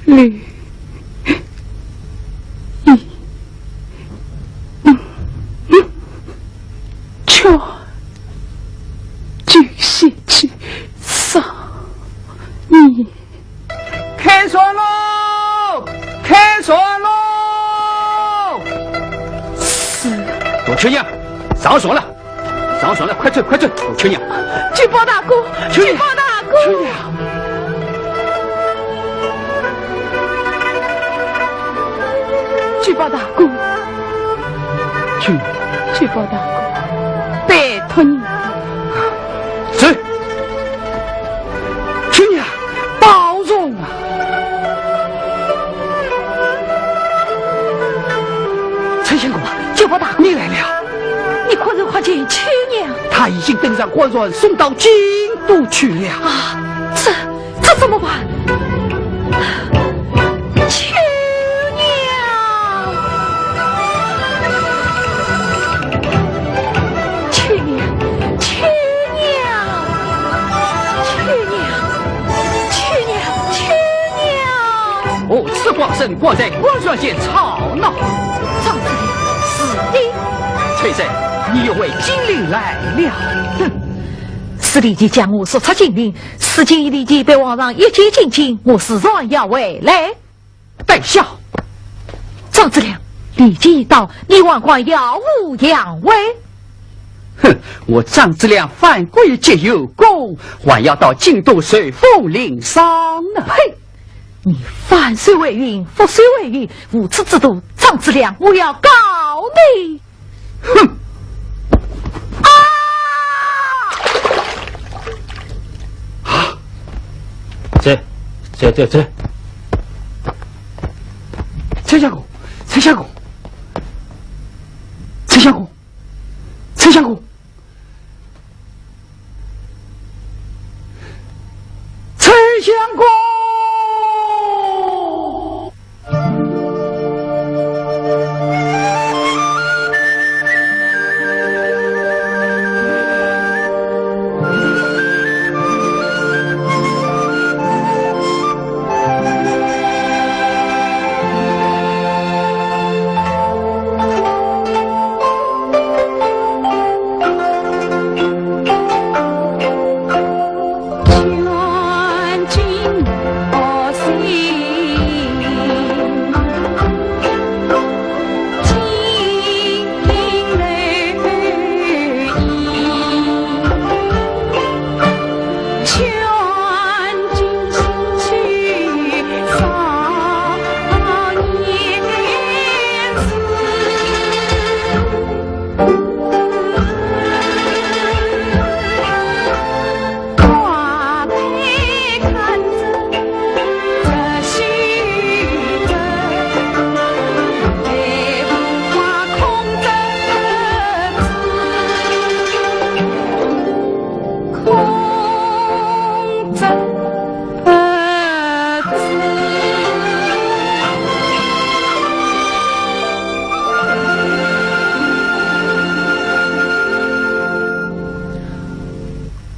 吕全举西去上你开船喽！开船喽！是多秋娘，上船了，上船了，快走快走！多秋娘，举报大哥，举报大哥！秋娘，举报大哥，秋娘，举报大哥，拜托你，走！秋娘，保重啊！陈相公，举报大哥，你来了。你快走快见秋娘他已经登上货船，送到京都去了。啊！这怎么办？秋娘，秋娘，秋娘，秋娘，秋娘，秋娘！哦，此光神光在官船前吵闹。张子良，是的。崔生，你又为金陵来了？哼！是立即将我说出金陵，此今已立即被皇上一击进京，我是若要回来。待下。张子良，立即到，你王皇耀武扬威。哼，我张子良反归皆有功，还要到京都受封领赏呢。呸！你反水为云，覆水为雨，无耻之徒！张子良，我要告你！哼！这，陈相公，陈相公，陈相公，陈相公，陈相公。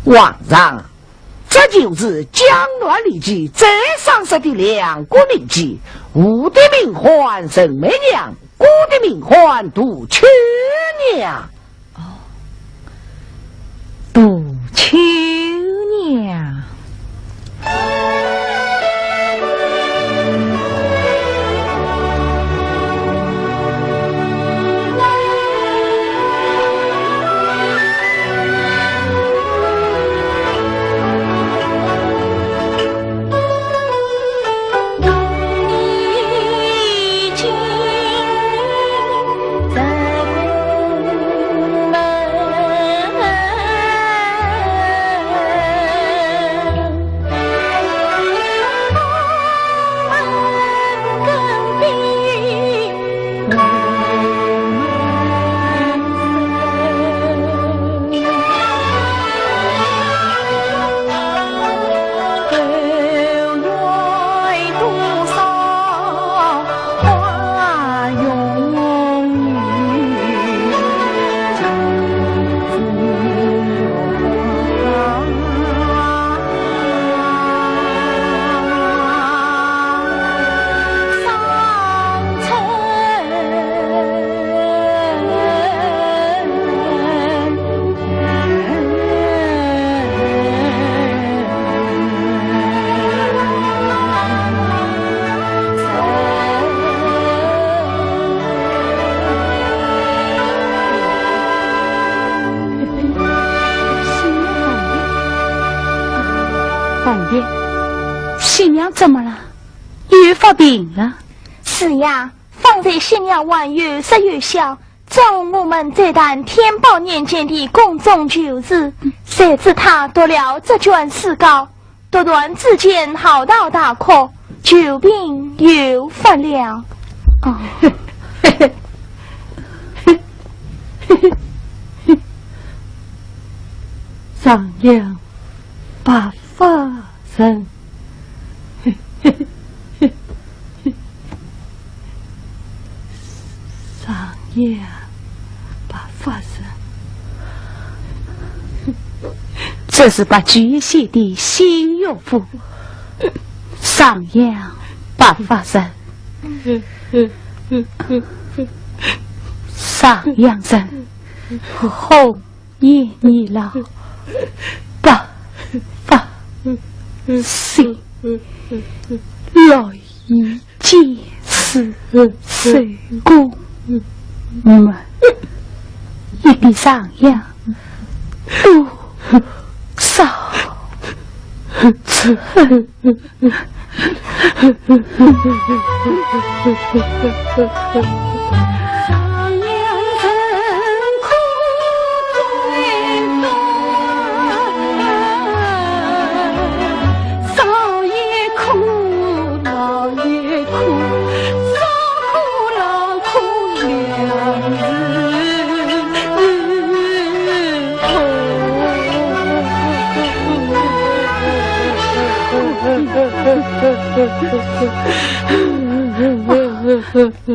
皇上，这就是江乱里记最赏识的两国名妓，武的名唤沈媚娘，古的名唤杜秋娘。杜秋娘。在宫门红叶，新娘怎么了？又发病了？是呀，方才新娘晚月10月宵，中我们这单天宝年间的公众旧事，谁知他读了这卷诗稿，突然之间嚎啕大哭，救病又发了。哦，上阳白发人，上阳白发人，这是把巨蟹的新岳父，上阳白发人。上阳人，红叶年老，白发新，来一见是手工们，一比上阳多少次。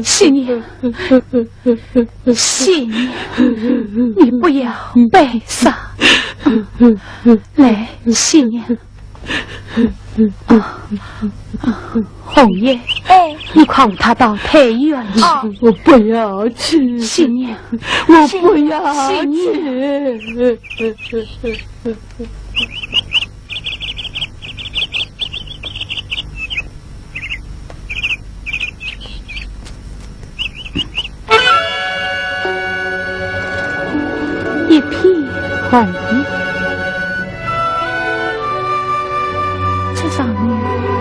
新娘，新娘，你不要悲伤。来，新娘，红叶，你快扶他到太院去。我不要去，新娘，我不要新娘。一片红叶，这上面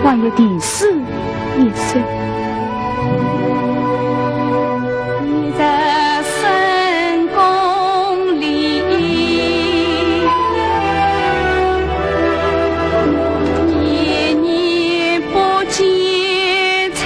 还有点诗一首。你在深宫里，年年不见参。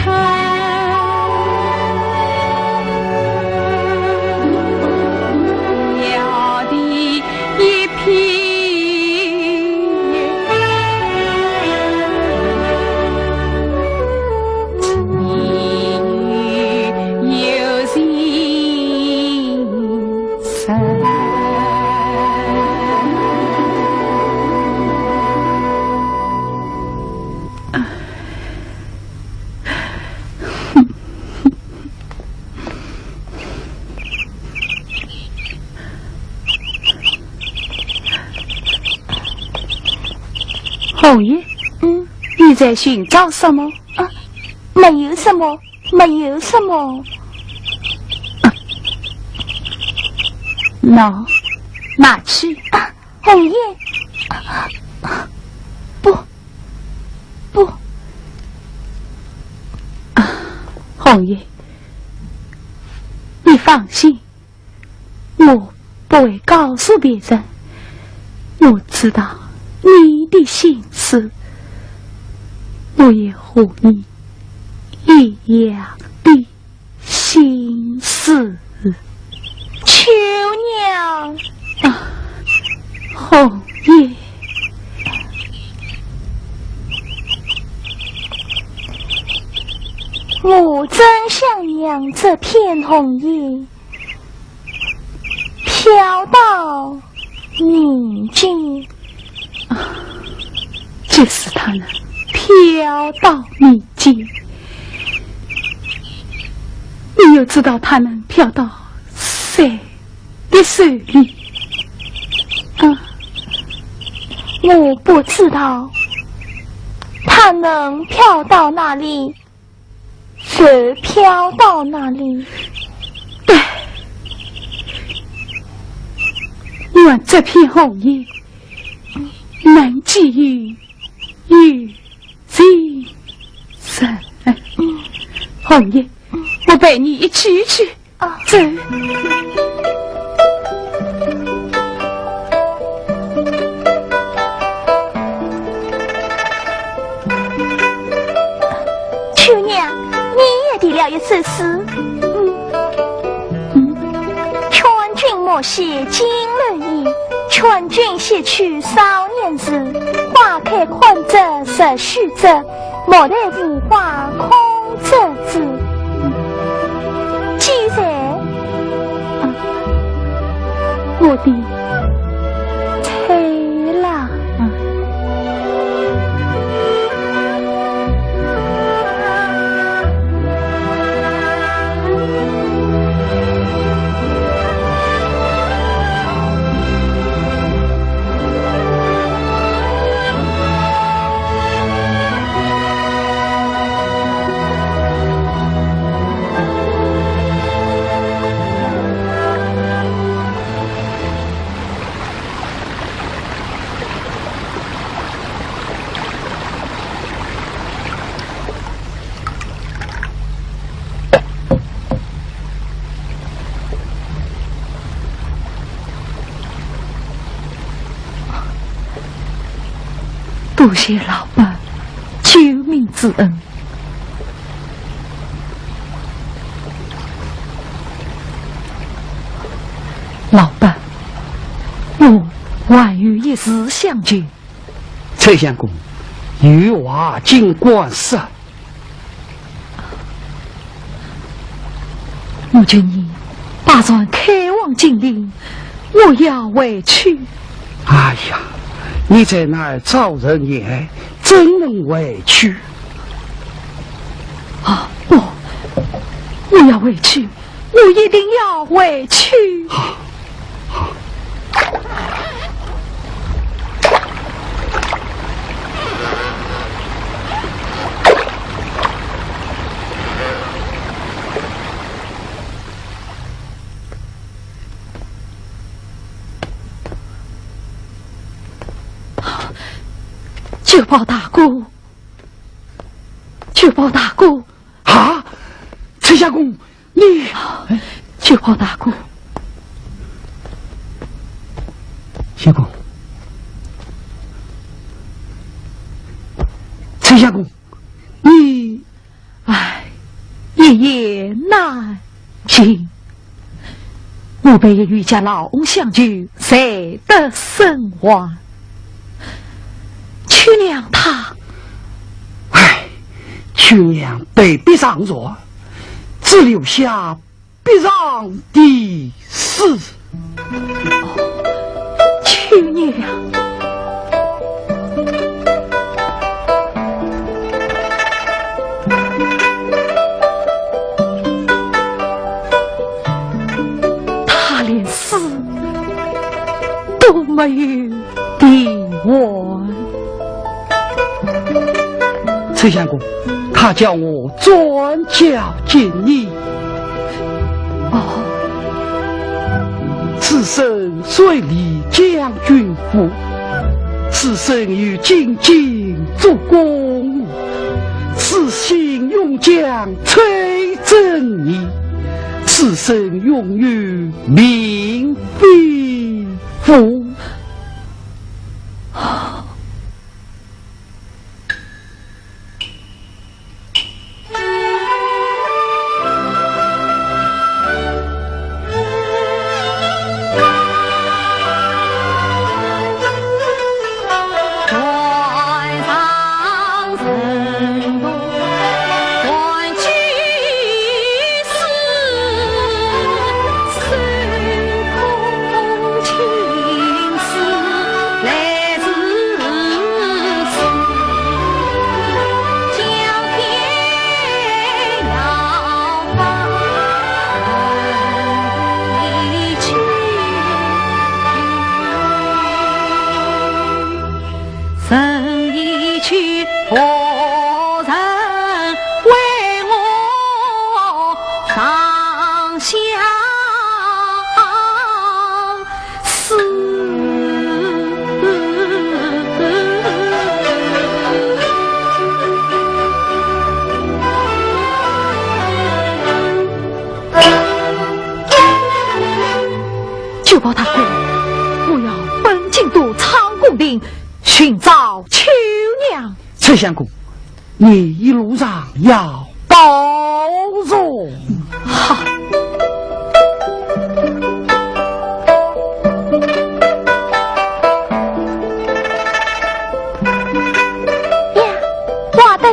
红叶，你在寻找什么？啊，没有什么，没有什么。拿去。红叶，不，红叶，你放心，我不会告诉别人。我知道你的心思，我也和你一样的心思。秋娘，红叶，我真想让这片红叶飘到宁静，就是它能飘到宁静。你又知道它能飘到谁的手里？我不知道它能飘到哪里，就飘到哪里。愿这片红叶能给予红叶，我陪你一起去。走。秋娘，你也得了一首诗。劝君莫写金楼衣，劝君写去少年时。花开宽折十须折，莫待无花空折枝。既然我的猜啦。多谢老伯救命之恩。老伯，我还有一事相求。蔡相公，有话尽管说。我劝你打算开往金陵，我要回去。哎呀，你在那儿找人也怎能回去？不，我要回去，我一定要回去。好。九宝大哥，九宝大哥啊！崔相公，你九宝大哥，相公，崔相公，你一言难尽。我被余家老翁相救，才得生还。去娘她，去娘被逼上座，只留下逼上的事。去娘，他连死都没有敌我。崔相公，他叫我转交给你。此生虽离将军府，此生与进京做公，此心永将崔正义，此生永与明非夫。就保他回来。我要奔京都长公陵寻找秋娘。崔相公，你一路上要保重。好。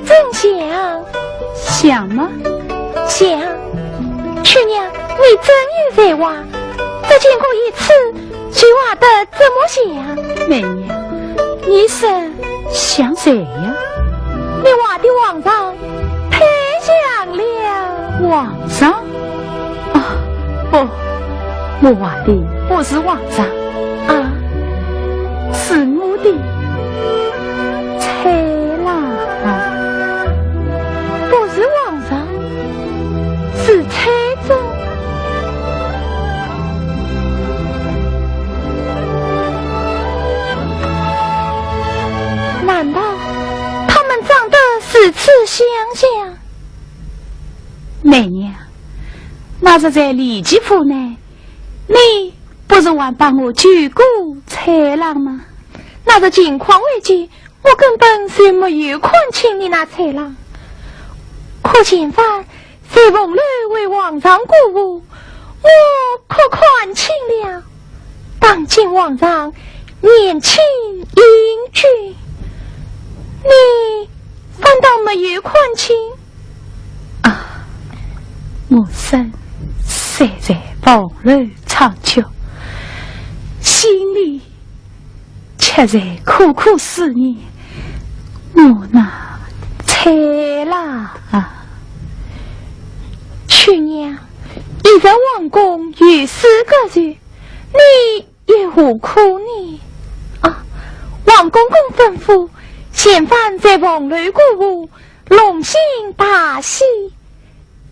真想想吗？想，去娘，你真有才华，只见过一次，就画得这么像。媚娘，你是想谁呀？你画的皇上太像了。皇上？啊，不，我画的不是皇上啊，是我的才郎。不是皇上，是蔡宗。难道他们长得如此相像？媚娘，那是在李吉府内，你不是还帮我救过蔡郎吗？那是情况危急，我根本就没有看清你那蔡郎。可前番在凤楼为皇上鼓舞，我可看清了。当今皇上年轻英俊，你反倒没有看清啊！我身虽在凤楼长久，心里却在苦苦思念我那蔡郎啊。去娘，你在王宫与世隔绝，你又何苦呢？啊，王公公吩咐，嫌犯在凤楼鼓舞，龙兴大喜，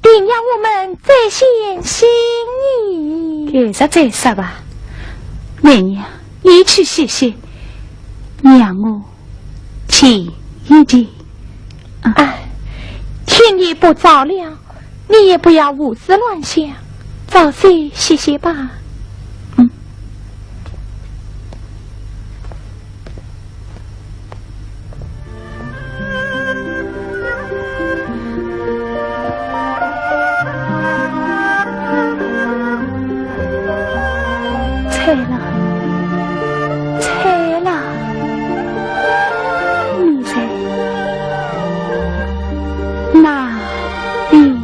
定让我们再现心意。给他再说吧，媚娘，你去歇歇，让我请一请。哎，天也不早了。你也不要胡思乱想，早些歇歇吧。蔡郎，蔡郎，你在哪里？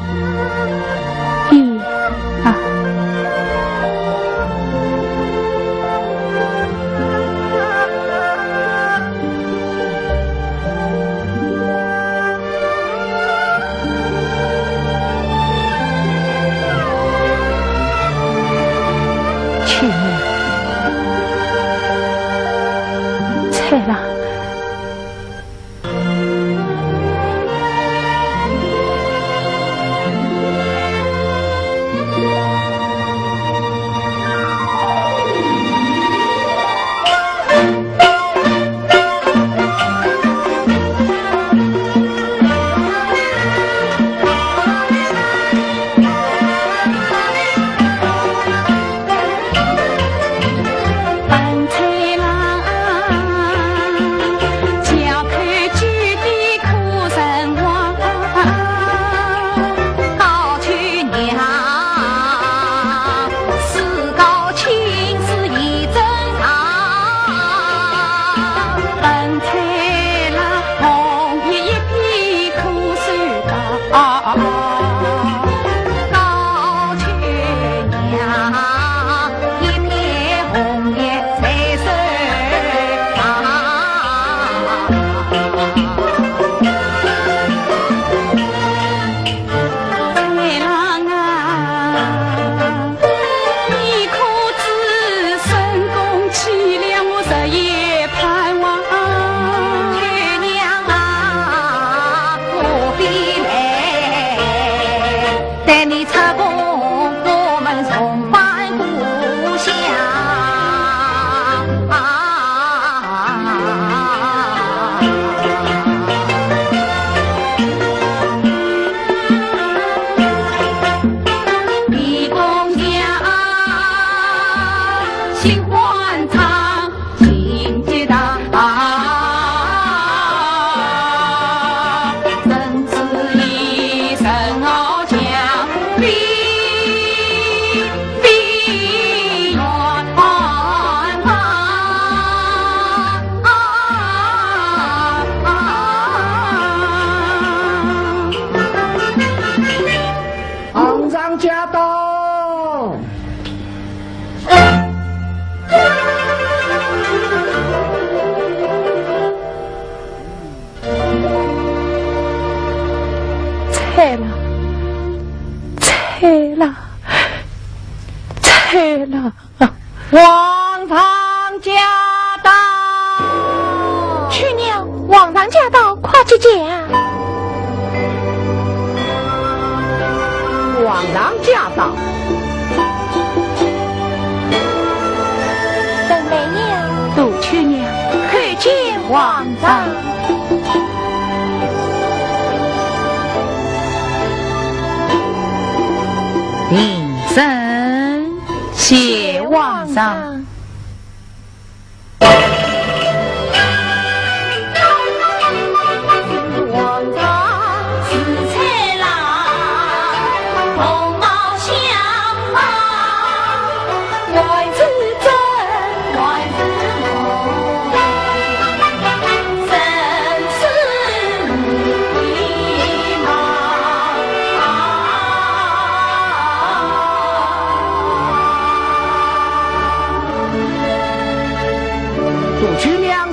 拆了，拆了，拆了！皇上驾到！去娘，皇上驾到，快去见！皇上驾到！邓梅娘，杜秋娘，叩见皇上。平身，谢皇上。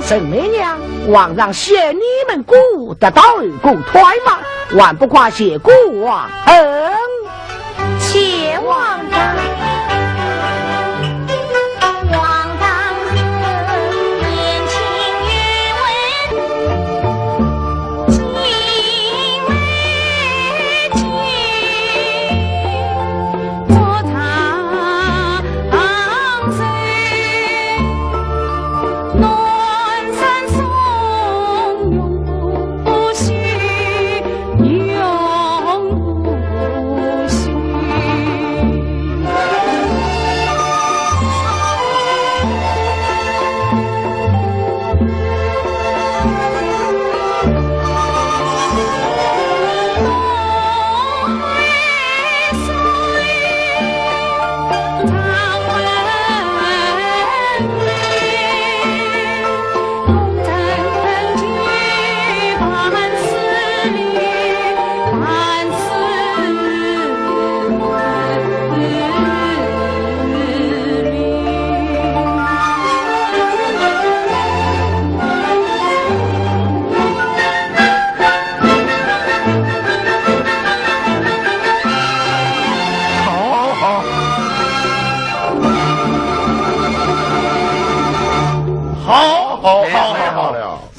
沈媚娘，皇上嫌你们姑得到二公退吗？还不快谢国王恩？谢皇上。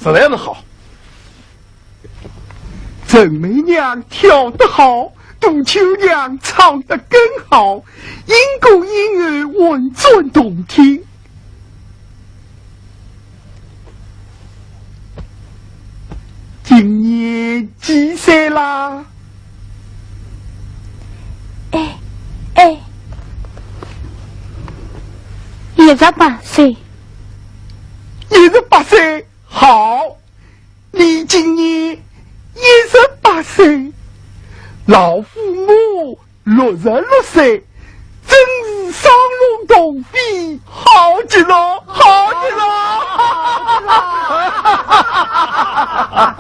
实在是好。郑媚娘跳得好，杜秋娘唱得更好，音公音乐稳准动听。今年几岁啦？18岁。18岁，好。你今年18岁，老父母66岁，真是双龙同飞，好极了，好极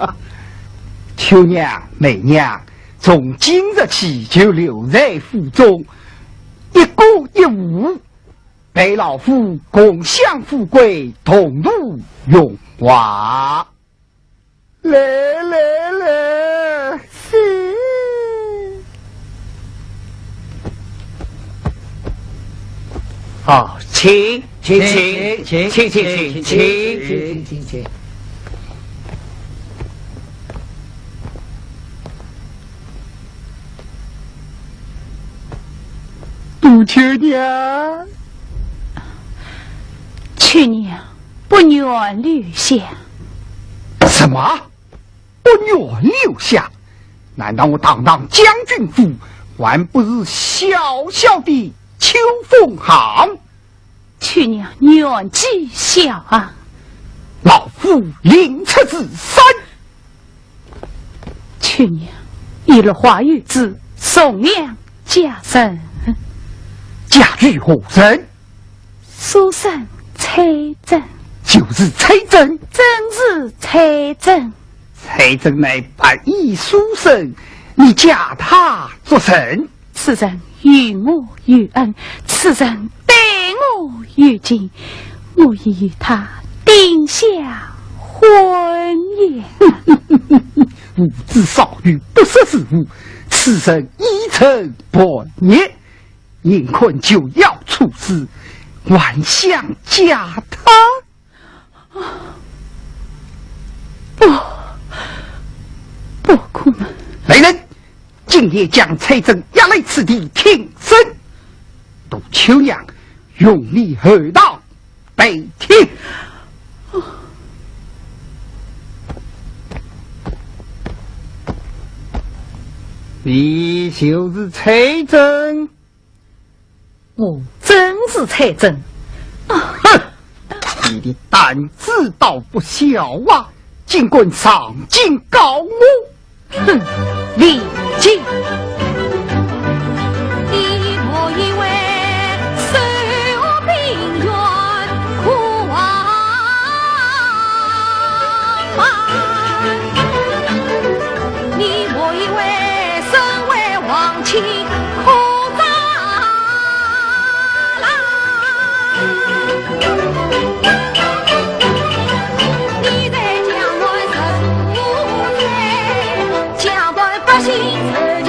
了！秋娘、媚娘，从今日起就留在府中，一歌一舞，陪老夫共享富贵，同度荣华。来来来，是。好，请。杜秋娘，去年不愿留下。什么？不愿留下？难道我堂堂将军府还不是小小的秋风行？去年年纪小啊，老夫临出自身。去年一落花玉子送娘家人，嫁与何人？书生崔真。就是崔真，真是崔真。崔真乃白衣书生，你嫁他做甚？此人与我有恩，此人对我有情，我已与他定下婚约。无知少女不识时务，此人一成不灭，宁困就要处死，万想加他。不可能！来人，今夜将财政押来此地听审。杜秋娘用力而道，被听。你就是财政？我真是财政。哼！你的胆子倒不小啊！尽管上京告我！哼！李靖，你我以为受兵源苦啊烦，你我以为身为王亲苦杂啦。你在江南受罪，江南百姓受尽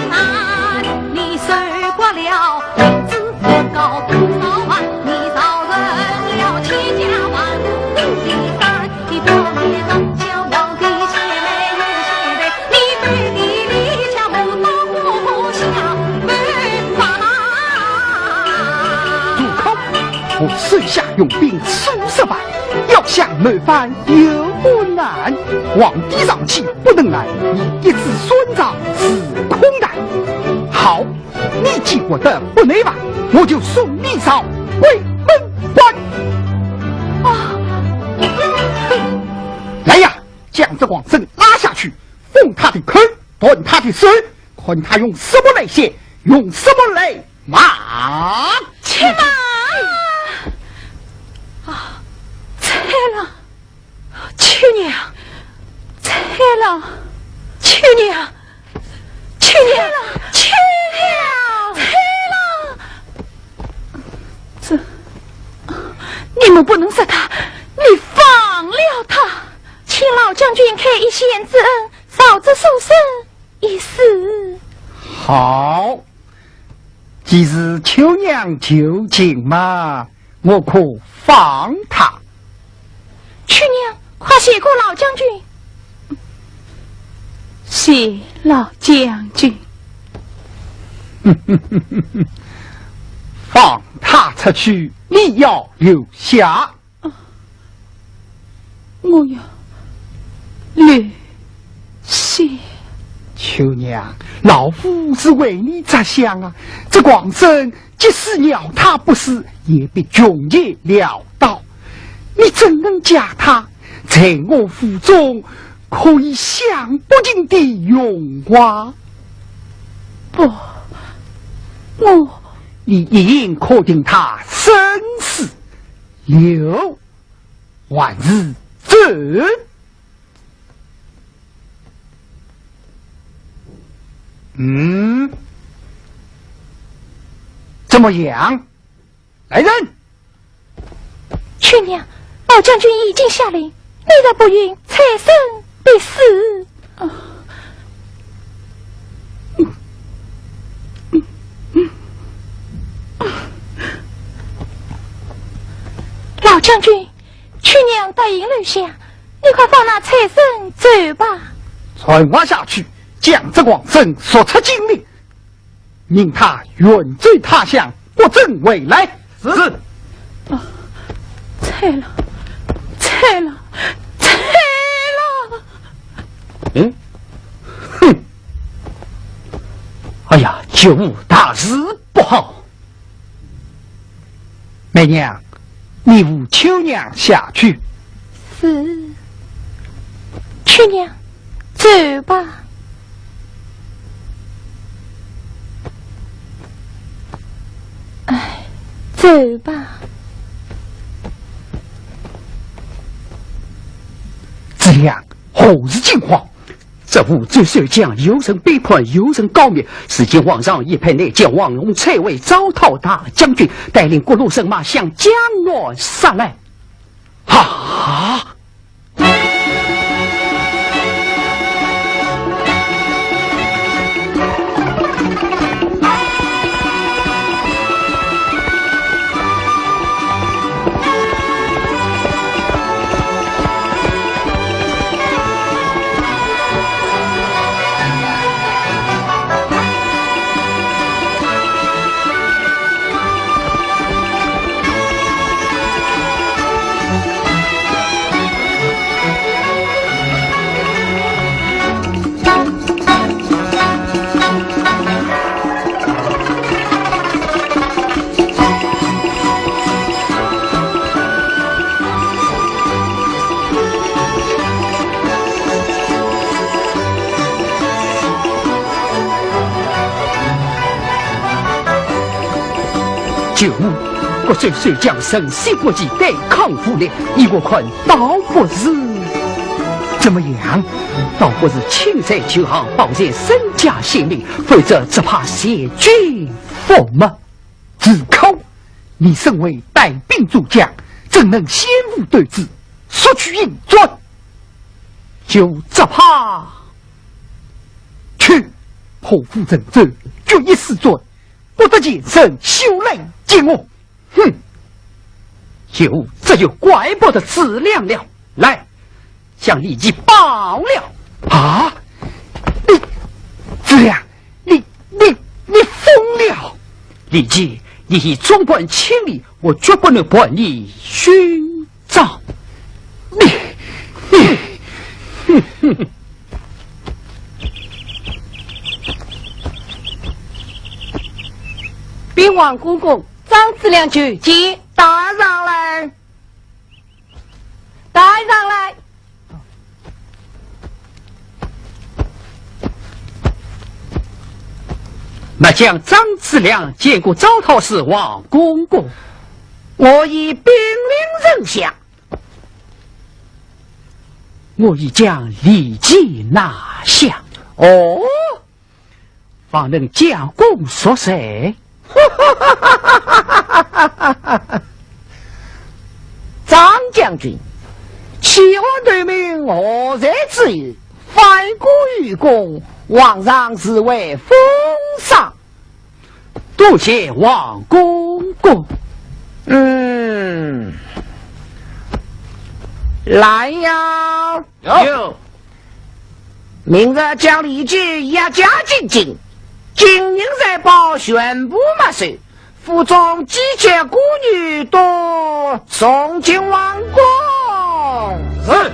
难。你受过了名字不高多少万，你造成了千家万户的山，你表面上叫皇帝贤美有贤德，你背地里却不懂我想办法。住口！我手下用兵数十万，要想谋反有不难。皇帝上气不能来，你一子孙长是空难。好，你既我的不内反，我就送你上回门关。来呀，将这广生拉下去，封他的口，断他的手，看他用什么来写，用什么来骂。去马！菜了，去娘，菜了，去娘，去娘，去娘，菜了。这，你们不能杀他，你放了他，请老将军开一线之恩，嫂子受生一死。好，既是秋娘就近嘛，我可放他。去娘，快谢过老将军。谢老将军。放他出去，你要留下。我要留下。秋娘，老夫是为你着想啊！这广生即使鸟他不死，也必穷也潦倒。你怎能嫁他？在我府中可以享不尽的荣华。不，你一应可定他生死留，万日走。怎么样？来人！去娘，老将军已经下令，你若不允，财生必死。老将军，去娘答应留下，你快放那财生走吧。传话下去，将这广生说出经历，命他远追他乡，不准回来。是。菜了，菜了，菜了！哼！哎呀，救母大事不好！媚娘，你扶秋娘下去。是。去娘，走吧。哎，走吧。子良，何日惊慌？这武罪受将有人背叛，有人告密。事前皇上已派内将王龙蔡为招讨大将军，带领各路神马向江南杀来。啊！就国贼虽将生死国际对抗武力，以我看倒不是怎么样，倒不是亲在救航，保全身家性命，否则只怕谢军覆没。自考，你身为带兵主将，怎能先无对峙，索取应准？就只怕去破釜沉舟，决一死罪，不得见身修来见我。哼！这就怪不得质量了。来，向李记报了。啊！你质量，你疯了！李记，你已纵观千里，我绝不能把你寻找。禀王公公，张子良举见。带上来，带上来。末将张子良见过招讨使王公公，我已兵临人下，我已将李记拿下。哦，方能将功赎罪。张将军，弃我对命何在之有？反国于公，皇上是为封赏。多谢王公公。来呀！有。明日将李记押家进京，今日在报宣布没收，府中姬妾孤女多送进王宫。是。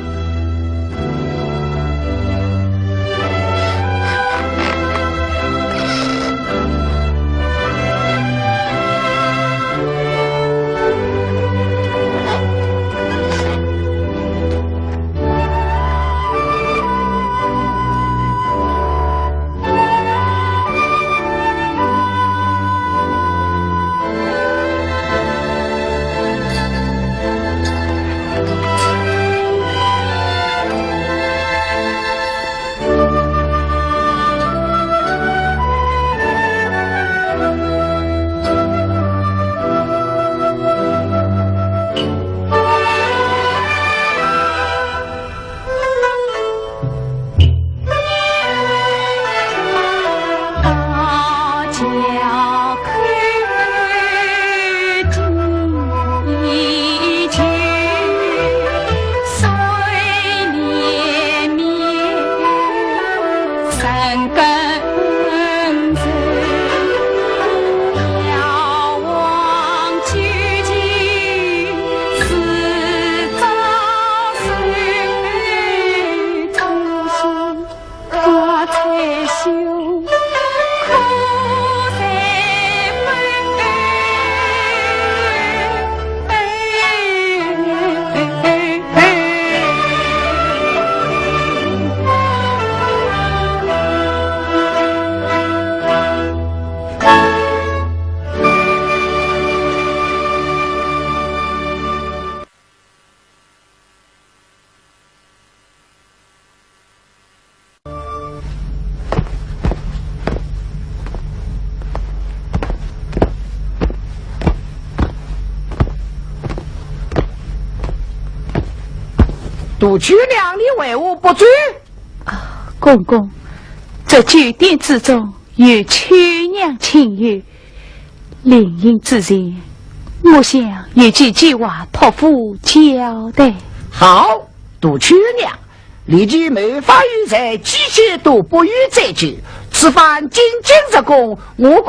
杜曲娘，你为何不追？公公，这酒店之中有曲娘情友，灵隐之前，我想有几句话托付交代。好，杜曲娘，立即没法于在机械都不予再救，此番进京之功，我